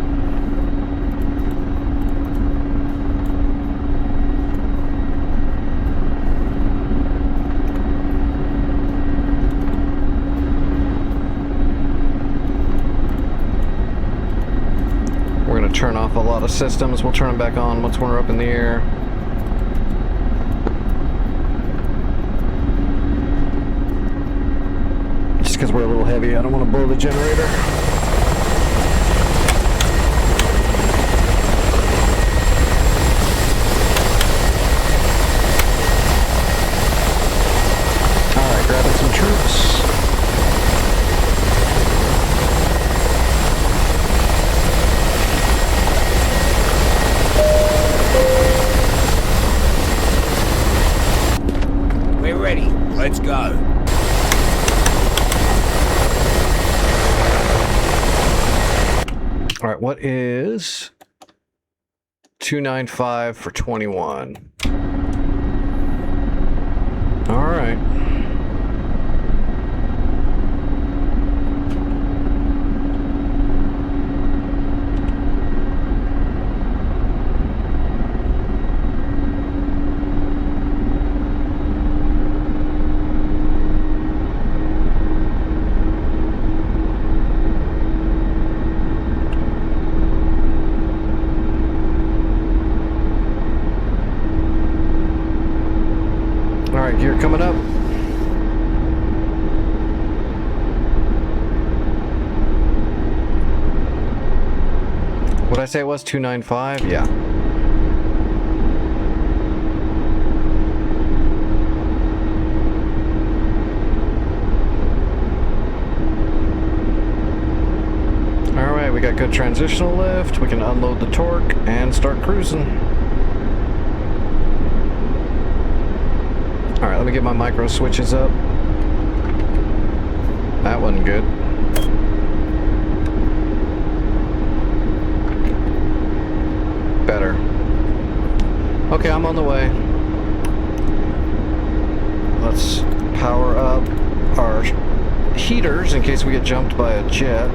We're going to turn off a lot of systems. We'll turn them back on once we're up in the air. Just because we're a little heavy, I don't want to blow the generator. Alright, grabbing some troops. We're ready. Let's go. All right, what is 295 for 21? All right. Alright, gear coming up. What'd I say it was? 295? Yeah. Alright, we got good transitional lift. We can unload the torque and start cruising. Alright, let me get my micro switches up. That wasn't good. Better. Okay, I'm on the way. Let's power up our heaters in case we get jumped by a jet.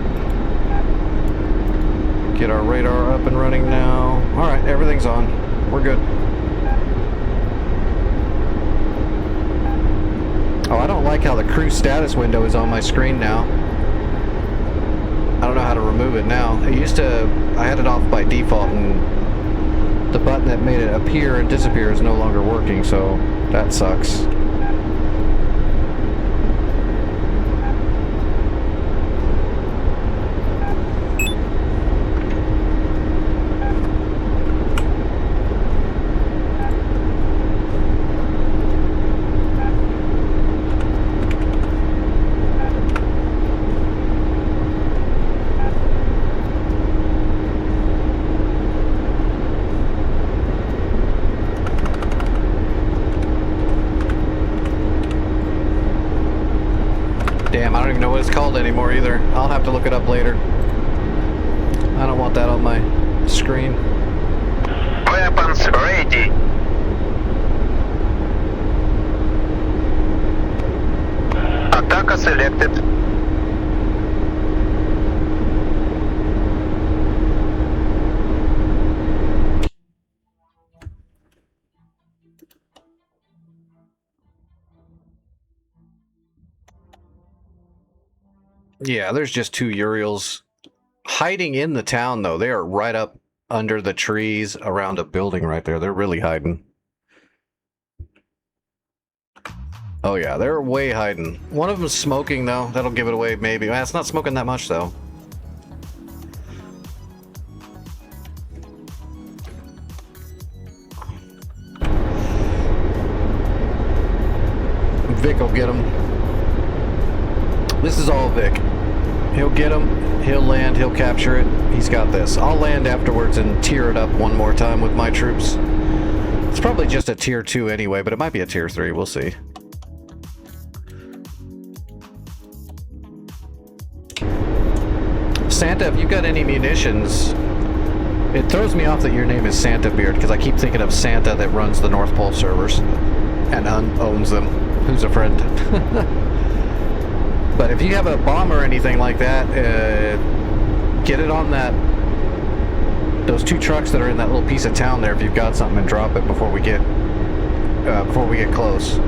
Get our radar up and running now. Alright, everything's on. We're good. Oh, I don't like how the cruise status window is on my screen now. I don't know how to remove it now. I had it off by default, and the button that made it appear and disappear is no longer working, so that sucks. Damn, I don't even know what it's called anymore either. I'll have to look it up later. I don't want that on my screen. Weapons ready. Attacker selected. Yeah, there's just two Uriels hiding in the town, though. They are right up under the trees around a building right there. They're really hiding. Oh, yeah, they're way hiding. One of them's smoking, though. That'll give it away, maybe. It's not smoking that much, though. Vic will get him. This is all Vic. He'll get him, he'll land, he'll capture it. He's got this. I'll land afterwards and tear it up one more time with my troops. It's probably just a tier 2 anyway, but it might be a tier 3. We'll see. Santa, if you've got any munitions, it throws me off that your name is Santa Beard, because I keep thinking of Santa that runs the North Pole servers and owns them. Who's a friend? But if you have a bomb or anything like that, get it on those two trucks that are in that little piece of town there. If you've got something, and drop it before we get close.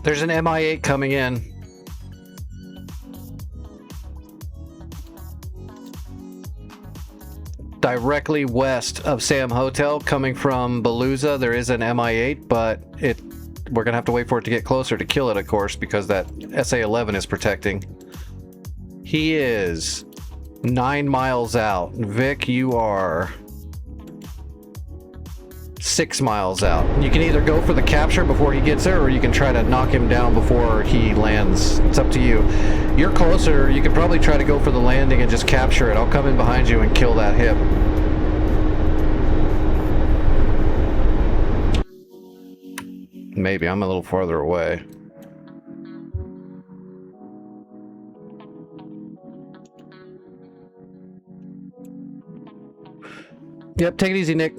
There's an MI8 coming in. Directly west of Sam Hotel, coming from Beluza. There is an MI8, but we're gonna have to wait for it to get closer to kill it, of course, because that SA-11 is protecting. He is 9 miles out. Vic, you are 6 miles out. You can either go for the capture before he gets there, or you can try to knock him down before he lands. It's up to you. You're closer. You could probably try to go for the landing and just capture it. I'll come in behind you and kill that hip. Maybe. I'm a little farther away. Yep, take it easy, Nick.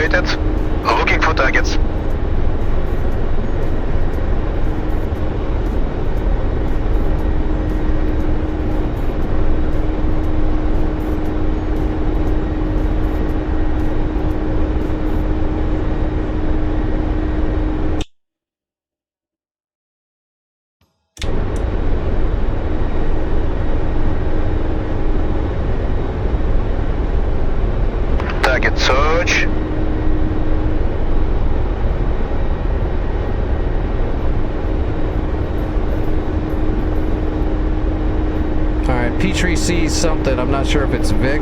located. Looking for targets. Target search. Alright, Petrie sees something. I'm not sure if it's Vic.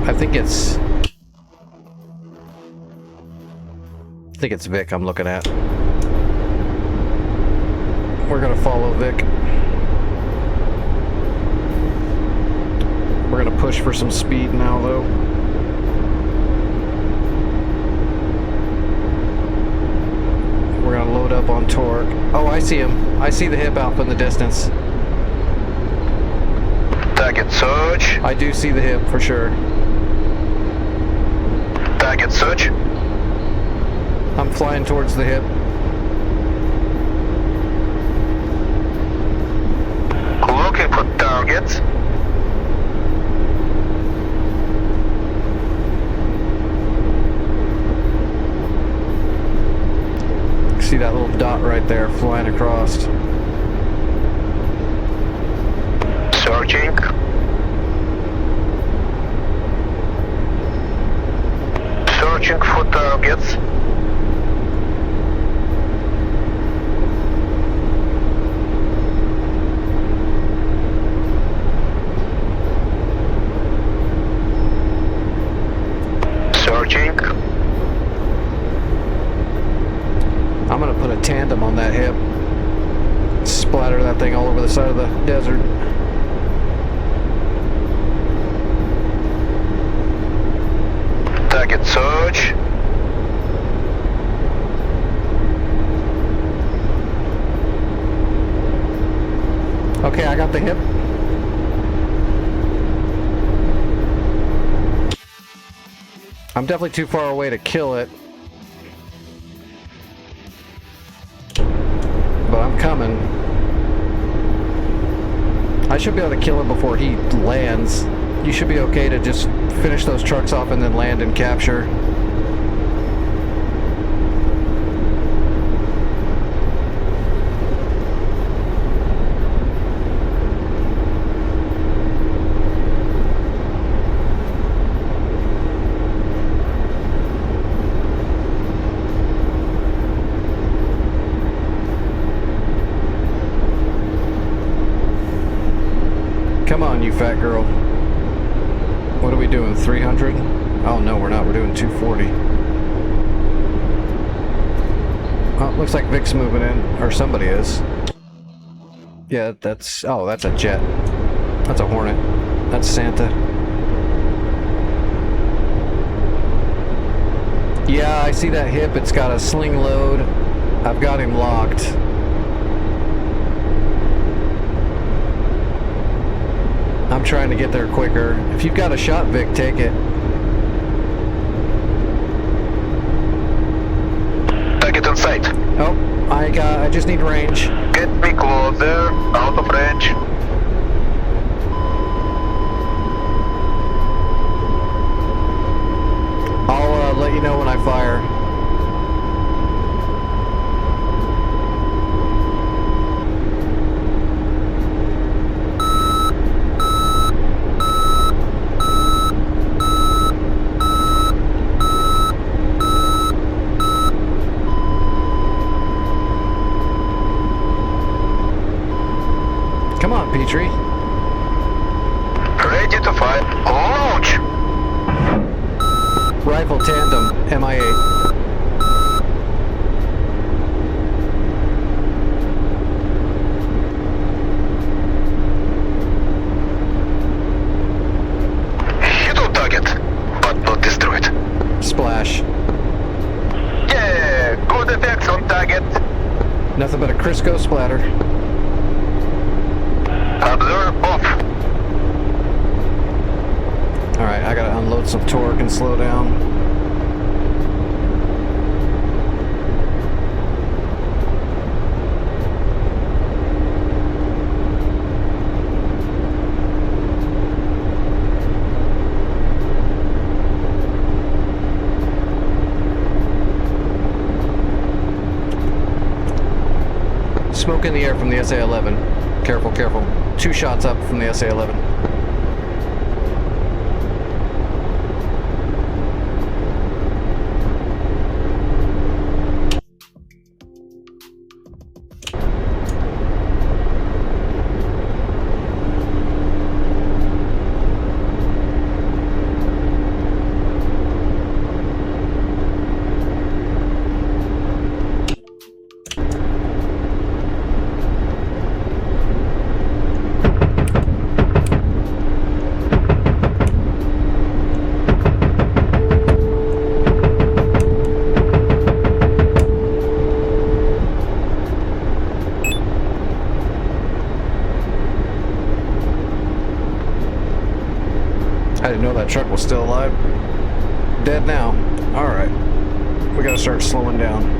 I think it's Vic I'm looking at. We're gonna follow Vic. We're gonna push for some speed now, though. We're gonna load up on torque. Oh, I see him. I see the hip alpha in the distance. Target search. I do see the hip for sure. Target search. I'm flying towards the hip. Looking for targets. See that little dot right there flying across. Searching. Searching for targets. Searching. I'm gonna put a tandem on that hip. Splatter that thing all over the side of the desert. Target search. Okay, I got the hip. I'm definitely too far away to kill it. But I'm coming. I should be able to kill him before he lands. You should be okay to just finish those trucks off and then land and capture. Come on, you fat girl. What are we doing, 300? Oh no, we're not, we're doing 240. Oh, looks like Vic's moving in, or somebody is. Yeah, that's, oh, that's a jet. That's a Hornet. That's Santa. Yeah, I see that hip, it's got a sling load. I've got him locked. I'm trying to get there quicker. If you've got a shot, Vic, take it. Target in sight. Oh, I just need range. Get me closer. Out of range. I'll let you know when I fire. Come on, Petrie. Ready to fire. Launch. Rifle tandem, MI8. Hit on target, but not destroyed. Splash. Yeah, good effects on target. Nothing but a Crisco splatter. Observe off. Alright, I gotta unload some torque and slow down. Smoke in the air from the SA-11. Careful, careful. 2 shots up from the SA-11. I didn't know that truck was still alive. Dead now. Alright. We gotta start slowing down.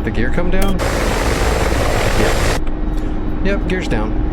The gear come down? Yep, gear's down.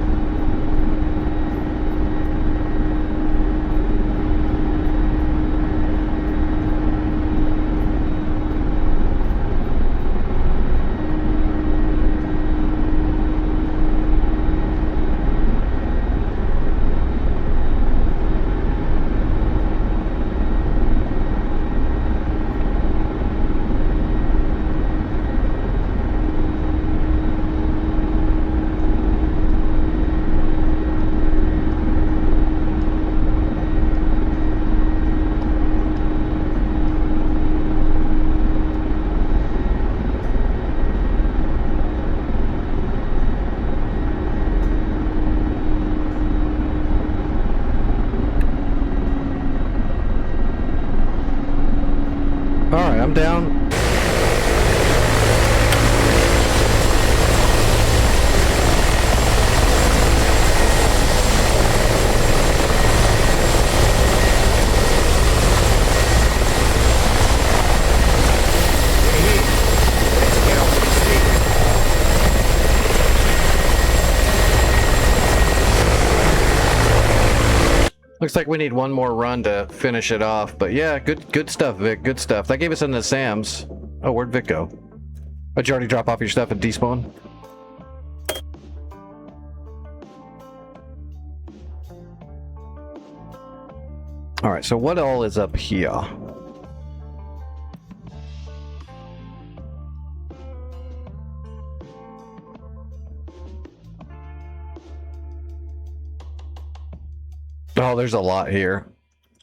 Alright, I'm down. Looks like we need one more run to finish it off, but yeah, good stuff, Vic. Good stuff. That gave us into Sam's. Oh, where'd Vic go? Did you already drop off your stuff and despawn? All right, so what all is up here? Oh, there's a lot here.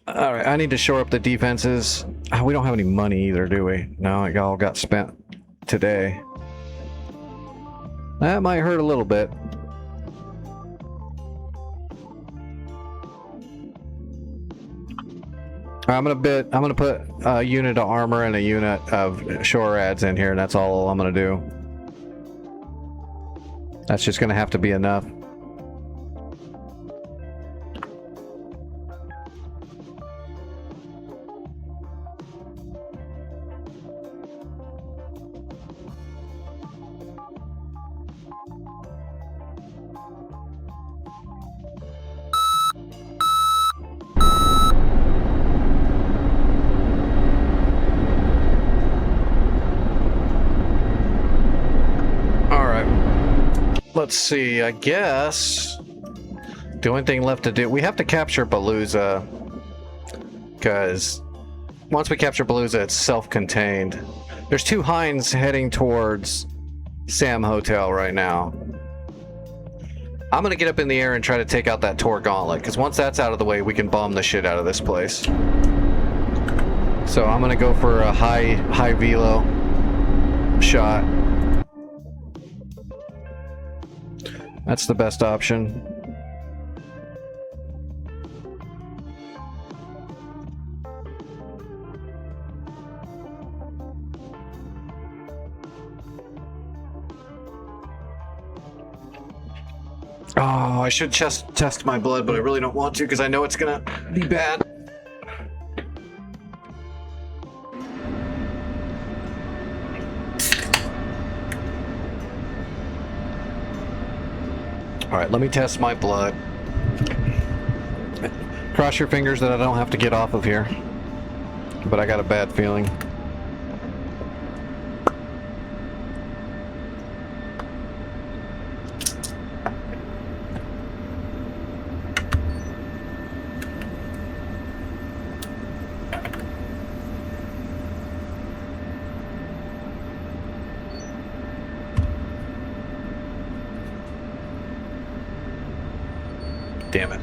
All right, I need to shore up the defenses. Oh, we don't have any money either, do we? No, it all got spent today. That might hurt a little bit. I'm gonna put a unit of armor and a unit of shore ads in here, and that's all I'm gonna do. That's just gonna have to be enough. Let's see, I guess the only thing left to do, we have to capture Palooza, because Once we capture Palooza, it's self-contained. There's 2 Hinds heading towards Sam Hotel right now. I'm gonna get up in the air and try to take out that Tor Gauntlet, because once that's out of the way, we can bomb the shit out of this place. So I'm gonna go for a high velo shot. That's the best option. Oh, I should just test my blood, but I really don't want to because I know it's gonna be bad. Alright, let me test my blood. Cross your fingers that I don't have to get off of here. But I got a bad feeling. Damn it.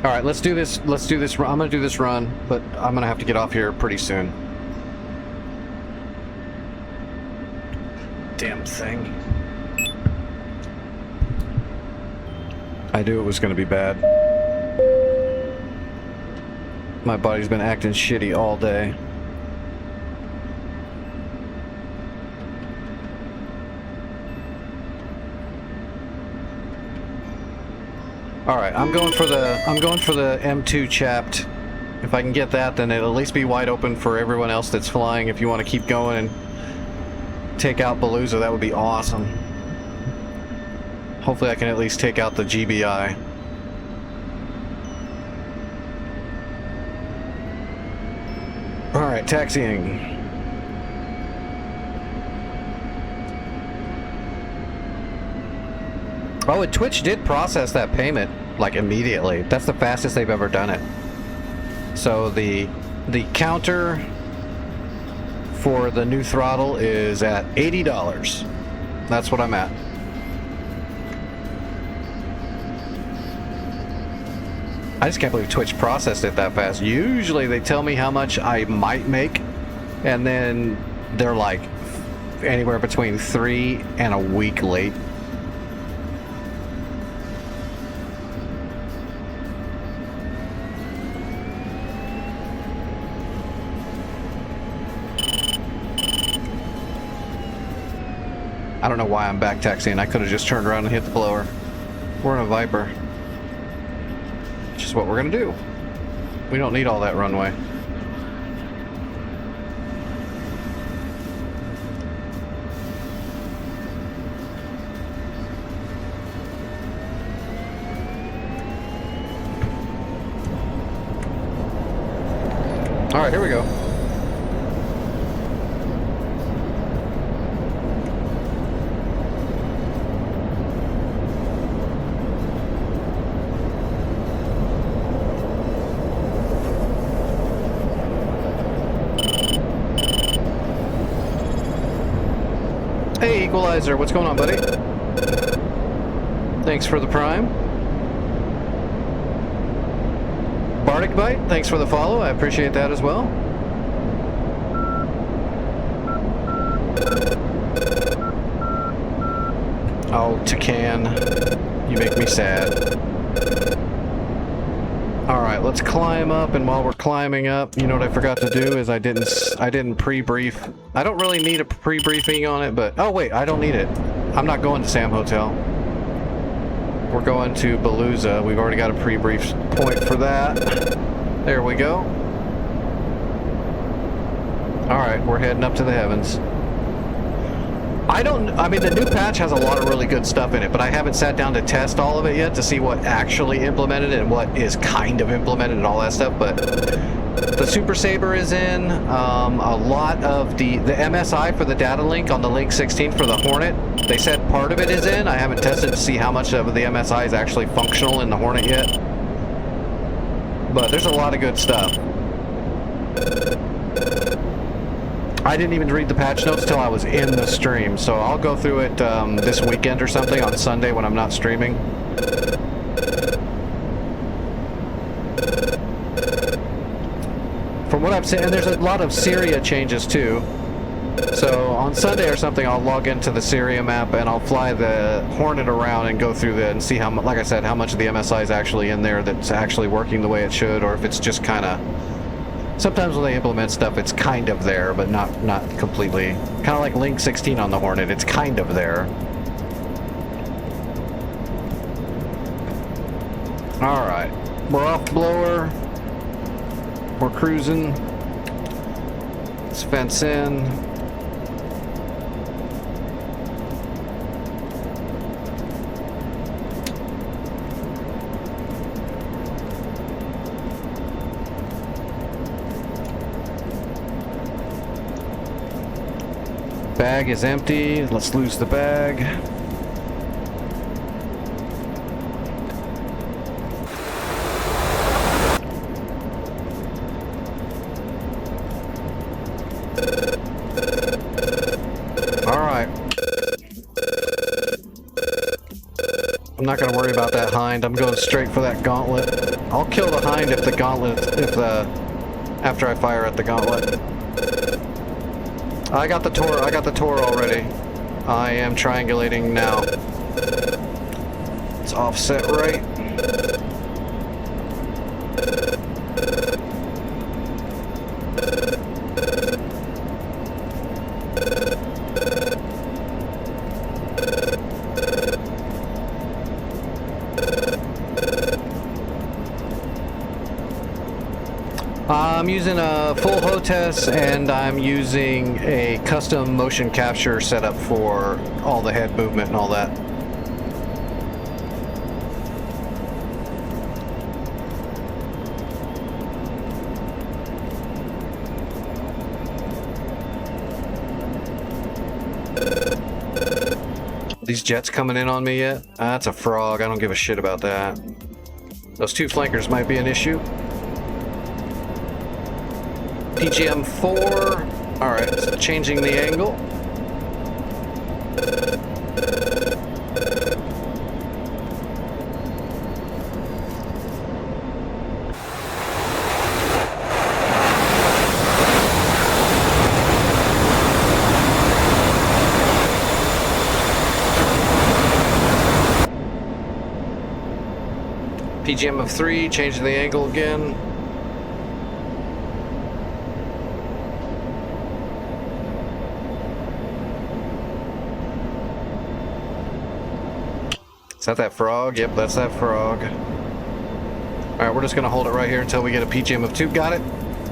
All right, let's do this. Let's do this. I'm gonna do this run, but I'm gonna have to get off here pretty soon. Damn thing. I knew it was gonna be bad. My body's been acting shitty all day. All right, I'm going for the M2 chapped. If I can get that, then it'll at least be wide open for everyone else that's flying. If you want to keep going and take out Palooza, that would be awesome. Hopefully I can at least take out the GBI. All right, taxiing. Oh, and Twitch did process that payment, like, immediately. That's the fastest they've ever done it. So the counter for the new throttle is at $80. That's what I'm at. I just can't believe Twitch processed it that fast. Usually they tell me how much I might make, and then they're like anywhere between 3 and a week late. I don't know why I'm back taxiing. I could have just turned around and hit the blower. We're in a Viper. Which is what we're gonna do. We don't need all that runway. All right, here we go. Hey, Equalizer, what's going on, buddy? Thanks for the Prime. Bardic Bite, thanks for the follow. I appreciate that as well. Oh, Takan, you make me sad. Alright, let's climb up, and while we're climbing up, you know what I forgot to do is I didn't pre-brief. I don't really need a pre-briefing on it, but oh wait, I don't need it. I'm not going to Sam Hotel. We're going to Palooza. We've already got a pre-brief point for that. There we go. Alright, we're heading up to the heavens. I mean, the new patch has a lot of really good stuff in it, but I haven't sat down to test all of it yet to see what actually implemented and what is kind of implemented and all that stuff, but the Super Saber is in, a lot of the MSI for the data link on the Link 16 for the Hornet, they said part of it is in. I haven't tested to see how much of the MSI is actually functional in the Hornet yet. But there's a lot of good stuff. I didn't even read the patch notes till I was in the stream, so I'll go through it this weekend or something on Sunday when I'm not streaming. From what I've seen, and there's a lot of Syria changes too. So on Sunday or something, I'll log into the Syria map and I'll fly the Hornet around and go through and see how, like I said, how much of the MSI is actually in there that's actually working the way it should, or if it's just kind of. Sometimes when they implement stuff, it's kind of there, but not completely. Kind of like Link 16 on the Hornet, it's kind of there. All right, we're off blower. We're cruising. Let's fence in. Bag is empty. Let's lose the bag. I'm not going to worry about that hind. I'm going straight for that gauntlet. I'll kill the hind if the gauntlet, after I fire at the gauntlet. I got the Tor already. I am triangulating now. It's offset right. I'm using a full HOTAS and I'm using a custom motion capture setup for all the head movement and all that. These jets coming in on me yet? That's a frog. I don't give a shit about that. Those two flankers might be an issue. PGM 4. Alright, so changing the angle. PGM of 3, changing the angle again. Is that frog? Yep, that's that frog. Alright, we're just going to hold it right here until we get a PGM of 2. Got it.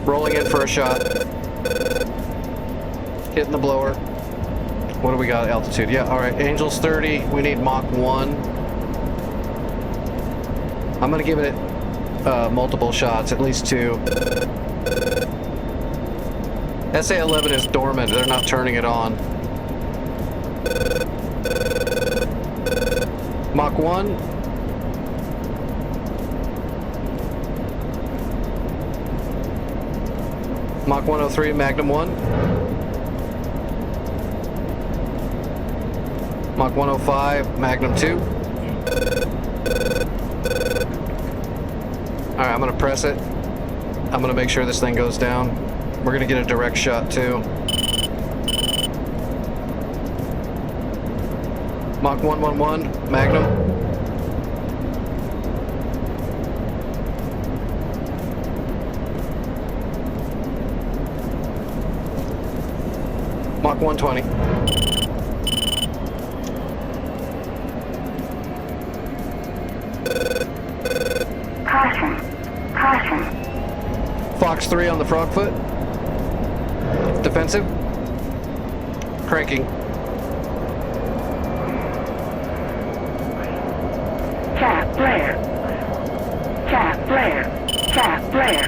Rolling in for a shot. Hitting the blower. What do we got? Altitude. Yeah, alright. Angels 30. We need Mach 1. I'm going to give it multiple shots, at least 2. SA-11 is dormant. They're not turning it on. Mach 1. Mach 103, Magnum 1. Mach 105, Magnum 2. Alright, I'm going to press it. I'm going to make sure this thing goes down. We're going to get a direct shot too. Mach 111, Magnum. Mach 120. Caution. Caution. Fox 3 on the frog foot. Defensive. Cranking. Chaff flare. Chaff flare. Chaff flare.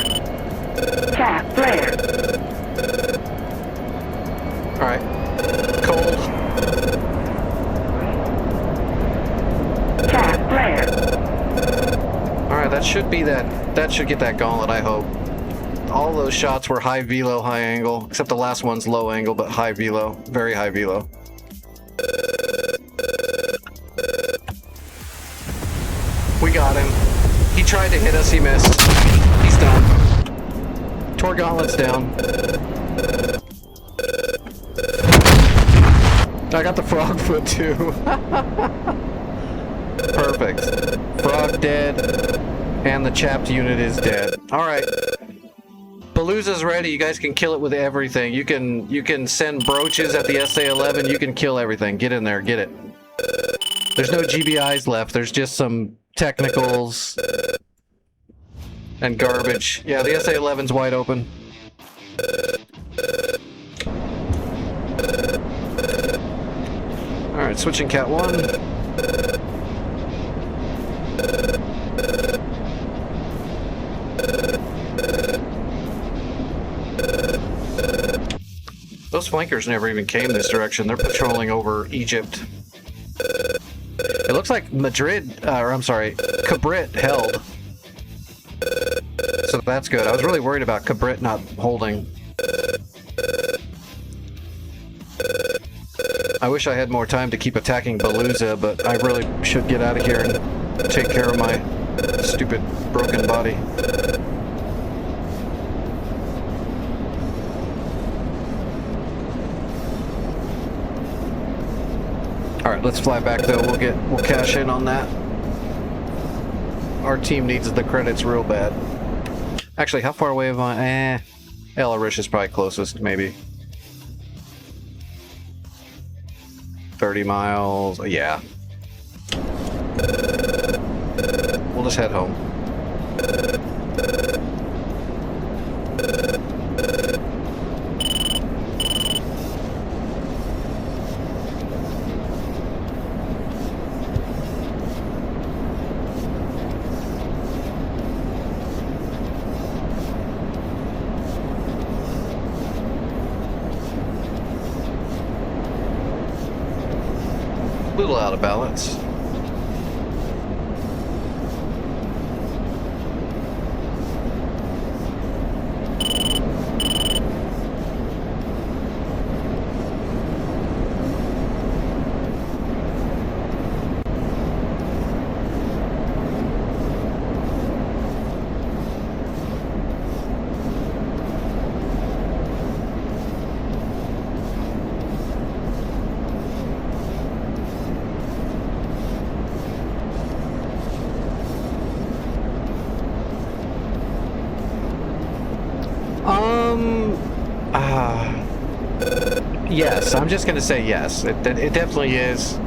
Chaff flare. Alright. Cold. Alright, that should be that should get that gauntlet, I hope. All those shots were high velo, high angle, except the last one's low angle, but high velo, very high velo. We got him. He tried to hit us, he missed. He's done. Tor gauntlet's down. I got the frog foot too. Perfect. Frog dead, and the chapped unit is dead. Alright. Palooza's ready. You guys can kill it with everything. You can send brooches at the SA-11. You can kill everything. Get in there. Get it. There's no GBIs left. There's just some technicals and garbage. Yeah, the SA-11's wide open. Alright, switching Cat 1. Those flankers never even came this direction. They're patrolling over Egypt. It looks like Madrid, or I'm sorry, Cabrit held. So that's good. I was really worried about Cabrit not holding. I wish I had more time to keep attacking Palooza, but I really should get out of here and take care of my stupid broken body. Alright, let's fly back though. We'll cash in on that. Our team needs the credits real bad. Actually, how far away am I? El Arish is probably closest, maybe. 30 miles. Yeah. We'll just head home. A little out of balance. Yes, I'm just gonna say yes. It definitely is.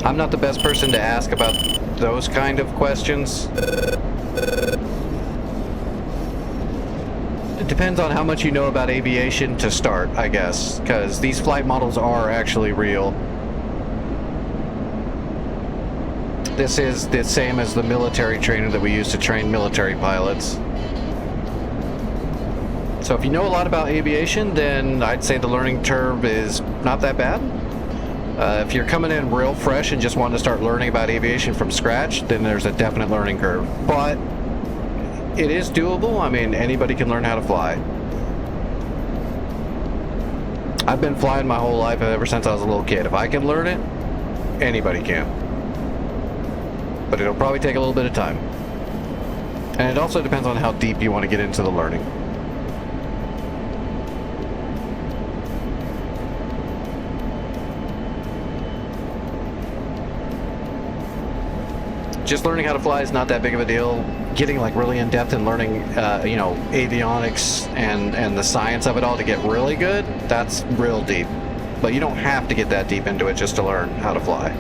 I'm not the best person to ask about those kind of questions. It depends on how much you know about aviation to start, I guess, because these flight models are actually real. This is the same as the military trainer that we use to train military pilots. So if you know a lot about aviation, then I'd say the learning curve is not that bad. If you're coming in real fresh and just want to start learning about aviation from scratch, then there's a definite learning curve. But it is doable. I mean, anybody can learn how to fly. I've been flying my whole life ever since I was a little kid. If I can learn it, anybody can. But it'll probably take a little bit of time. And it also depends on how deep you want to get into the learning. Just learning how to fly is not that big of a deal. Getting like really in depth and learning, you know, avionics and the science of it all to get really good, that's real deep. But you don't have to get that deep into it just to learn how to fly.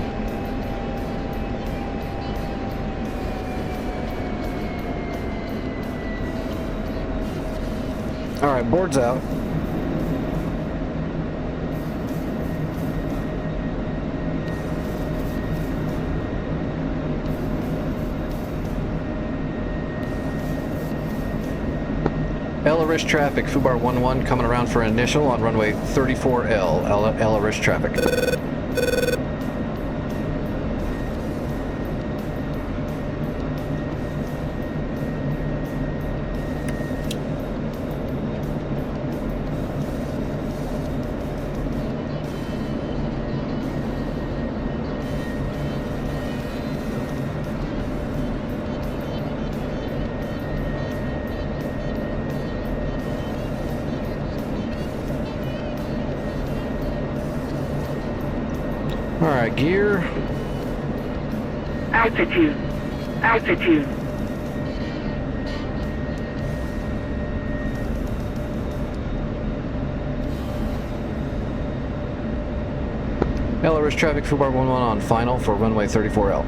All right, board's out. El Arish traffic, Fubar 11 coming around for initial on runway 34L, El Arish traffic. gear. Altitude. Altitude. LRS traffic, Fubar 11 on final for runway 34L.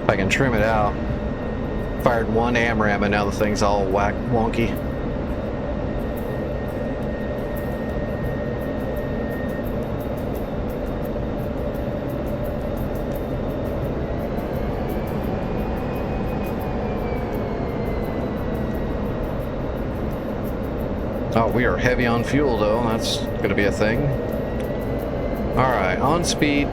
If I can trim it out. Fired one AMRAAM and now the thing's all wonky. Oh, we are heavy on fuel though. That's going to be a thing. Alright, on speed.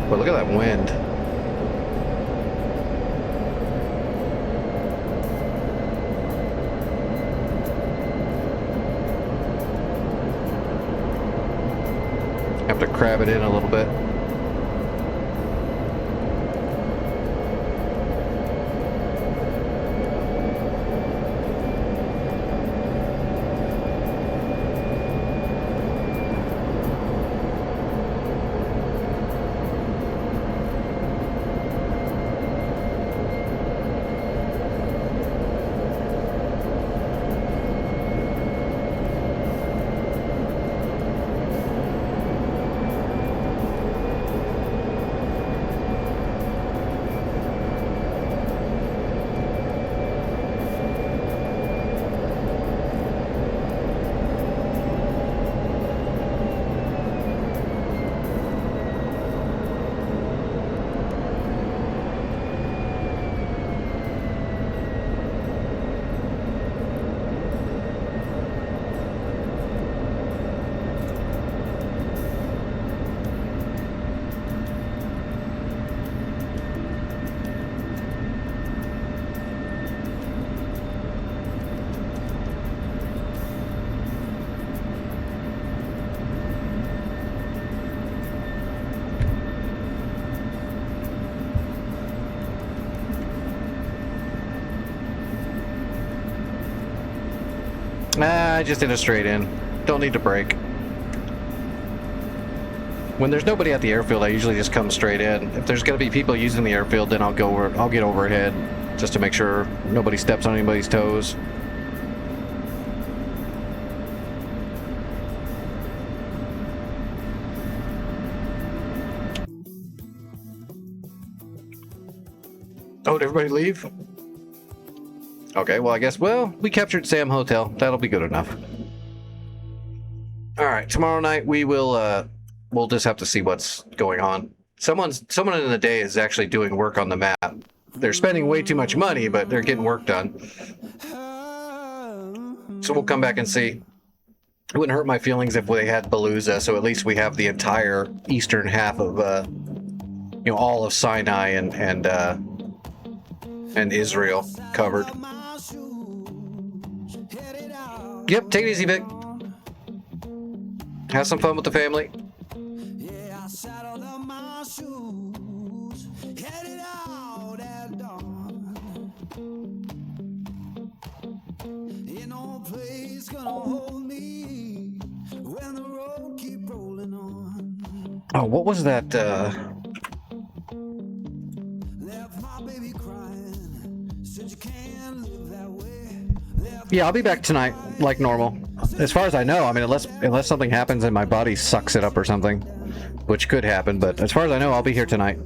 But look at that wind. Have to crab it in a little bit. Nah, I just did a straight in. Don't need to brake. When there's nobody at the airfield, I usually just come straight in. If there's gonna be people using the airfield, then I'll get overhead just to make sure nobody steps on anybody's toes. Oh, did everybody leave? Okay, well, I guess, we captured Sam Hotel. That'll be good enough. Alright, tomorrow night we will, we'll just have to see what's going on. Someone in the day is actually doing work on the map. They're spending way too much money, but they're getting work done. So we'll come back and see. It wouldn't hurt my feelings if they had Beluza, so at least we have the entire eastern half of, you know, all of Sinai and Israel covered. Yep, take it easy, Vic. Have some fun with the family. Oh, what was that, Yeah, I'll be back tonight, like normal. As far as I know, I mean, unless something happens and my body sucks it up or something, which could happen, but as far as I know, I'll be here tonight.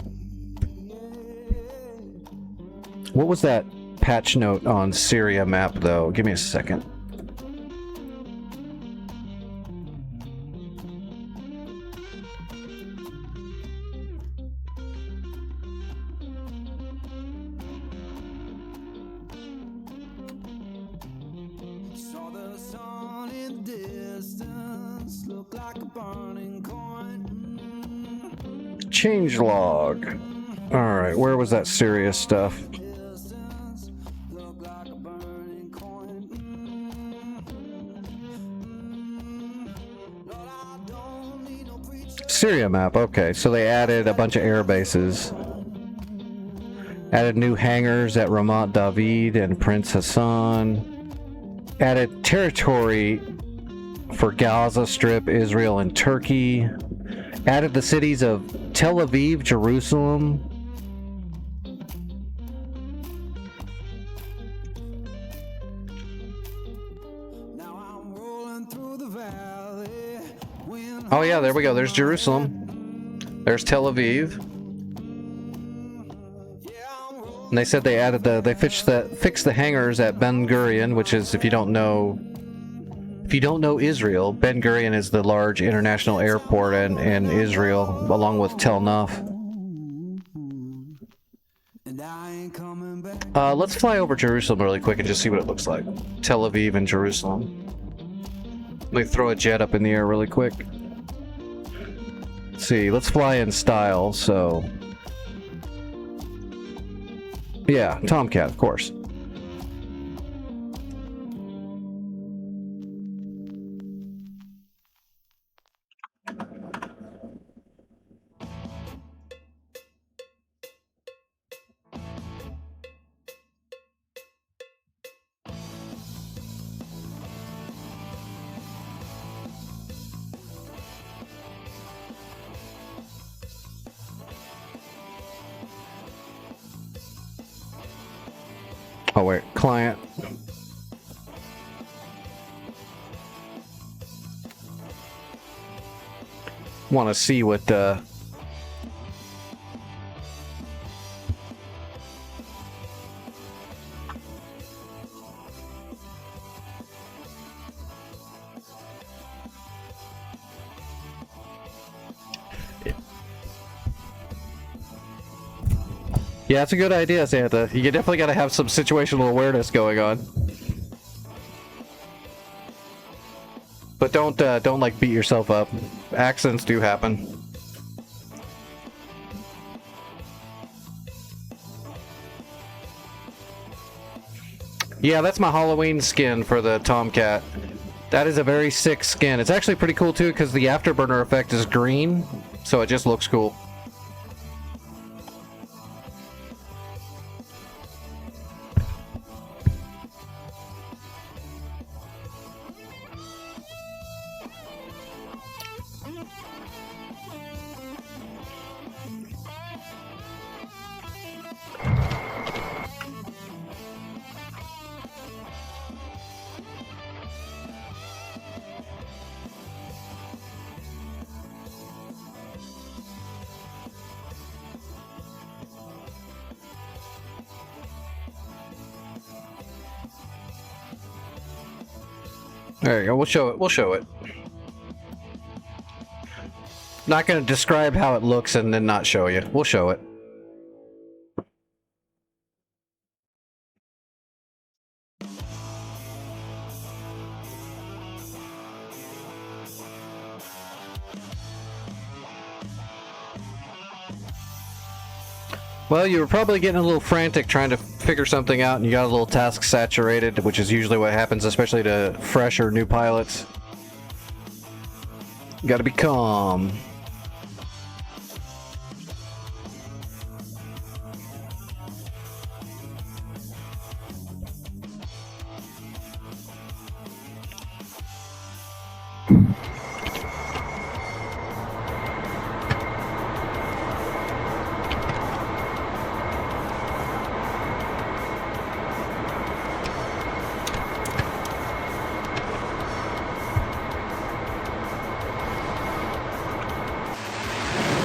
What was that patch note on Syria map, though? Give me a second. Change log. Alright, where was that serious stuff? Syria map. Okay, so they added a bunch of air bases. Added new hangars at Ramat David and Prince Hassan. Added territory for Gaza Strip, Israel, and Turkey. Added the cities of Tel Aviv, Jerusalem. Oh yeah, there we go. There's Jerusalem. There's Tel Aviv. And they said they added they fixed the hangars at Ben Gurion, which is, if you don't know Israel, Ben Gurion is the large international airport in Israel, along with Tel Naf. Let's fly over Jerusalem really quick and just see what it looks like. Tel Aviv and Jerusalem. Let me throw a jet up in the air really quick. Let's see, let's fly in style, so... Yeah, Tomcat, of course. Oh wait, client. Want to see what Yeah, that's a good idea, Santa. You definitely got to have some situational awareness going on. But don't like beat yourself up. Accidents do happen. Yeah, that's my Halloween skin for the Tomcat. That is a very sick skin. It's actually pretty cool too because the afterburner effect is green, so it just looks cool. There you go. We'll show it. We'll show it. Not going to describe how it looks and then not show you. We'll show it. Well, you were probably getting a little frantic trying to figure something out and you got a little task saturated, which is usually what happens, especially to fresh or new pilots. You gotta be calm.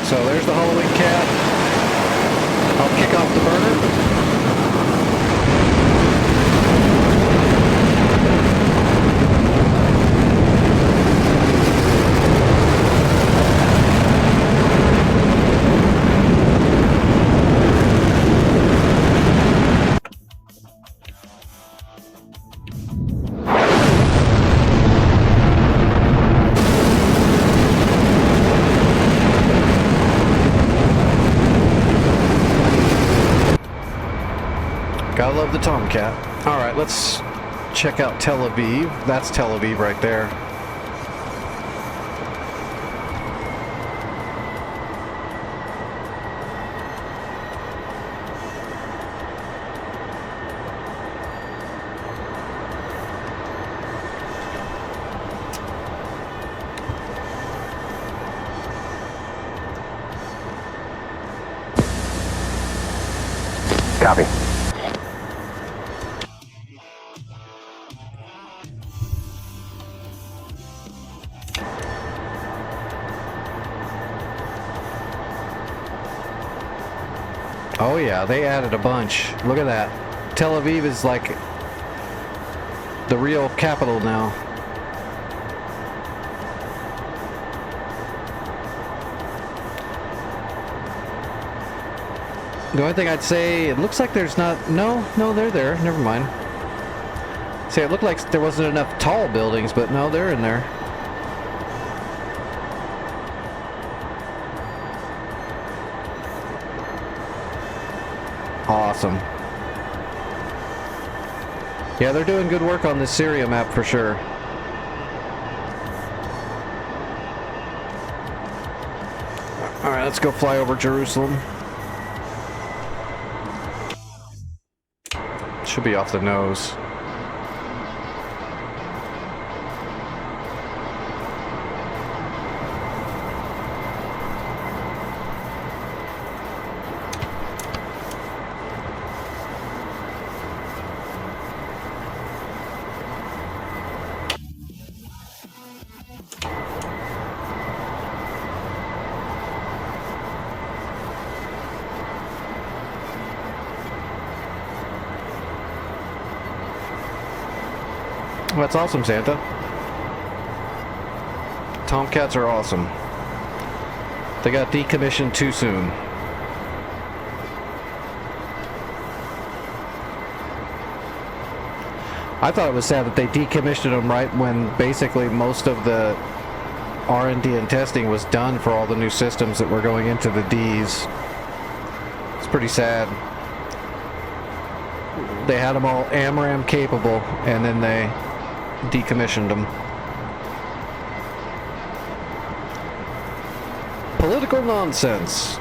So there's the Halloween cat. I'll kick off the burner. Gotta love the Tomcat. Alright, let's check out Tel Aviv. That's Tel Aviv right there. Copy. Oh yeah, they added a bunch. Look at that. Tel Aviv is like the real capital now. The only thing I'd say, it looks like there's not... No, they're there. Never mind. See, it looked like there wasn't enough tall buildings, but no, they're in there. Awesome. Yeah, they're doing good work on this Syria map for sure. Alright, let's go fly over Jerusalem. Should be off the nose. That's awesome, Santa. Tomcats are awesome. They got decommissioned too soon. I thought it was sad that they decommissioned them right when basically most of the R&D and testing was done for all the new systems that were going into the Ds. It's pretty sad. They had them all AMRAAM capable, and then they decommissioned them. Political nonsense.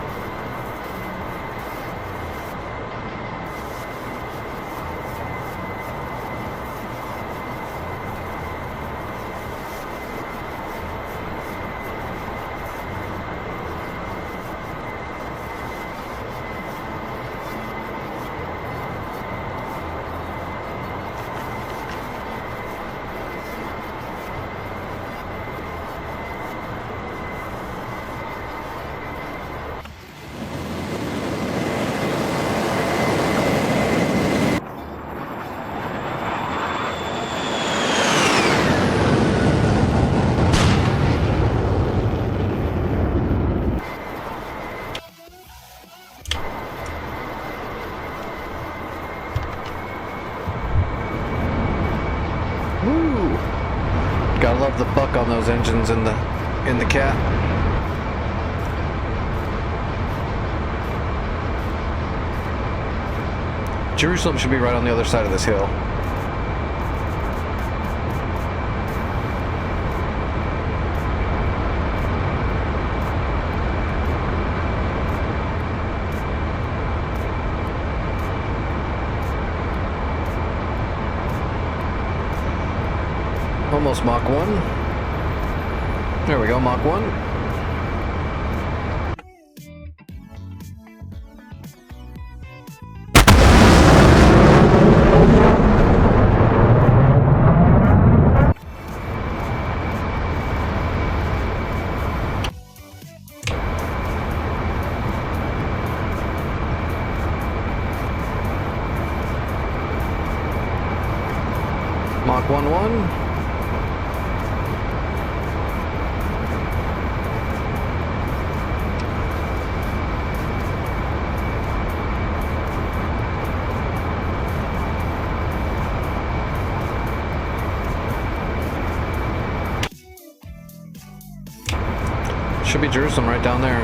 Gotta love the buck on those engines in the Cat. Jerusalem should be right on the other side of this hill. Almost Mach 1. There we go, Mach 1. Mach 1-1. Should be Jerusalem right down there.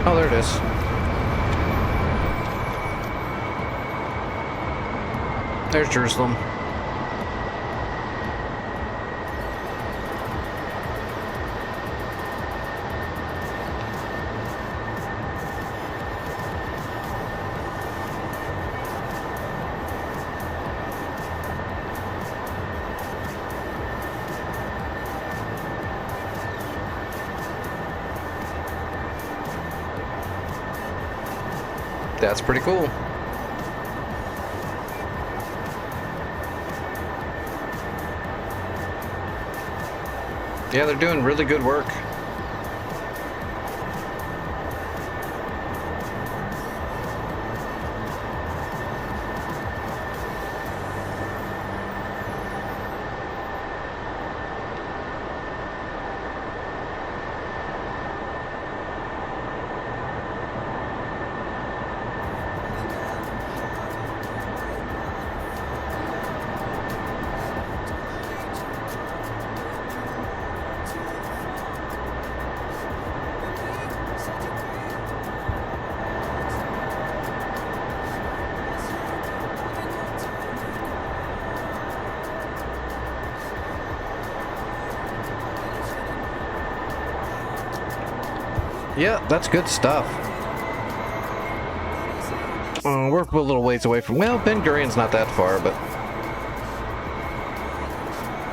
Oh, there it is. There's Jerusalem. That's pretty cool. Yeah, they're doing really good work. Yeah, that's good stuff. We're a little ways away from... Well, Ben Gurion's not that far, but...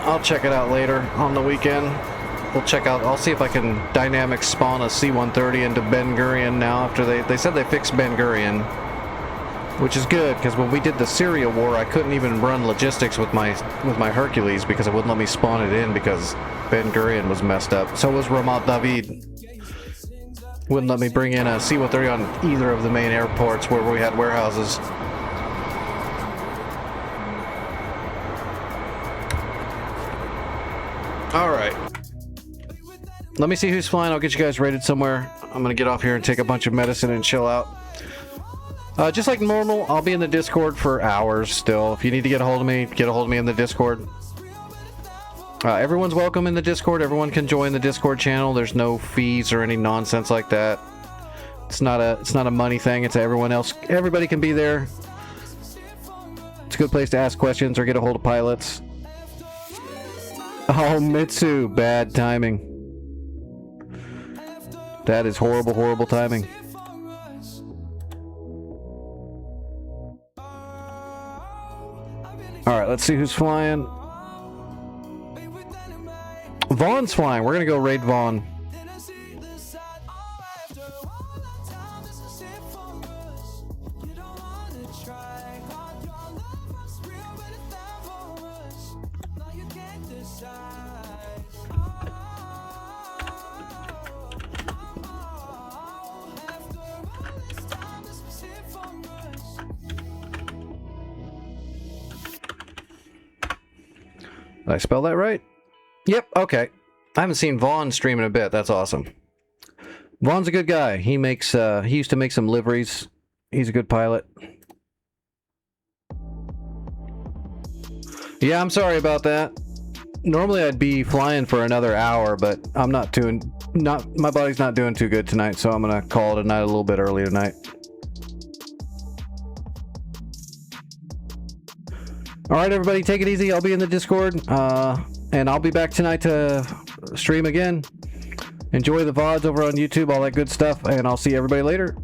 I'll check it out later on the weekend. We'll check out... I'll see if I can dynamic spawn a C-130 into Ben Gurion now after they said they fixed Ben Gurion. Which is good, because when we did the Syria war, I couldn't even run logistics with my Hercules because it wouldn't let me spawn it in because Ben Gurion was messed up. So was Ramat David. Wouldn't let me bring in a C-130 on either of the main airports where we had warehouses. Alright. Let me see who's flying. I'll get you guys rated somewhere. I'm gonna get off here and take a bunch of medicine and chill out. Just like normal, I'll be in the Discord for hours still. If you need to get a hold of me, get a hold of me in the Discord. Everyone's welcome in the Discord. Everyone can join the Discord channel. There's no fees or any nonsense like that. It's not a money thing. It's everyone else. Everybody can be there. It's a good place to ask questions or get a hold of pilots. Oh, Mitsu, bad timing. That is horrible, horrible timing. All right, let's see who's flying. Vaughn's flying. We're gonna go raid Vaughn. Did I spell that right? Yep, okay. I haven't seen Vaughn stream in a bit. That's awesome. Vaughn's a good guy. He makes he used to make some liveries. He's a good pilot. Yeah, I'm sorry about that. Normally I'd be flying for another hour, but I'm my body's not doing too good tonight, so I'm gonna call it a night a little bit early tonight. Alright, everybody, take it easy. I'll be in the Discord, and I'll be back tonight to stream again. Enjoy the VODs over on YouTube, all that good stuff, and I'll see everybody later.